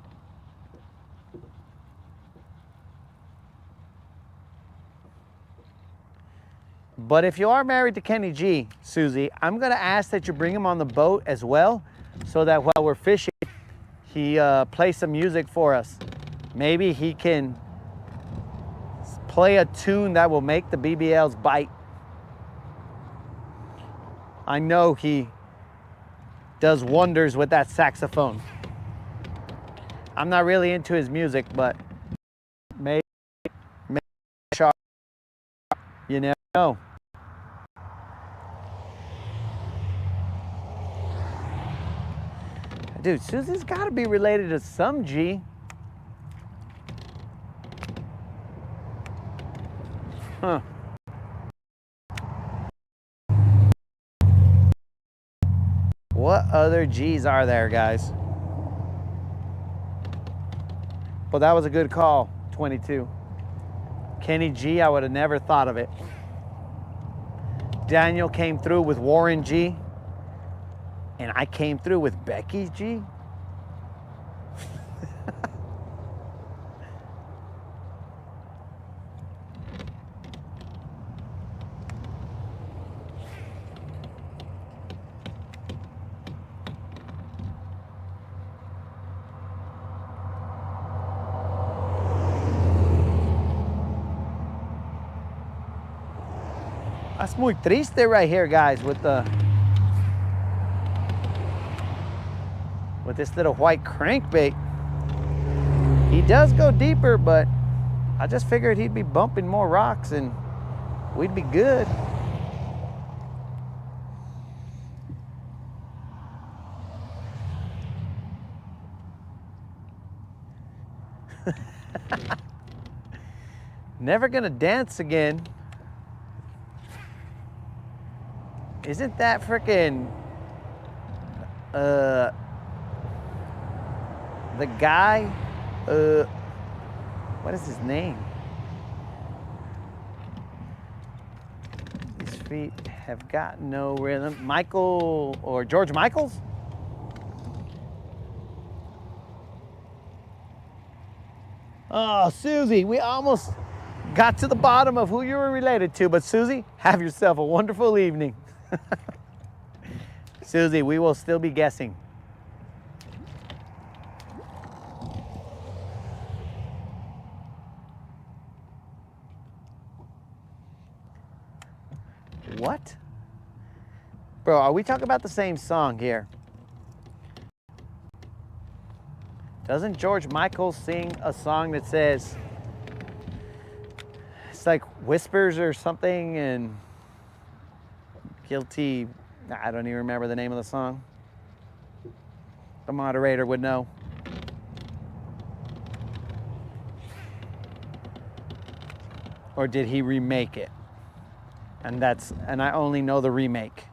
But if you are married to Kenny G, Susie, I'm gonna ask that you bring him on the boat as well, so that while we're fishing, he plays some music for us. Maybe he can play a tune that will make the BBLs bite. I know he does wonders with that saxophone. I'm not really into his music, but maybe you never know. Dude, Susie's gotta be related to some G. Huh. What other G's are there, guys? Well, that was a good call, 22. Kenny G, I would have never thought of it. Daniel came through with Warren G. And I came through with Becky G. That's muy triste right here, guys, with this little white crankbait. He does go deeper, but I just figured he'd be bumping more rocks and we'd be good. Never gonna dance again. Isn't that frickin' the guy, what is his name? His feet have got no rhythm. Michael or George Michaels? Oh, Susie, we almost got to the bottom of who you were related to, but Susie, have yourself a wonderful evening. Susie, we will still be guessing. What? Bro, are we talking about the same song here? Doesn't George Michael sing a song that says, it's like Whispers or something, and Guilty, I don't even remember the name of the song. The moderator would know. Or did he remake it? And I only know the remake.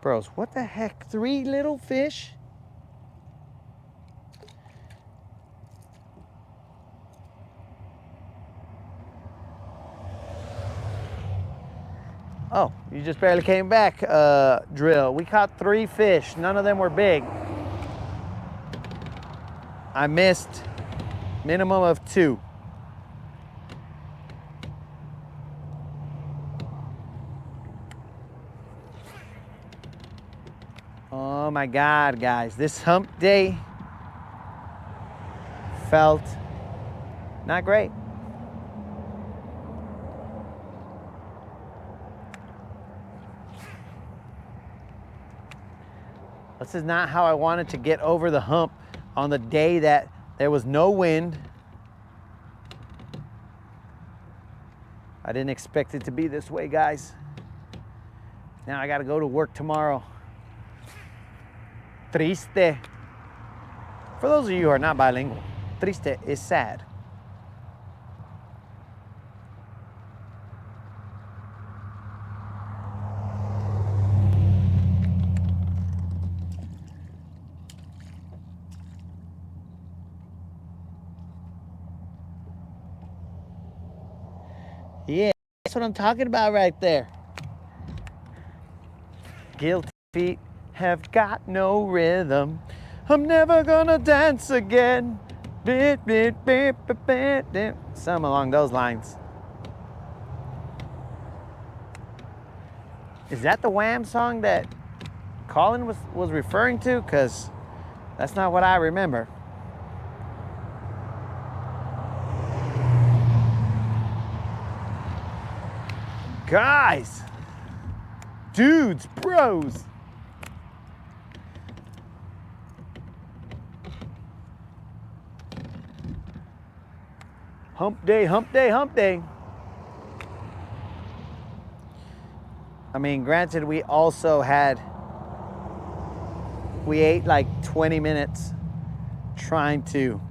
Bros, what the heck? 3 little fish? Oh, you just barely came back, Drill. We caught 3 fish. None of them were big. I missed minimum of 2. Oh my God, guys. This hump day felt not great. This is not how I wanted to get over the hump on the day that there was no wind. I didn't expect it to be this way, guys. Now I gotta go to work tomorrow. Triste. For those of you who are not bilingual, triste is sad. Yeah, that's what I'm talking about right there. Guilty feet have got no rhythm. I'm never gonna dance again. Some along those lines. Is that the Wham song that Colin was referring to? Because that's not what I remember. Guys, dudes, bros. Hump day, hump day, hump day. I mean, granted, we ate like 20 minutes trying to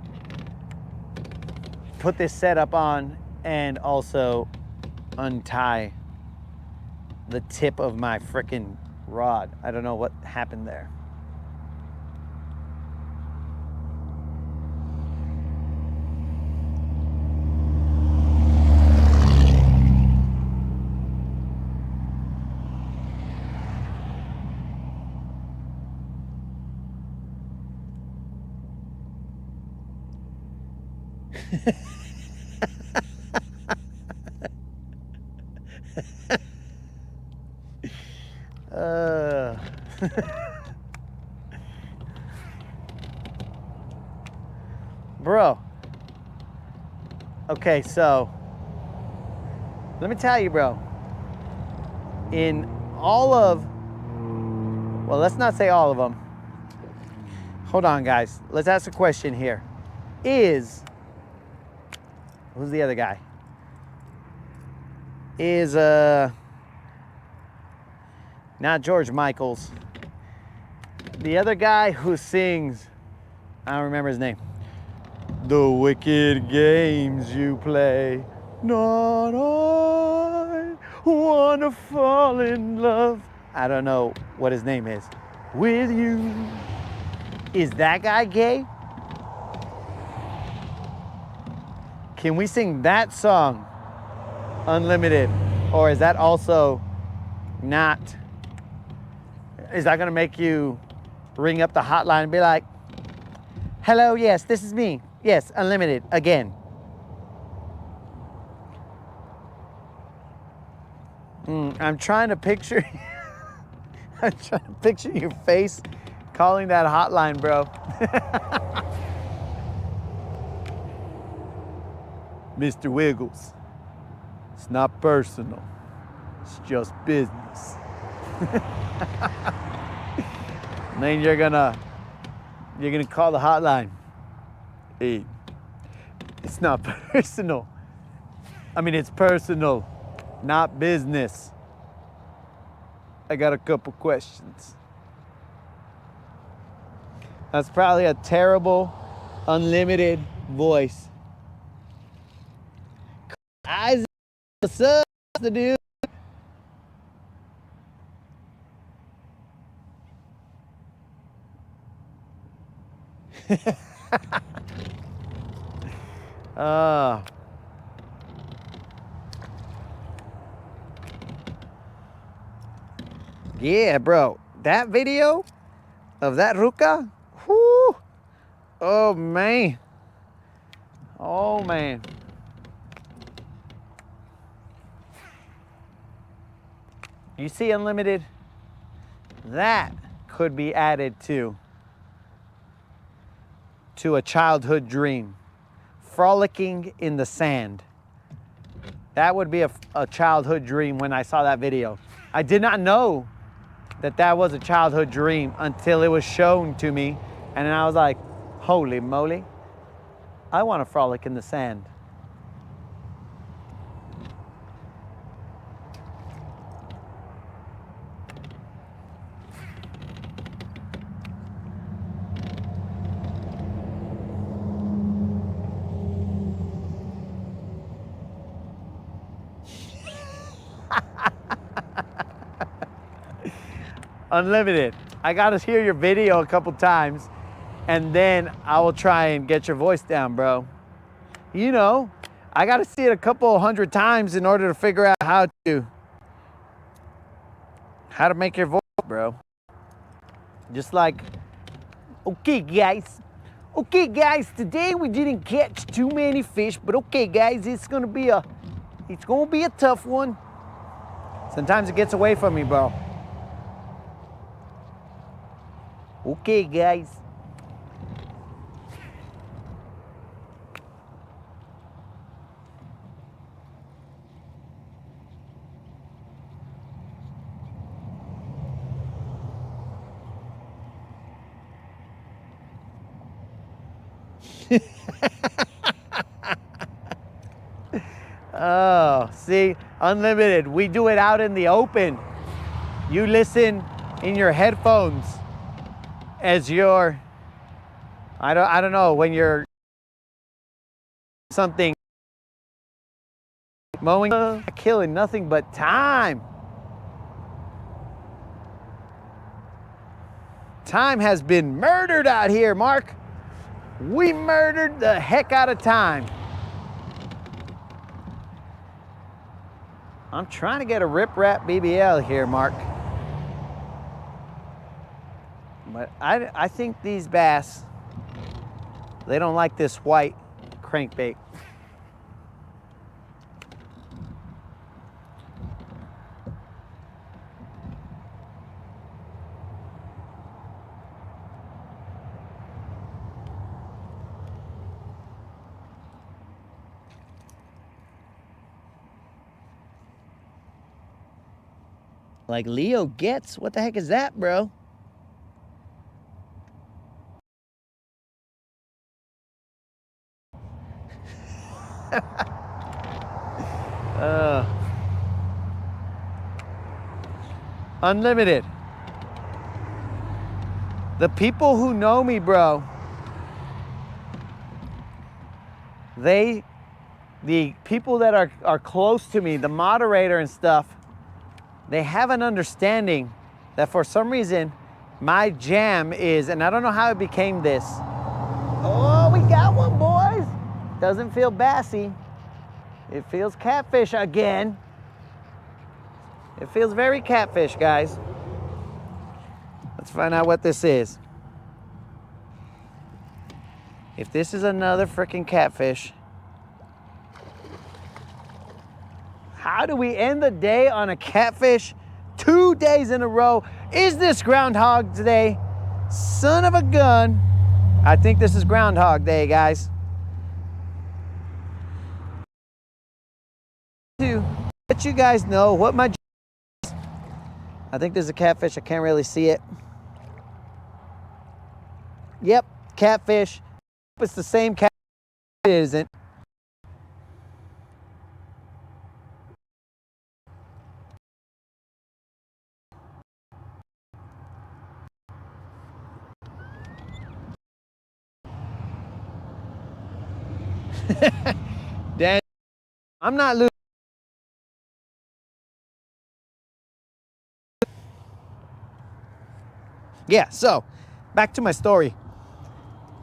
put this setup on and also untie the tip of my frickin' rod. I don't know what happened there. Bro. Okay, so let me tell you, bro. In all of, well, let's not say all of them. Hold on, guys. Let's ask a question here. Who's the other guy? Is not George Michaels. The other guy who sings, I don't remember his name. The wicked games you play, not I wanna fall in love. I don't know what his name is. With you. Is that guy gay? Can we sing that song unlimited? Or is that also not? Is that gonna make you ring up the hotline and be like, hello, yes, this is me. Yes, unlimited, again. I'm trying to picture, I'm trying to picture your face calling that hotline, bro. Mr. Wiggles, it's not personal, it's just business. And then you're gonna call the hotline. Hey, it's not personal. I mean, it's personal, not business. I got a couple questions. That's probably a terrible, unlimited voice. Isaac, what's up, dude? Yeah, bro. That video of that ruca, whoo, oh man. Oh man. You see unlimited? That could be added to a childhood dream. Frolicking in the sand. That would be a childhood dream when I saw that video. I did not know that that was a childhood dream until it was shown to me. And then I was like, holy moly, I want to frolic in the sand. Unlimited. I got to hear your video a couple times and then I will try and get your voice down, bro. You know, I got to see it a couple hundred times in order to figure out how to make your voice, bro. Just like, okay guys, today we didn't catch too many fish, but okay guys, it's gonna be a tough one. Sometimes it gets away from me, bro. Okay, guys. Oh, see, unlimited. We do it out in the open. You listen in your headphones as you're, I don't know, when you're something mowing, killing nothing but time. Time has been murdered out here, Mark. We murdered the heck out of time. I'm trying to get a rip-rap BBL here, Mark. But I think these bass, they don't like this white crankbait. Like Leo gets? What the heck is that, bro? Unlimited. The people who know me, bro, the people that are close to me, the moderator and stuff, they have an understanding that for some reason my jam is, and I don't know how it became this. Oh, we got one, boys. Doesn't feel bassy. It feels catfish again. It feels very catfish, guys. Let's find out what this is. If this is another freaking catfish, how do we end the day on a catfish 2 days in a row? Is this Groundhog Day? Son of a gun. I think this is Groundhog Day, guys. To let you guys know what my... I think there's a catfish. I can't really see it. Yep, catfish. It's the same catfish. It isn't. Dan, I'm not losing. Yeah, so back to my story.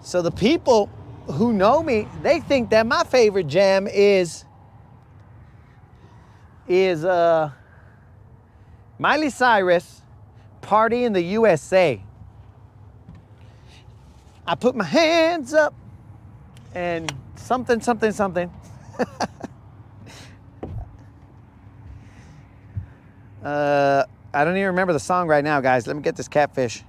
So the people who know me, they think that my favorite jam is Miley Cyrus Party in the USA. I put my hands up and something, something, something. I don't even remember the song right now, guys. Let me get this catfish.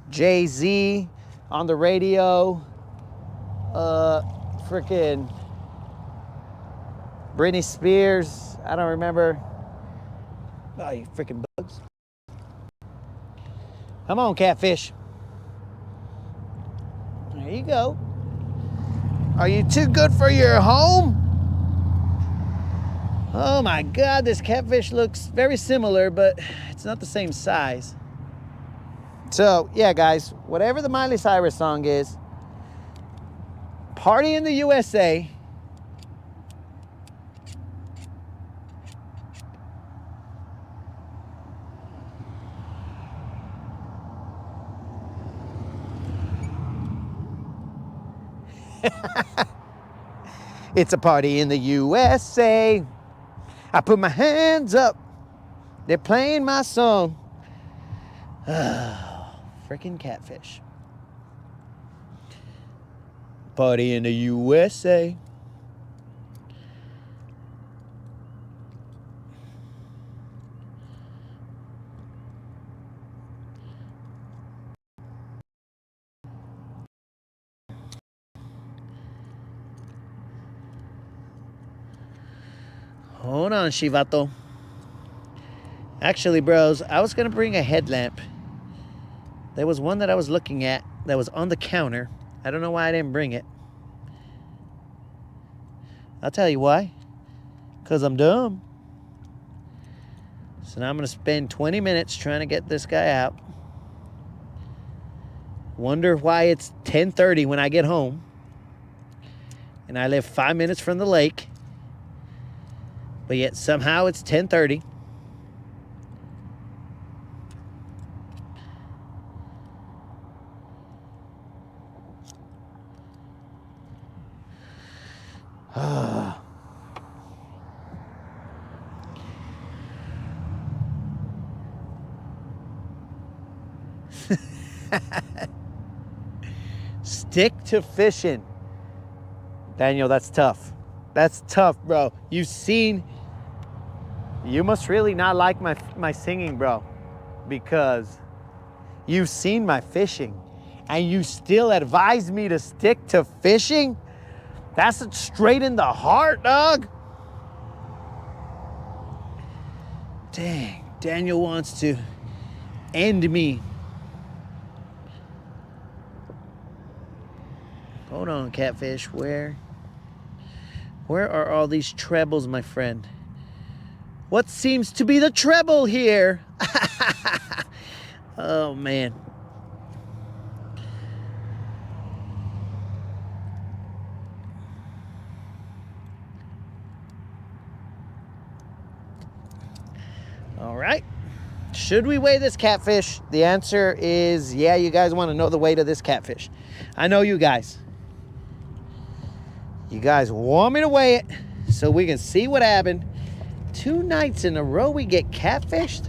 Jay-Z on the radio. Freaking Britney Spears. I don't remember. Oh, you freaking bugs. Come on, catfish. There you go. Are you too good for your home? Oh my God, this catfish looks very similar, but it's not the same size. So, yeah, guys, whatever the Miley Cyrus song is, Party in the USA. It's a party in the USA. I put my hands up. They're playing my song. Freaking catfish. Party in the USA. Hold on, Shivato. Actually, bros, I was going to bring a headlamp. There was one that I was looking at that was on the counter. I don't know why I didn't bring it. I'll tell you why. Because I'm dumb. So now I'm going to spend 20 minutes trying to get this guy out. Wonder why it's 10:30 when I get home. And I live 5 minutes from the lake. But yet somehow it's 10:30. Stick to fishing. Daniel, that's tough. That's tough, bro. You must really not like my singing, bro, because you've seen my fishing and you still advise me to stick to fishing? That's straight in the heart, dog. Dang, Daniel wants to end me. Hold on, catfish. Where are all these trebles, my friend? What seems to be the treble here? Oh, man. All right. Should we weigh this catfish? The answer is yeah. You guys want to know the weight of this catfish. I know you guys. You guys want me to weigh it so we can see what happened. 2 nights in a row we get catfished?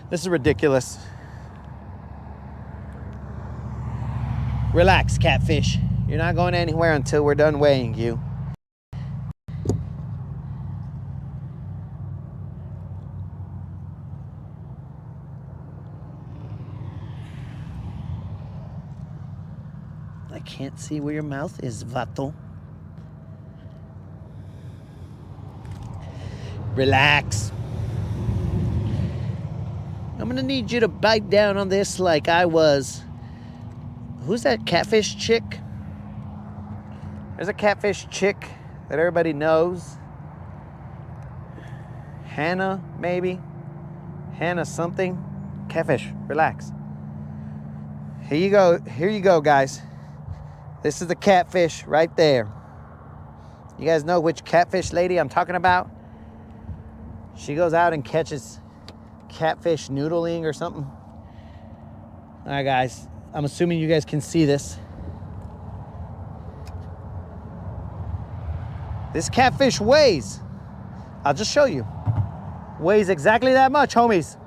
This is ridiculous. Relax, catfish. You're not going anywhere until we're done weighing you. I can't see where your mouth is, vato. Relax. I'm gonna need you to bite down on this like I was. Who's that catfish chick? There's a catfish chick that everybody knows. Hannah, maybe. Hannah something. Catfish, relax. Here you go, guys. This is the catfish right there. You guys know which catfish lady I'm talking about? She goes out and catches catfish noodling or something. All right, guys. I'm assuming you guys can see this. This catfish weighs, I'll just show you, weighs exactly that much, homies.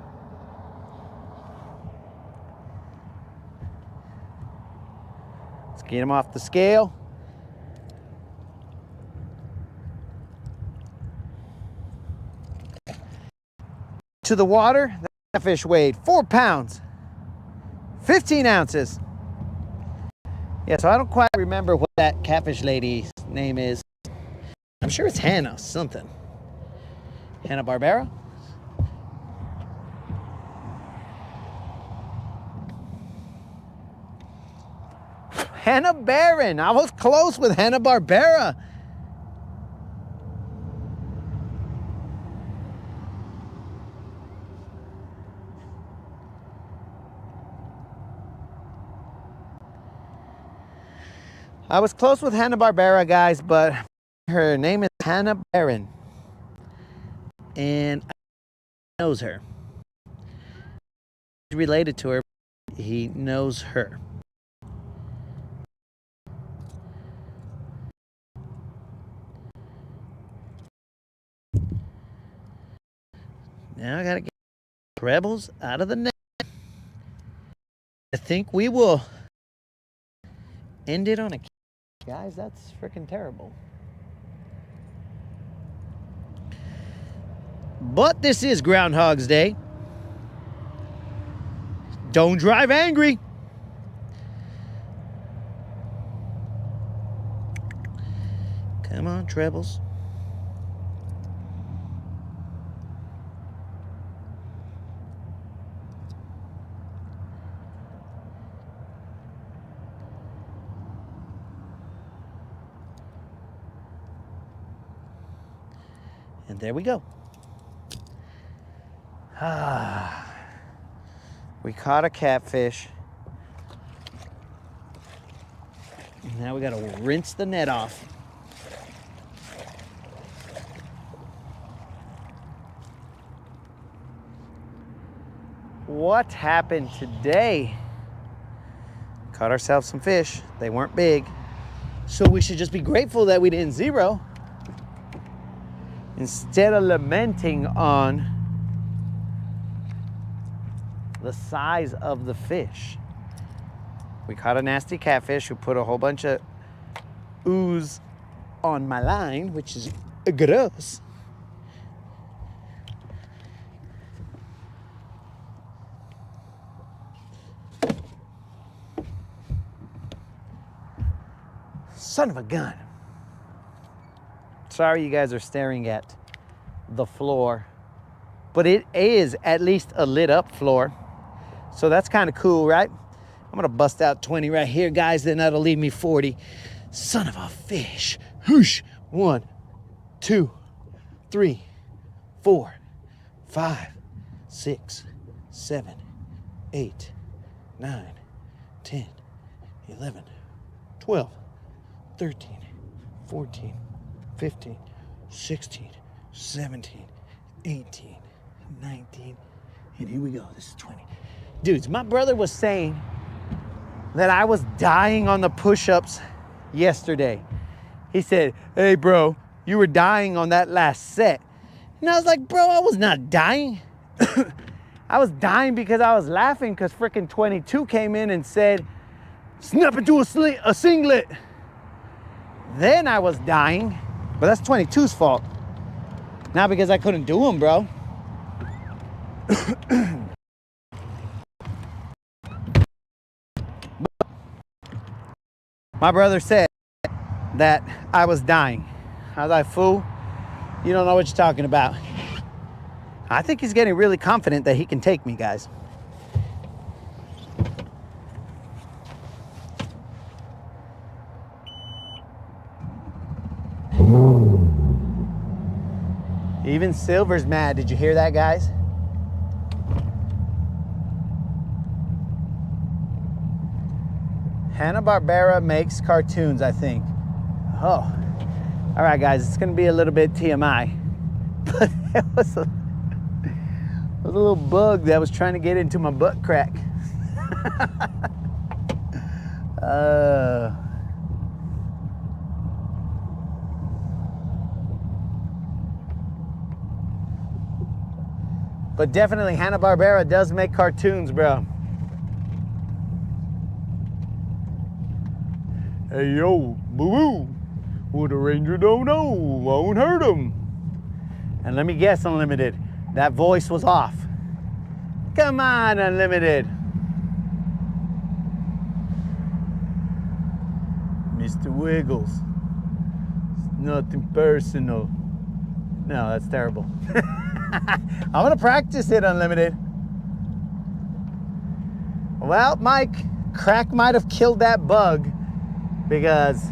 Let's get him off the scale. To the water, the catfish weighed 4 pounds, 15 ounces. Yeah, so I don't quite remember what that catfish lady's name is. I'm sure it's Hannah something. Hanna-Barbera? Hannah Barron. I was close with Hanna-Barbera. I was close with Hanna-Barbera, guys, but her name is Hannah Barron. And he knows her. He's related to her. He knows her. Now I gotta get trebles out of the net. I think we will end it on a... Guys, that's freaking terrible. But this is Groundhog's Day. Don't drive angry. Come on, trebles. And there we go. We caught a catfish. Now we gotta rinse the net off. What happened today? Caught ourselves some fish. They weren't big. So we should just be grateful that we didn't zero, instead of lamenting on the size of the fish. We caught a nasty catfish who put a whole bunch of ooze on my line, which is gross. Son of a gun. Sorry you guys are staring at the floor, but it is at least a lit up floor. So that's kind of cool, right? I'm gonna bust out 20 right here, guys, then that'll leave me 40. Son of a fish. Whoosh. 1, 2, 3, 4, 5, 6, 7, 8, 9, 10, 11, 12, 13, 14, 15, 16, 17, 18, 19, and here we go. This is 20. Dudes, my brother was saying that I was dying on the push-ups yesterday. He said, hey bro, you were dying on that last set. And I was like, bro, I was not dying. I was dying because I was laughing because freaking 22 came in and said, snap into a singlet. Then I was dying, but that's 22's fault. Not because I couldn't do them, bro. My brother said that I was dying. I was like, fool, you don't know what you're talking about. I think he's getting really confident that he can take me, guys. Even Silver's mad. Did you hear that, guys? Hanna-Barbera makes cartoons, I think. Oh. All right, guys, it's gonna be a little bit TMI. But it was a little bug that was trying to get into my butt crack. But definitely Hanna-Barbera does make cartoons, bro. Hey, yo, boo-boo. What a ranger don't know, won't hurt him. And let me guess, Unlimited, that voice was off. Come on, Unlimited. Mr. Wiggles. It's nothing personal. No, that's terrible. I'm gonna practice it, Unlimited. Well, Mike, crack might have killed that bug because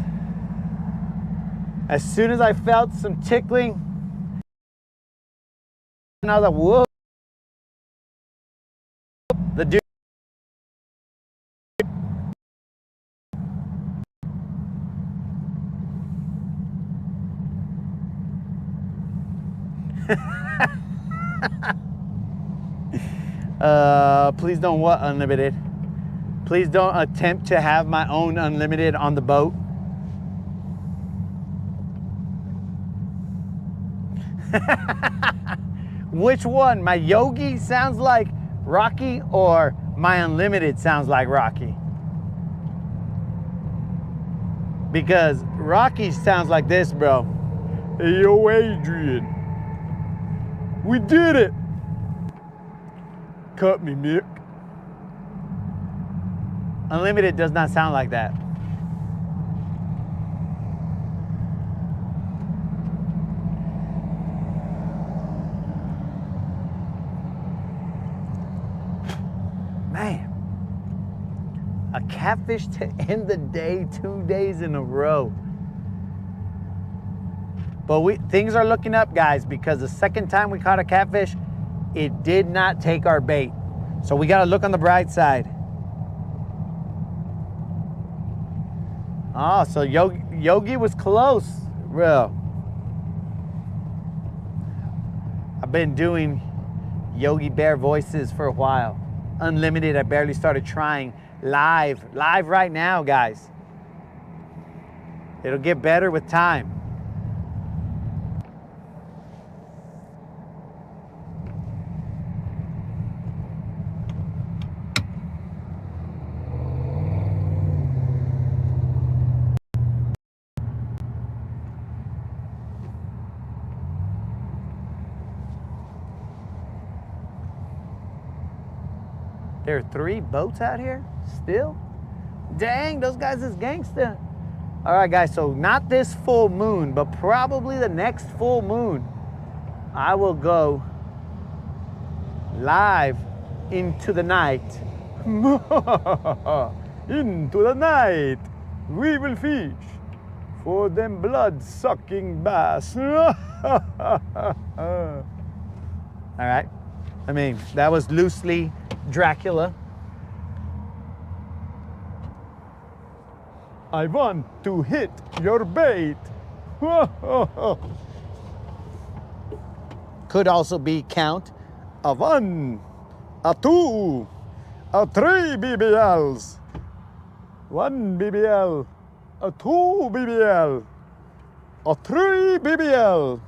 as soon as I felt some tickling, and I was like, whoa. The dude. Please don't what, Unlimited? Please don't attempt to have my own Unlimited on the boat. Which one? My Yogi sounds like Rocky or my Unlimited sounds like Rocky? Because Rocky sounds like this, bro. Hey, yo, Adrian. We did it. Cut me, Mick. Unlimited does not sound like that. Man, a catfish to end the day 2 days in a row. But things are looking up, guys, because the second time we caught a catfish, it did not take our bait. So we got to look on the bright side. Oh, so Yogi was close, bro. I've been doing Yogi Bear voices for a while. Unlimited, I barely started trying. Live right now, guys. It'll get better with time. There are 3 boats out here still? Dang, those guys is gangsta. All right, guys, so not this full moon, but probably the next full moon, I will go live into the night. Into the night, we will fish for them blood-sucking bass. All right. I mean, that was loosely Dracula. I want to hit your bait. Could also be count a 1, a 2, a 3 BBLs. 1 BBL, a 2 BBL, a 3 BBL.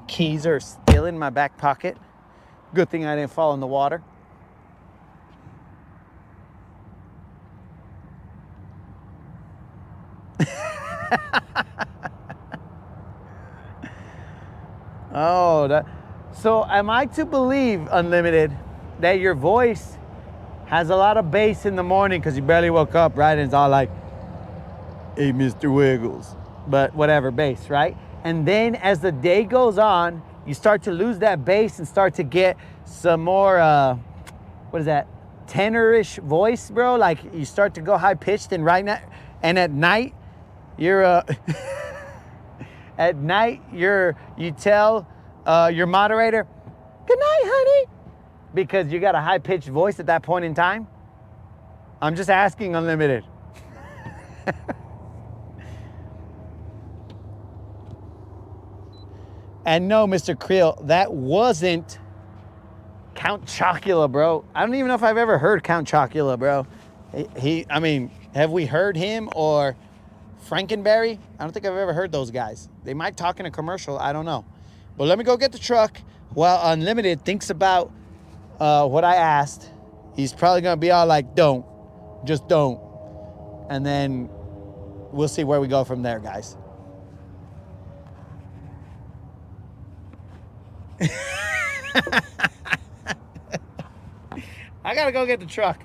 Keys are still in my back pocket. Good thing I didn't fall in the water. Oh, so am I to believe, Unlimited, that your voice has a lot of bass in the morning because you barely woke up, right? And it's all like, hey, Mr. Wiggles. But whatever, bass, right? And then as the day goes on, you start to lose that bass and start to get some more, what is that, tenorish voice, bro? Like you start to go high pitched and and at night, you're, at night, you tell your moderator, good night, honey, because you got a high pitched voice at that point in time. I'm just asking, Unlimited. And no, Mr. Creel, that wasn't Count Chocula, bro. I don't even know if I've ever heard Count Chocula, bro. I mean, have we heard him or Frankenberry? I don't think I've ever heard those guys. They might talk in a commercial. I don't know. But let me go get the truck while Unlimited thinks about what I asked. He's probably going to be all like, don't. Just don't. And then we'll see where we go from there, guys. I got to go get the truck.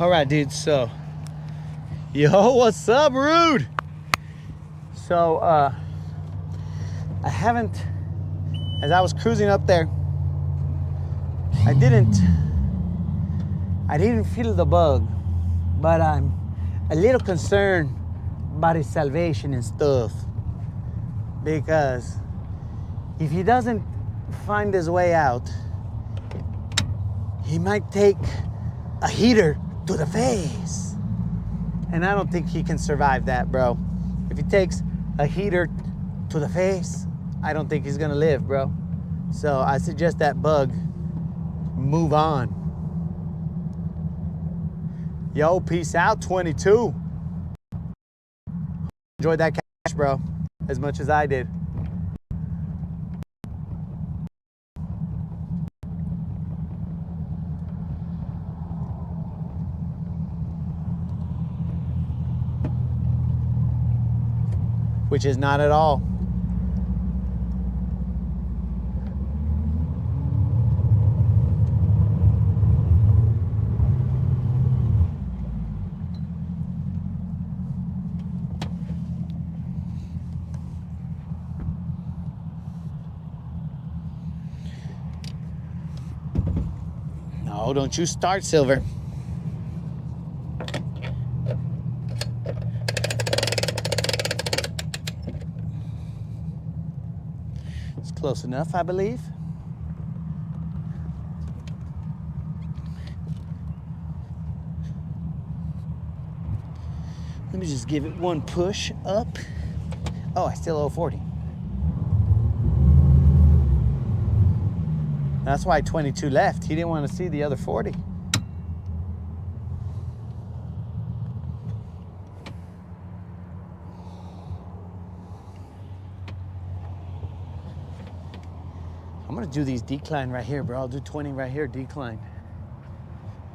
All right, dude. So, yo, what's up, Rude? So, I haven't, as I was cruising up there, I didn't feel the bug, but I'm a little concerned about his salvation and stuff, because if he doesn't find his way out, he might take a heater to the face. And I don't think he can survive that, bro. If he takes a heater to the face, I don't think he's gonna live, bro. So I suggest that bug move on. Yo, peace out, 22. Enjoyed that cash, bro, as much as I did. Which is not at all. No, don't you start, Silver. Close enough, I believe. Let me just give it one push up. Oh, I still owe 40. That's why 22 left. He didn't want to see the other 40. gonna do these decline right here, bro. I'll do 20 right here, decline.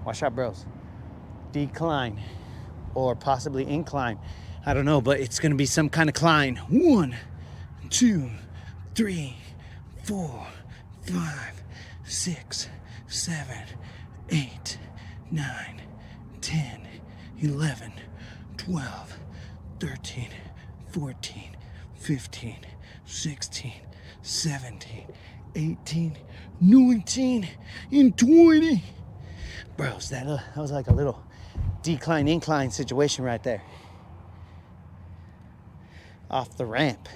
Watch out, bros. Decline, or possibly incline. I don't know, but it's gonna be some kind of climb. 1, 2, 3, 4, 5, 6, 7, 8, 9, 10, 11, 12, 13, 14, 15, 16, 17, 18, 19, and 20. Bros, that was like a little decline, incline situation right there. Off the ramp.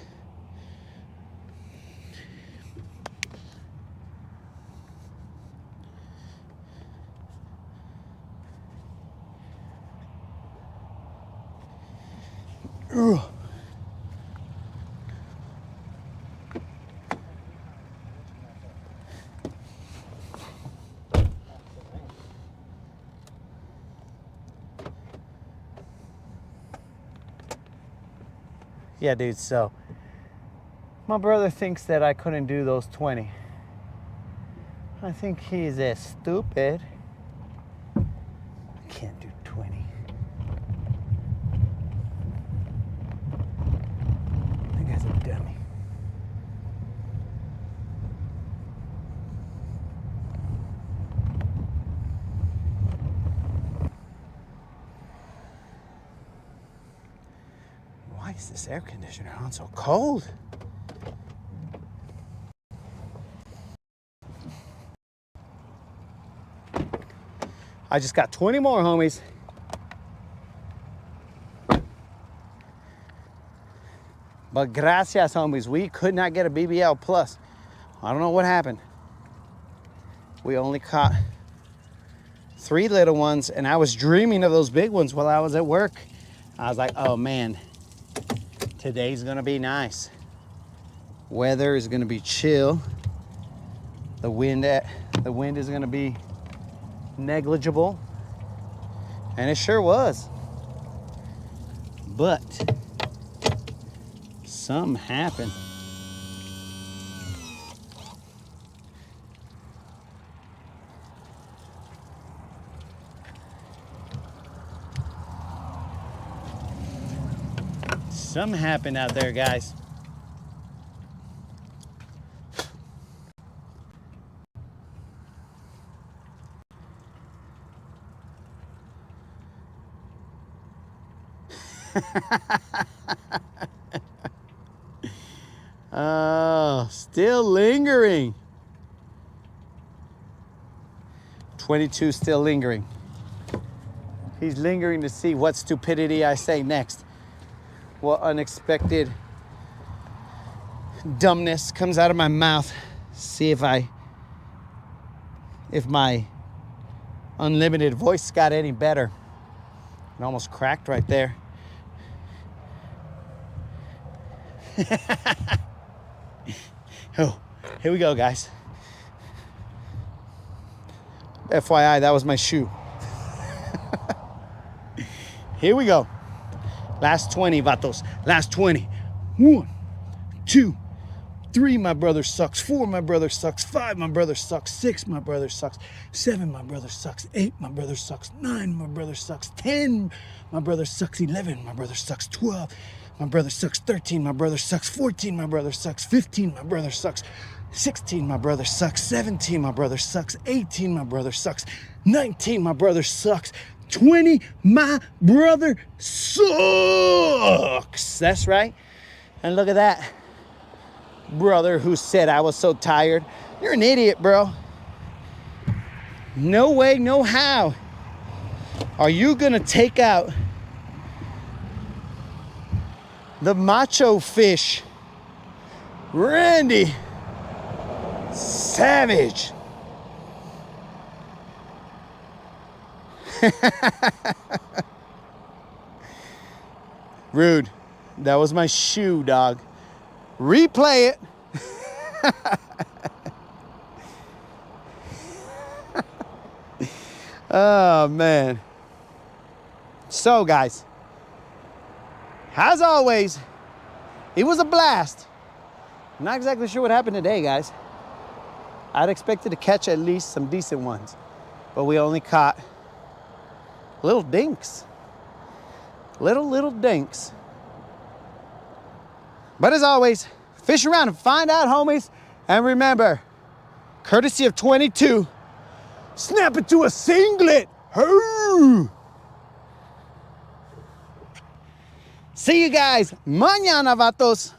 Ugh. Yeah, dude, so my brother thinks that I couldn't do those 20. I think he's as stupid. I can't do 20. That guy's a dummy. Why is this air conditioner on so cold? I just got 20 more, homies. But gracias, homies. We could not get a BBL plus. I don't know what happened. We only caught 3 little ones, and I was dreaming of those big ones while I was at work. I was like, oh man, today's gonna be nice. Weather is gonna be chill. The wind is gonna be negligible, and it sure was. But something happened. Something happened out there, guys. Oh, still lingering. 22 still lingering. He's lingering to see what stupidity I say next. What unexpected dumbness comes out of my mouth. See if my unlimited voice got any better. It almost cracked right there. Oh, here we go, guys. FYI, that was my shoe. Here we go. Last 20, vatos. Last 20. 1, 2, 3, my brother sucks. 4, my brother sucks. 5, my brother sucks. 6, my brother sucks. 7, my brother sucks. 8, my brother sucks. 9, my brother sucks. 10, my brother sucks. 11, my brother sucks. 12, my brother sucks. 13, my brother sucks. 14, my brother sucks. 15, my brother sucks. 16, my brother sucks. 17, my brother sucks. 18, my brother sucks. 19, my brother sucks. 20, my brother sucks. That's right. And look at that. Brother who said I was so tired. You're an idiot, bro. No way, no how are you gonna take out the macho fish, Randy Savage. Rude. That was my shoe, dog. Replay it. Oh, man. So, guys, as always, it was a blast. I'm not exactly sure what happened today, guys. I'd expected to catch at least some decent ones, but we only caught little dinks. Little dinks. But as always, fish around and find out, homies. And remember, courtesy of 22, snap it to a singlet. Hoo! See you guys mañana, vatos.